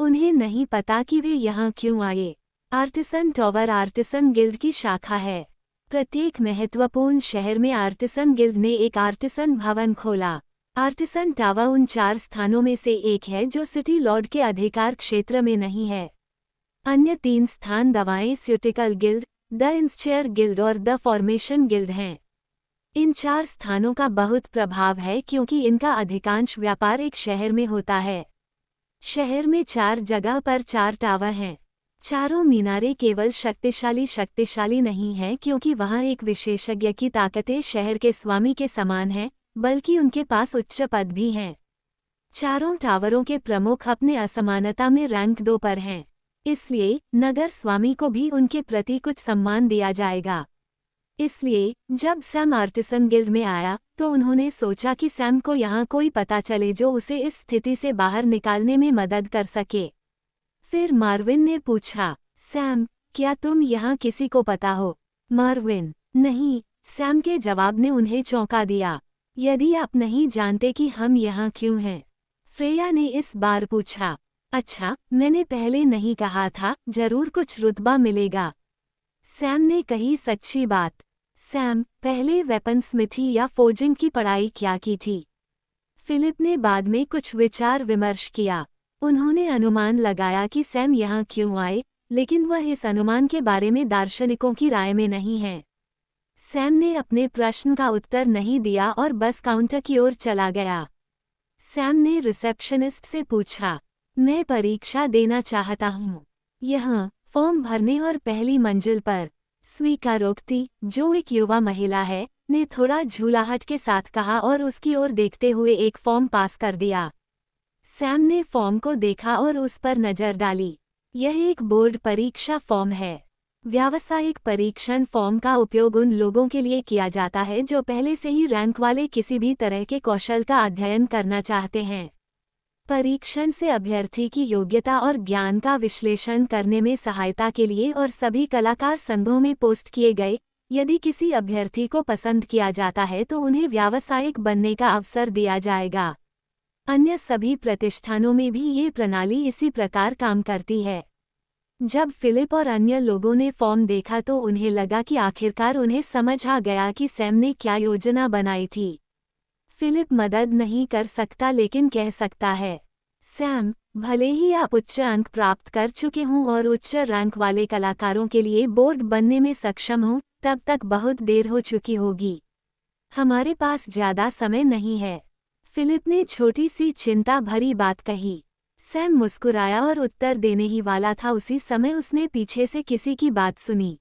उन्हें नहीं पता कि वे यहाँ क्यों आए। आर्टिसन टावर आर्टिसन गिल्ड की शाखा है। प्रत्येक महत्वपूर्ण शहर में आर्टिसन गिल्ड ने एक आर्टिसन भवन खोला। आर्टिसन टावर उन 4 स्थानों में से एक है जो सिटी लॉर्ड के अधिकार क्षेत्र में नहीं है। अन्य 3 स्थान दवाएं स्यूटिकल गिल्ड, द इंस्चेयर गिल्ड और द फॉर्मेशन गिल्ड हैं। इन 4 स्थानों का बहुत प्रभाव है क्योंकि इनका अधिकांश व्यापार एक शहर में होता है। शहर में 4 जगह पर 4 टावर हैं। चारों मीनारें केवल शक्तिशाली नहीं हैं क्योंकि वहां एक विशेषज्ञ की ताकतें शहर के स्वामी के समान हैं, बल्कि उनके पास उच्च पद भी हैं। चारों टावरों के प्रमुख अपने असमानता में रैंक 2 पर हैं। इसलिए नगर स्वामी को भी उनके प्रति कुछ सम्मान दिया जाएगा। इसलिए जब सैम आर्टिसन गिल्ड में आया तो उन्होंने सोचा कि सैम को यहाँ कोई पता चले जो उसे इस स्थिति से बाहर निकालने में मदद कर सके। फिर मार्विन ने पूछा, सैम, क्या तुम यहाँ किसी को पता हो? मार्विन, नहीं। सैम के जवाब ने उन्हें चौंका दिया। यदि आप नहीं जानते कि हम यहाँ क्यों हैं? फ्रेया ने इस बार पूछा। अच्छा, मैंने पहले नहीं कहा था, जरूर कुछ रुतबा मिलेगा। सैम ने कही सच्ची बात। सैम, पहले वेपन स्मिथी या फोर्जिंग की पढ़ाई क्या की थी? फिलिप ने बाद में कुछ विचार विमर्श किया। उन्होंने अनुमान लगाया कि सैम यहाँ क्यों आए, लेकिन वह इस अनुमान के बारे में दार्शनिकों की राय में नहीं है। सैम ने अपने प्रश्न का उत्तर नहीं दिया और बस काउंटर की ओर चला गया। सैम ने रिसेप्शनिस्ट से पूछा, मैं परीक्षा देना चाहता हूँ। यहाँ फॉर्म भरने और पहली मंजिल पर। स्वीकारोक्ति, जो एक युवा महिला है, ने थोड़ा झूलाहट के साथ कहा और उसकी ओर देखते हुए एक फॉर्म पास कर दिया। सैम ने फॉर्म को देखा और उस पर नजर डाली। यह एक बोर्ड परीक्षा फॉर्म है। व्यावसायिक परीक्षण फॉर्म का उपयोग उन लोगों के लिए किया जाता है जो पहले से ही रैंक वाले किसी भी तरह के कौशल का अध्ययन करना चाहते हैं। परीक्षण से अभ्यर्थी की योग्यता और ज्ञान का विश्लेषण करने में सहायता के लिए और सभी कलाकार संघों में पोस्ट किए गए। यदि किसी अभ्यर्थी को पसंद किया जाता है तो उन्हें व्यावसायिक बनने का अवसर दिया जाएगा। अन्य सभी प्रतिष्ठानों में भी ये प्रणाली इसी प्रकार काम करती है। जब फिलिप और अन्य लोगों ने फॉर्म देखा तो उन्हें लगा कि आखिरकार उन्हें समझ आ गया कि सैम ने क्या योजना बनाई थी। फिलिप मदद नहीं कर सकता लेकिन कह सकता है, सैम, भले ही आप उच्च अंक प्राप्त कर चुके हों और उच्च रैंक वाले कलाकारों के लिए बोर्ड बनने में सक्षम हों, तब तक बहुत देर हो चुकी होगी। हमारे पास ज्यादा समय नहीं है। फिलिप ने छोटी सी चिंता भरी बात कही। सैम मुस्कुराया और उत्तर देने ही वाला था, उसी समय उसने पीछे से किसी की बात सुनी।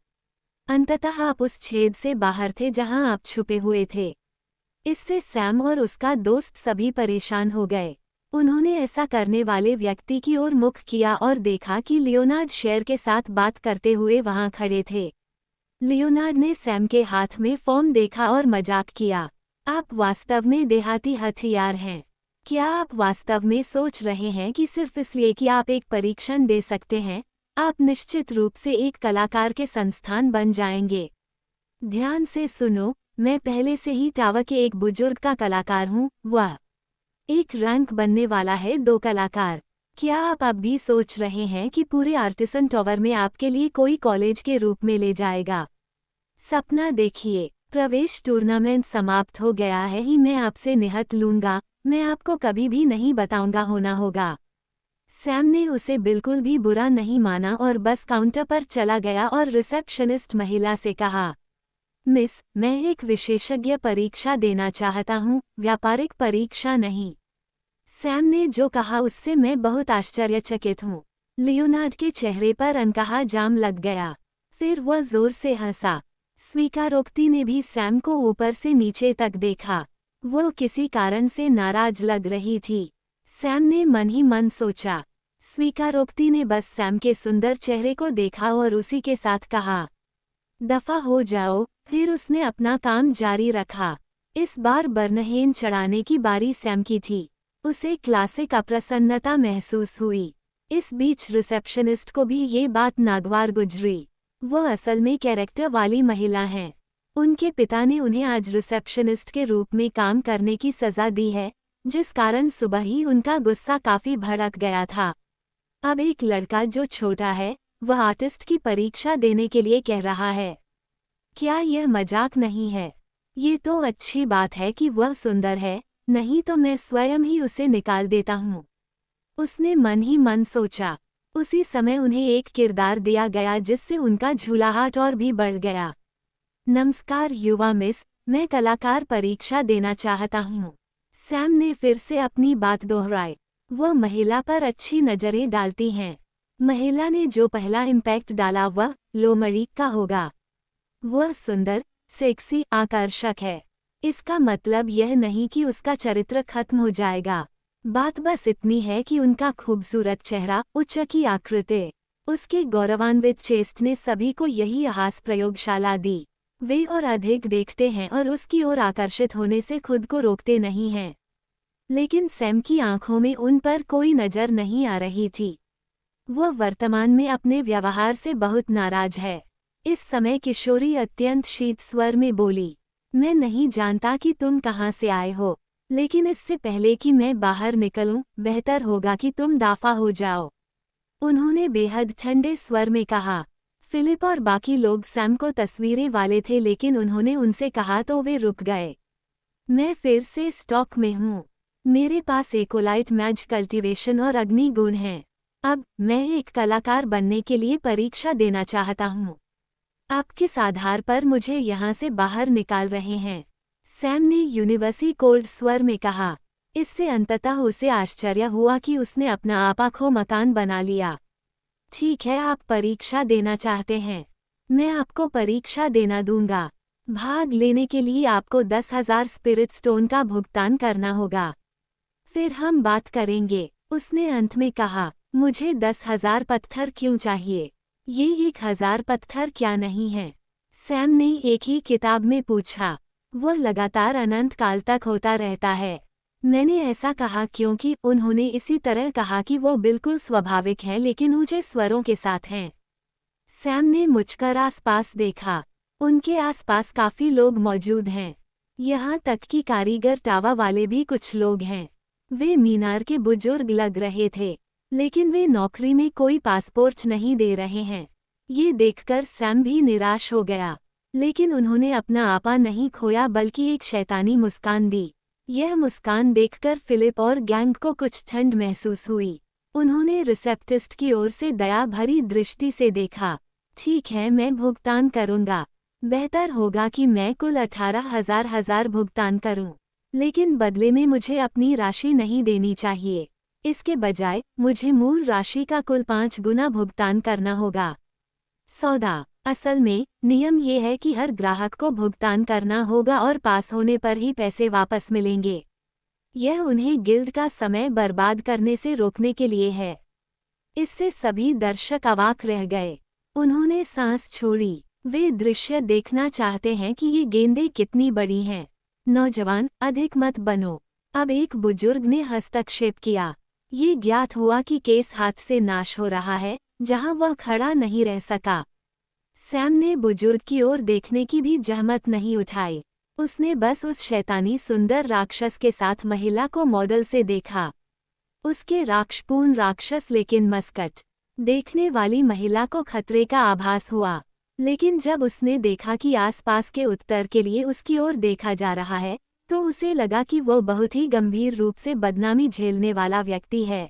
अंततः आप उस छेद से बाहर थे जहां आप छुपे हुए थे। इससे सैम और उसका दोस्त सभी परेशान हो गए। उन्होंने ऐसा करने वाले व्यक्ति की ओर मुख किया और देखा कि लियोनार्ड शेर के साथ बात करते हुए वहां खड़े थे। लियोनार्ड ने सैम के हाथ में फॉर्म देखा और मजाक किया, आप वास्तव में देहाती हथियार हैं। क्या आप वास्तव में सोच रहे हैं कि सिर्फ इसलिए कि आप एक परीक्षण दे सकते हैं, आप निश्चित रूप से एक कलाकार के संस्थान बन जाएंगे? ध्यान से सुनो, मैं पहले से ही टावर के एक बुजुर्ग का कलाकार हूँ। वह एक रैंक बनने वाला है 2 कलाकार। क्या आप अब भी सोच रहे हैं कि पूरे आर्टिसन टावर में आपके लिए कोई कॉलेज के रूप में ले जाएगा? सपना देखिए। प्रवेश टूर्नामेंट समाप्त हो गया है ही मैं आपसे निहत लूंगा, मैं आपको कभी भी नहीं बताऊंगा, होना होगा। सैम ने उसे बिल्कुल भी बुरा नहीं माना और बस काउंटर पर चला गया और रिसेप्शनिस्ट महिला से कहा, मिस, मैं एक विशेषज्ञ परीक्षा देना चाहता हूँ, व्यापारिक परीक्षा नहीं। सैम ने जो कहा उससे मैं बहुत आश्चर्यचकित हूँ। लियोनार्ड के चेहरे पर अनकहा जाम लग गया। फिर वह जोर से हंसा। स्वीकारोक्ति ने भी सैम को ऊपर से नीचे तक देखा। वो किसी कारण से नाराज लग रही थी। सैम ने मन ही मन सोचा। स्वीकारोक्ति ने बस सैम के सुंदर चेहरे को देखा और उसी के साथ कहा, दफा हो जाओ। फिर उसने अपना काम जारी रखा। इस बार बर्नहेन चढ़ाने की बारी सैम की थी। उसे क्लासिक अप्रसन्नता महसूस हुई। इस बीच रिसेप्शनिस्ट को भी ये बात नागवार गुजरी। वो असल में कैरेक्टर वाली महिला हैं। उनके पिता ने उन्हें आज रिसेप्शनिस्ट के रूप में काम करने की सज़ा दी है, जिस कारण सुबह ही उनका गुस्सा काफ़ी भड़क गया था। अब एक लड़का जो छोटा है, वह आर्टिस्ट की परीक्षा देने के लिए कह रहा है। क्या यह मजाक नहीं है? ये तो अच्छी बात है कि वह सुंदर है, नहीं तो मैं स्वयं ही उसे निकाल देता हूँ। उसने मन ही मन सोचा। उसी समय उन्हें एक किरदार दिया गया जिससे उनका झूलाहाट और भी बढ़ गया। नमस्कार युवा मिस, मैं कलाकार परीक्षा देना चाहता हूँ। सैम ने फिर से अपनी बात दोहराई। वह महिला पर अच्छी नज़रें डालती हैं। महिला ने जो पहला इम्पैक्ट डाला वह लोमड़ी का होगा। वह सुंदर, सेक्सी, आकर्षक है। इसका मतलब यह नहीं कि उसका चरित्र खत्म हो जाएगा। बात बस इतनी है कि उनका खूबसूरत चेहरा, उच्च की आकृति, उसके गौरवान्वित चेस्ट ने सभी को यही हास प्रयोगशाला दी। वे और अधिक देखते हैं और उसकी ओर आकर्षित होने से खुद को रोकते नहीं हैं। लेकिन सैम की आंखों में उन पर कोई नज़र नहीं आ रही थी। वह वर्तमान में अपने व्यवहार से बहुत नाराज है। इस समय किशोरी अत्यंत शीत स्वर में बोली, मैं नहीं जानता कि तुम कहाँ से आए हो, लेकिन इससे पहले कि मैं बाहर निकलूं, बेहतर होगा कि तुम दफा हो जाओ। उन्होंने बेहद ठंडे स्वर में कहा। फिलिप और बाकी लोग सैम को तस्वीरें वाले थे, लेकिन उन्होंने उनसे कहा तो वे रुक गए। मैं फिर से स्टॉक में हूँ। मेरे पास एकोलाइट मैज कल्टीवेशन और अग्नि गुण हैं। अब मैं एक कलाकार बनने के लिए परीक्षा देना चाहता हूँ। आप किस आधार पर मुझे यहाँ से बाहर निकाल रहे हैं? सैम ने यूनिवर्सी कोल्ड स्वर में कहा। इससे अंततः उसे आश्चर्य हुआ कि उसने अपना आपा खो मकान बना लिया। ठीक है, आप परीक्षा देना चाहते हैं। मैं आपको परीक्षा देना दूंगा। भाग लेने के लिए आपको 10,000 स्पिरिट स्टोन का भुगतान करना होगा। फिर हम बात करेंगे। उसने अंत में कहा, मुझे 10,000 पत्थर क्यों चाहिए? ये 1,000 पत्थर क्या नहीं है? सैम ने एक ही किताब में पूछा। वह लगातार अनंत काल तक होता रहता है। मैंने ऐसा कहा क्योंकि उन्होंने इसी तरह कहा कि वो बिल्कुल स्वाभाविक है लेकिन ऊंचे स्वरों के साथ हैं। सैम ने मुझकर आसपास देखा। उनके आसपास काफ़ी लोग मौजूद हैं। यहाँ तक कि कारीगर टावा वाले भी कुछ लोग हैं। वे मीनार के बुजुर्ग लग रहे थे, लेकिन वे नौकरी में कोई पासपोर्ट नहीं दे रहे हैं। ये देखकर सैम भी निराश हो गया, लेकिन उन्होंने अपना आपा नहीं खोया बल्कि एक शैतानी मुस्कान दी। यह मुस्कान देखकर फिलिप और गैंग को कुछ ठंड महसूस हुई। उन्होंने रिसेप्टिस्ट की ओर से दया भरी दृष्टि से देखा। ठीक है, मैं भुगतान करूंगा। बेहतर होगा कि मैं कुल 18,000 भुगतान करूं, लेकिन बदले में मुझे अपनी राशि नहीं देनी चाहिए। इसके बजाय मुझे मूल राशि का कुल 5 गुना भुगतान करना होगा। सौदा। असल में नियम ये है कि हर ग्राहक को भुगतान करना होगा और पास होने पर ही पैसे वापस मिलेंगे। यह उन्हें गिल्ड का समय बर्बाद करने से रोकने के लिए है। इससे सभी दर्शक अवाक रह गए। उन्होंने सांस छोड़ी। वे दृश्य देखना चाहते हैं कि ये गेंदें कितनी बड़ी हैं। नौजवान, अधिक मत बनो। अब एक बुजुर्ग ने हस्तक्षेप किया। ये ज्ञात हुआ कि केस हाथ से नाश हो रहा है, जहां वह खड़ा नहीं रह सका। सैम ने बुजुर्ग की ओर देखने की भी जहमत नहीं उठाई। उसने बस उस शैतानी सुंदर राक्षस के साथ महिला को मॉडल से देखा। उसके राक्षपूर्ण राक्षस लेकिन मस्कट देखने वाली महिला को खतरे का आभास हुआ। लेकिन जब उसने देखा कि आसपास के उत्तर के लिए उसकी ओर देखा जा रहा है, तो उसे लगा कि वो बहुत ही गंभीर रूप से बदनामी झेलने वाला व्यक्ति है।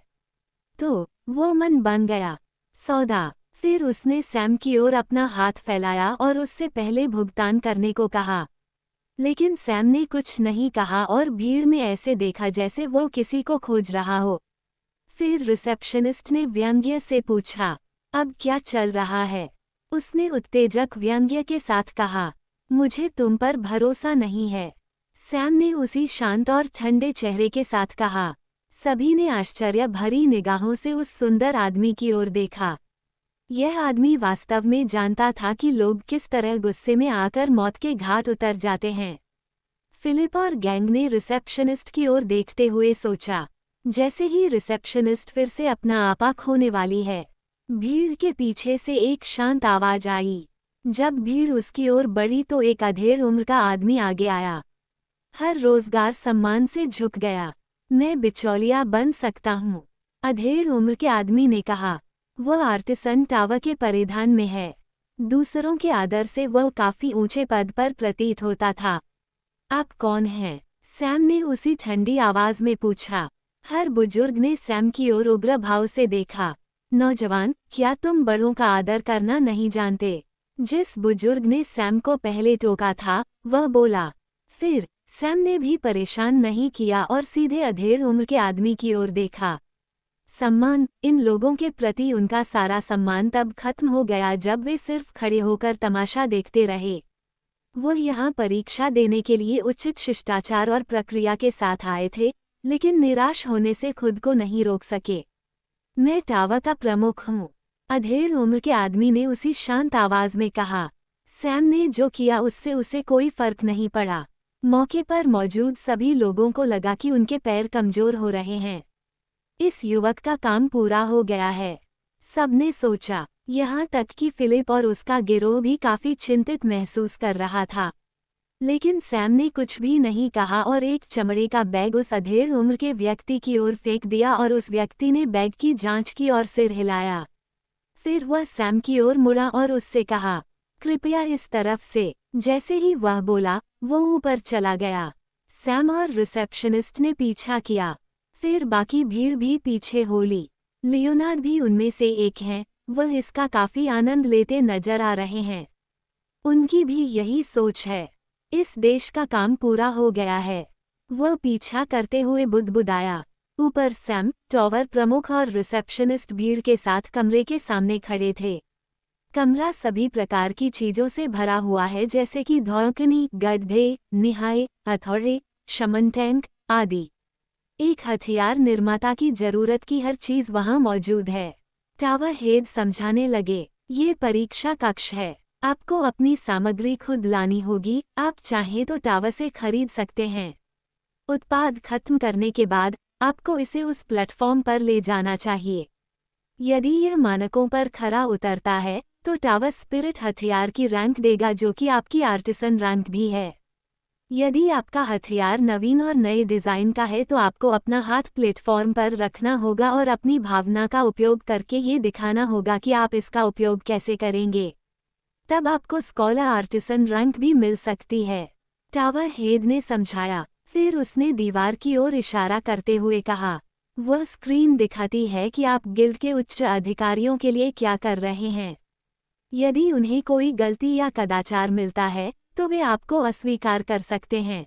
तो वो मन बन गया। सौदा। फिर उसने सैम की ओर अपना हाथ फैलाया और उससे पहले भुगतान करने को कहा। लेकिन सैम ने कुछ नहीं कहा और भीड़ में ऐसे देखा जैसे वो किसी को खोज रहा हो। फिर रिसेप्शनिस्ट ने व्यंग्य से पूछा, अब क्या चल रहा है? उसने उत्तेजक व्यंग्य के साथ कहा, मुझे तुम पर भरोसा नहीं है। सैम ने उसी शांत और ठंडे चेहरे के साथ कहा। सभी ने आश्चर्य भरी निगाहों से उस सुंदर आदमी की ओर देखा। यह आदमी वास्तव में जानता था कि लोग किस तरह गुस्से में आकर मौत के घाट उतर जाते हैं। फिलिप और गैंग ने रिसेप्शनिस्ट की ओर देखते हुए सोचा, जैसे ही रिसेप्शनिस्ट फिर से अपना आपा खोने वाली है। भीड़ के पीछे से एक शांत आवाज आई। जब भीड़ उसकी ओर बढ़ी तो एक अधेड़ उम्र का आदमी आगे आया। हर रोजगार सम्मान से झुक गया। मैं बिचौलिया बन सकता हूँ, अधेड़ उम्र के आदमी ने कहा। वह आर्टिसन टावर के परिधान में है। दूसरों के आदर से वह काफी ऊंचे पद पर प्रतीत होता था। आप कौन हैं? सैम ने उसी ठंडी आवाज में पूछा। हर बुजुर्ग ने सैम की ओर उग्र भाव से देखा। नौजवान, क्या तुम बड़ों का आदर करना नहीं जानते? जिस बुजुर्ग ने सैम को पहले टोका था, वह बोला। फिर सैम ने भी परेशान नहीं किया और सीधे अधेड़ उम्र के आदमी की ओर देखा। सम्मान, इन लोगों के प्रति उनका सारा सम्मान तब खत्म हो गया जब वे सिर्फ खड़े होकर तमाशा देखते रहे। वो यहाँ परीक्षा देने के लिए उचित शिष्टाचार और प्रक्रिया के साथ आए थे, लेकिन निराश होने से खुद को नहीं रोक सके। मैं टावर का प्रमुख हूँ, अधेड़ उम्र के आदमी ने उसी शांत आवाज में कहा। सैम ने जो किया उससे उसे कोई फर्क नहीं पड़ा। मौके पर मौजूद सभी लोगों को लगा कि उनके पैर कमजोर हो रहे हैं। इस युवक का काम पूरा हो गया है, सबने सोचा। यहाँ तक कि फिलिप और उसका गिरोह भी काफी चिंतित महसूस कर रहा था। लेकिन सैम ने कुछ भी नहीं कहा और एक चमड़े का बैग उस अधेड़ उम्र के व्यक्ति की ओर फेंक दिया और उस व्यक्ति ने बैग की जांच की और सिर हिलाया। फिर वह सैम की ओर मुड़ा और उससे कहा, कृपया इस तरफ से। जैसे ही वह बोला, वो ऊपर चला गया। सैम और रिसेप्शनिस्ट ने पीछा किया। फिर बाकी भीड़ भी पीछे हो ली। लियोनार्ड भी उनमें से एक हैं, वह इसका काफी आनंद लेते नजर आ रहे हैं। उनकी भी यही सोच है। इस देश का काम पूरा हो गया है। वह पीछा करते हुए बुदबुदाया। ऊपर सैम, टावर प्रमुख और रिसेप्शनिस्ट भीड़ के साथ कमरे के सामने खड़े थे। कमरा सभी प्रकार की चीजों से भरा हुआ है, जैसे कि धौलकनी, गड्ढे, निहाय, हथौड़े, शमन टैंक आदि। एक हथियार निर्माता की जरूरत की हर चीज वहां मौजूद है। टावर हेड समझाने लगे, ये परीक्षा कक्ष है, आपको अपनी सामग्री खुद लानी होगी। आप चाहें तो टावर से खरीद सकते हैं। उत्पाद खत्म करने के बाद आपको इसे उस प्लेटफॉर्म पर ले जाना चाहिए। यदि यह मानकों पर खरा उतरता है तो टावर स्पिरिट हथियार की रैंक देगा, जो कि आपकी आर्टिसन रैंक भी है। यदि आपका हथियार नवीन और नए डिज़ाइन का है तो आपको अपना हाथ प्लेटफॉर्म पर रखना होगा और अपनी भावना का उपयोग करके ये दिखाना होगा कि आप इसका उपयोग कैसे करेंगे। तब आपको स्कॉलर आर्टिसन रैंक भी मिल सकती है, टावर हेड ने समझाया। फिर उसने दीवार की ओर इशारा करते हुए कहा, वह स्क्रीन दिखाती है कि आप गिल्ड के उच्च अधिकारियों के लिए क्या कर रहे हैं। यदि उन्हें कोई गलती या कदाचार मिलता है तो वे आपको अस्वीकार कर सकते हैं।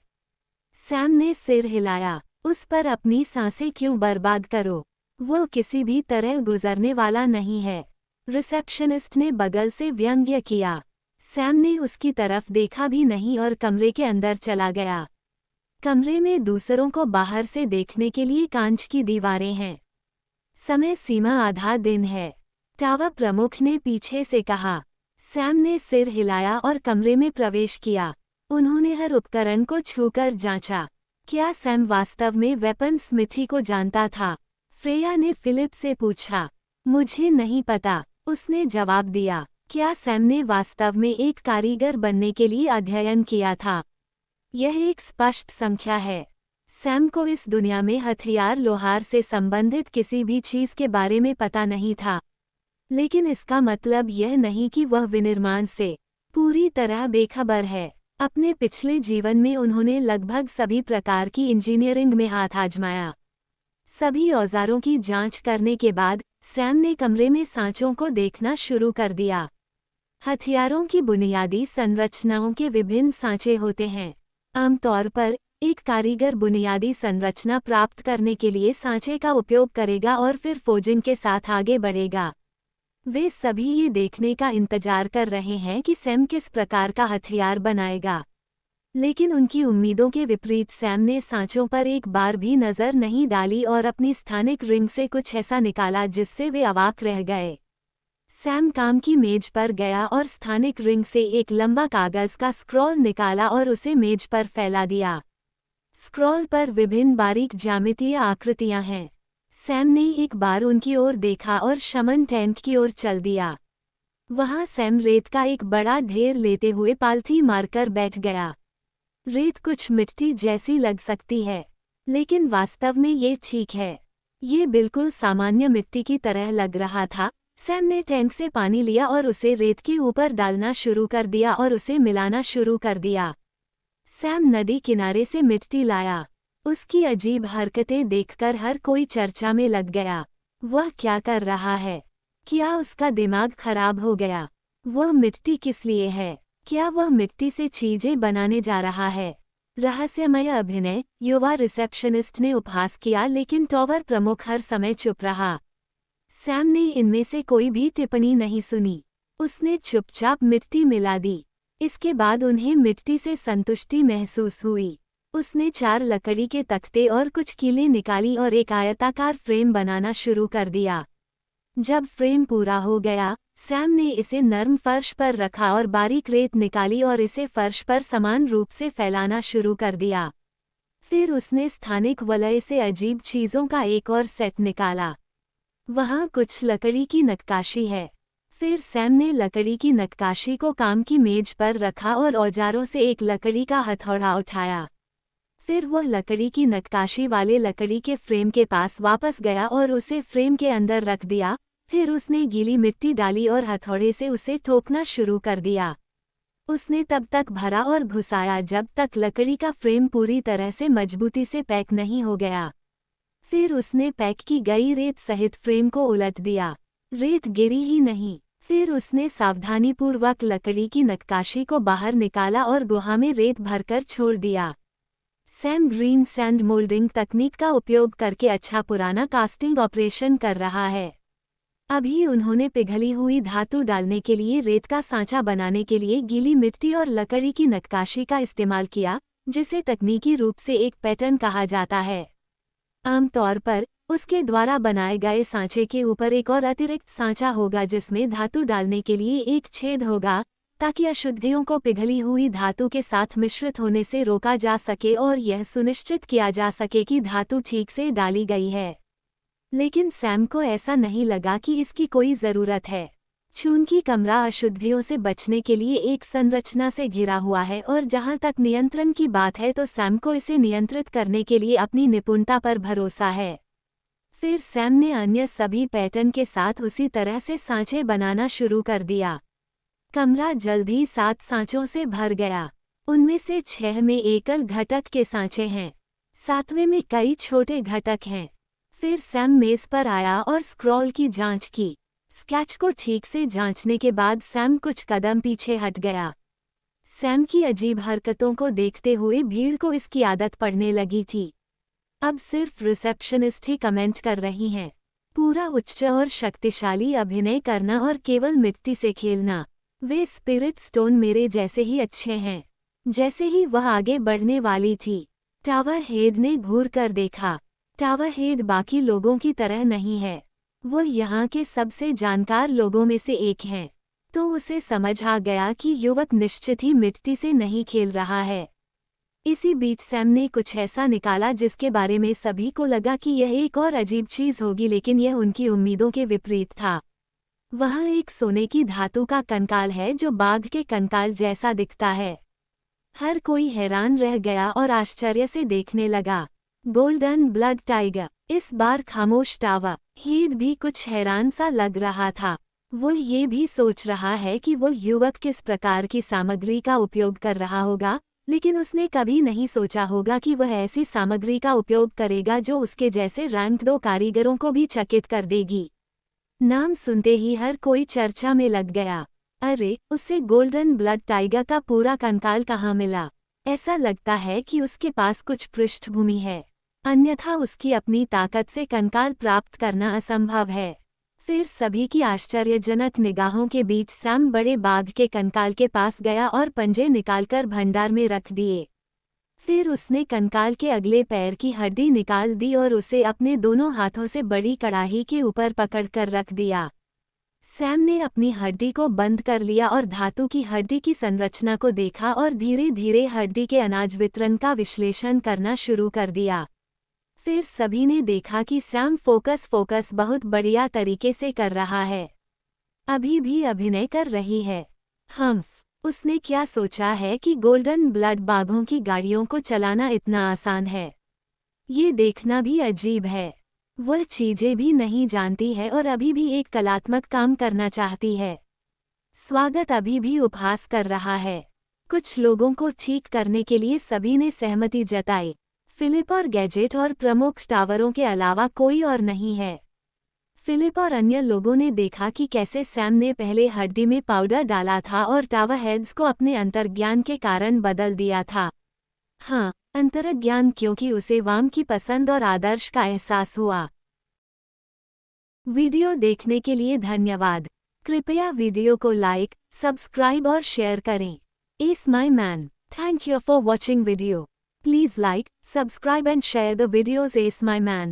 सैम ने सिर हिलाया। उस पर अपनी सांसें क्यों बर्बाद करो, वो किसी भी तरह गुजरने वाला नहीं है। रिसेप्शनिस्ट ने बगल से व्यंग्य किया। सैम ने उसकी तरफ देखा भी नहीं और कमरे के अंदर चला गया। कमरे में दूसरों को बाहर से देखने के लिए कांच की दीवारें हैं। समय सीमा आधा दिन है, टावर प्रमुख ने पीछे से कहा। सैम ने सिर हिलाया और कमरे में प्रवेश किया। उन्होंने हर उपकरण को छूकर जांचा। क्या सैम वास्तव में वेपन स्मिथी को जानता था? फ्रेया ने फिलिप से पूछा। मुझे नहीं पता, उसने जवाब दिया। क्या सैम ने वास्तव में एक कारीगर बनने के लिए अध्ययन किया था? यह एक स्पष्ट संख्या है। सैम को इस दुनिया में हथियार लोहार से संबंधित किसी भी चीज के बारे में पता नहीं था, लेकिन इसका मतलब यह नहीं कि वह विनिर्माण से पूरी तरह बेखबर है। अपने पिछले जीवन में उन्होंने लगभग सभी प्रकार की इंजीनियरिंग में हाथ आजमाया। सभी औजारों की जांच करने के बाद सैम ने कमरे में सांचों को देखना शुरू कर दिया। हथियारों की बुनियादी संरचनाओं के विभिन्न सांचे होते हैं। आमतौर पर एक कारीगर बुनियादी संरचना प्राप्त करने के लिए सांचे का उपयोग करेगा और फिर फोजिंग के साथ आगे बढ़ेगा। वे सभी ये देखने का इंतजार कर रहे हैं कि सैम किस प्रकार का हथियार बनाएगा। लेकिन उनकी उम्मीदों के विपरीत सैम ने सांचों पर एक बार भी नजर नहीं डाली और अपनी स्थानिक रिंग से कुछ ऐसा निकाला जिससे वे अवाक रह गए। सैम काम की मेज पर गया और स्थानिक रिंग से एक लंबा कागज का स्क्रॉल निकाला और उसे मेज पर फैला दिया। स्क्रॉल पर विभिन्न बारीक ज्यामितीय आकृतियां हैं। सैम ने एक बार उनकी ओर देखा और शमन टैंक की ओर चल दिया। वहां सैम रेत का एक बड़ा ढेर लेते हुए पालथी मारकर बैठ गया। रेत कुछ मिट्टी जैसी लग सकती है, लेकिन वास्तव में ये ठीक है। ये बिल्कुल सामान्य मिट्टी की तरह लग रहा था। सैम ने टैंक से पानी लिया और उसे रेत के ऊपर डालना शुरू कर दिया और उसे मिलाना शुरू कर दिया। सैम नदी किनारे से मिट्टी लाया। उसकी अजीब हरकतें देखकर हर कोई चर्चा में लग गया। वह क्या कर रहा है? क्या उसका दिमाग खराब हो गया? वह मिट्टी किस लिए है? क्या वह मिट्टी से चीजें बनाने जा रहा है? रहस्यमय अभिनय, युवा रिसेप्शनिस्ट ने उपहास किया, लेकिन टॉवर प्रमुख हर समय चुप रहा। सैम ने इनमें से कोई भी टिप्पणी नहीं सुनी। उसने चुपचाप मिट्टी मिला दी। इसके बाद उन्हें मिट्टी से संतुष्टि महसूस हुई। उसने 4 लकड़ी के तख्ते और कुछ कीलें निकाली और एक आयताकार फ्रेम बनाना शुरू कर दिया। जब फ्रेम पूरा हो गया, सैम ने इसे नरम फर्श पर रखा और बारीक रेत निकाली और इसे फर्श पर समान रूप से फैलाना शुरू कर दिया। फिर उसने स्थानिक वलय से अजीब चीज़ों का एक और सेट निकाला। वहाँ कुछ लकड़ी की नक्काशी है। फिर सैम ने लकड़ी की नक्काशी को काम की मेज पर रखा और औजारों से एक लकड़ी का हथौड़ा उठाया। फिर वह लकड़ी की नक्काशी वाले लकड़ी के फ्रेम के पास वापस गया और उसे फ्रेम के अंदर रख दिया। फिर उसने गीली मिट्टी डाली और हथौड़े से उसे ठोकना शुरू कर दिया। उसने तब तक भरा और घुसाया जब तक लकड़ी का फ्रेम पूरी तरह से मजबूती से पैक नहीं हो गया। फिर उसने पैक की गई रेत सहित फ्रेम को उलट दिया। रेत गिरी ही नहीं। फिर उसने सावधानीपूर्वक लकड़ी की नक्काशी को बाहर निकाला और गुहा में रेत भरकर छोड़ दिया। सैम ग्रीन सैंड मोल्डिंग तकनीक का उपयोग करके अच्छा पुराना कास्टिंग ऑपरेशन कर रहा है। अभी उन्होंने पिघली हुई धातु डालने के लिए रेत का सांचा बनाने के लिए गीली मिट्टी और लकड़ी की नक्काशी का इस्तेमाल किया, जिसे तकनीकी रूप से एक पैटर्न कहा जाता है। आमतौर पर उसके द्वारा बनाए गए सांचे के ऊपर एक और अतिरिक्त सांचा होगा जिसमें धातु डालने के लिए एक छेद होगा, ताकि अशुद्धियों को पिघली हुई धातु के साथ मिश्रित होने से रोका जा सके और यह सुनिश्चित किया जा सके कि धातु ठीक से डाली गई है। लेकिन सैम को ऐसा नहीं लगा कि इसकी कोई ज़रूरत है। चूंकि कमरा अशुद्धियों से बचने के लिए एक संरचना से घिरा हुआ है और जहां तक नियंत्रण की बात है तो सैम को इसे नियंत्रित करने के लिए अपनी निपुणता पर भरोसा है। फिर सैम ने अन्य सभी पैटर्न के साथ उसी तरह से सांचे बनाना शुरू कर दिया। कमरा जल्द ही 7 सांचों से भर गया। उनमें से 6 में एकल घटक के सांचे हैं। 7वें में कई छोटे घटक हैं। फिर सैम मेज पर आया और स्क्रॉल की जांच की। स्केच को ठीक से जांचने के बाद सैम कुछ कदम पीछे हट गया। सैम की अजीब हरकतों को देखते हुए भीड़ को इसकी आदत पड़ने लगी थी। अब सिर्फ रिसेप्शनिस्ट ही कमेंट कर रही हैं। पूरा उच्च और शक्तिशाली अभिनय करना और केवल मिट्टी से खेलना। वे स्पिरिट स्टोन मेरे जैसे ही अच्छे हैं। जैसे ही वह आगे बढ़ने वाली थी, टावर हेड ने घूर कर देखा। टावर हेड बाकी लोगों की तरह नहीं है। वो यहाँ के सबसे जानकार लोगों में से एक हैं। तो उसे समझ आ गया कि युवक निश्चित ही मिट्टी से नहीं खेल रहा है। इसी बीच सैम ने कुछ ऐसा निकाला जिसके बारे में सभी को लगा कि यह एक और अजीब चीज़ होगी, लेकिन यह उनकी उम्मीदों के विपरीत था। वहाँ एक सोने की धातु का कंकाल है जो बाघ के कंकाल जैसा दिखता है। हर कोई हैरान रह गया और आश्चर्य से देखने लगा। Golden blood tiger. इस बार खामोश टावर हेड भी कुछ हैरान सा लग रहा था। वो ये भी सोच रहा है कि वो युवक किस प्रकार की सामग्री का उपयोग कर रहा होगा, लेकिन उसने कभी नहीं सोचा होगा कि वह ऐसी सामग्री का उपयोग करेगा जो उसके जैसे रैंक 2 कारीगरों को भी चकित कर देगी। नाम सुनते ही हर कोई चर्चा में लग गया। अरे, उसे गोल्डन ब्लड टाइगर का पूरा कंकाल कहाँ मिला? ऐसा लगता है कि उसके पास कुछ पृष्ठभूमि है, अन्यथा उसकी अपनी ताकत से कंकाल प्राप्त करना असंभव है। फिर सभी की आश्चर्यजनक निगाहों के बीच सैम बड़े बाघ के कंकाल के पास गया और पंजे निकालकर भंडार में रख दिए। फिर उसने कंकाल के अगले पैर की हड्डी निकाल दी और उसे अपने दोनों हाथों से बड़ी कड़ाही के ऊपर पकड़कर रख दिया। सैम ने अपनी हड्डी को बंद कर लिया और धातु की हड्डी की संरचना को देखा और धीरे धीरे हड्डी के अनाज वितरण का विश्लेषण करना शुरू कर दिया। फिर सभी ने देखा कि सैम फोकस बहुत बढ़िया तरीके से कर रहा है। अभी भी अभिनय कर रही है। उसने क्या सोचा है कि गोल्डन ब्लड बाघों की गाड़ियों को चलाना इतना आसान है? ये देखना भी अजीब है। वह चीजें भी नहीं जानती है और अभी भी एक कलात्मक काम करना चाहती है। स्वागत अभी भी उपहास कर रहा है। कुछ लोगों को ठीक करने के लिए सभी ने सहमति जताई। फिलिप और गैजेट और प्रमुख टावरों के अलावा कोई और नहीं है। फिलिप और अन्य लोगों ने देखा कि कैसे सैम ने पहले हड्डी में पाउडर डाला था और टावर हेड्स को अपने अंतर्ज्ञान के कारण बदल दिया था। हाँ, अंतर्ज्ञान, क्योंकि उसे वाम की पसंद और आदर्श का एहसास हुआ। वीडियो देखने के लिए धन्यवाद। कृपया वीडियो को लाइक, सब्सक्राइब और शेयर करें। S my man, thank you for watching video. Please like, subscribe and share the videos. Ace my man.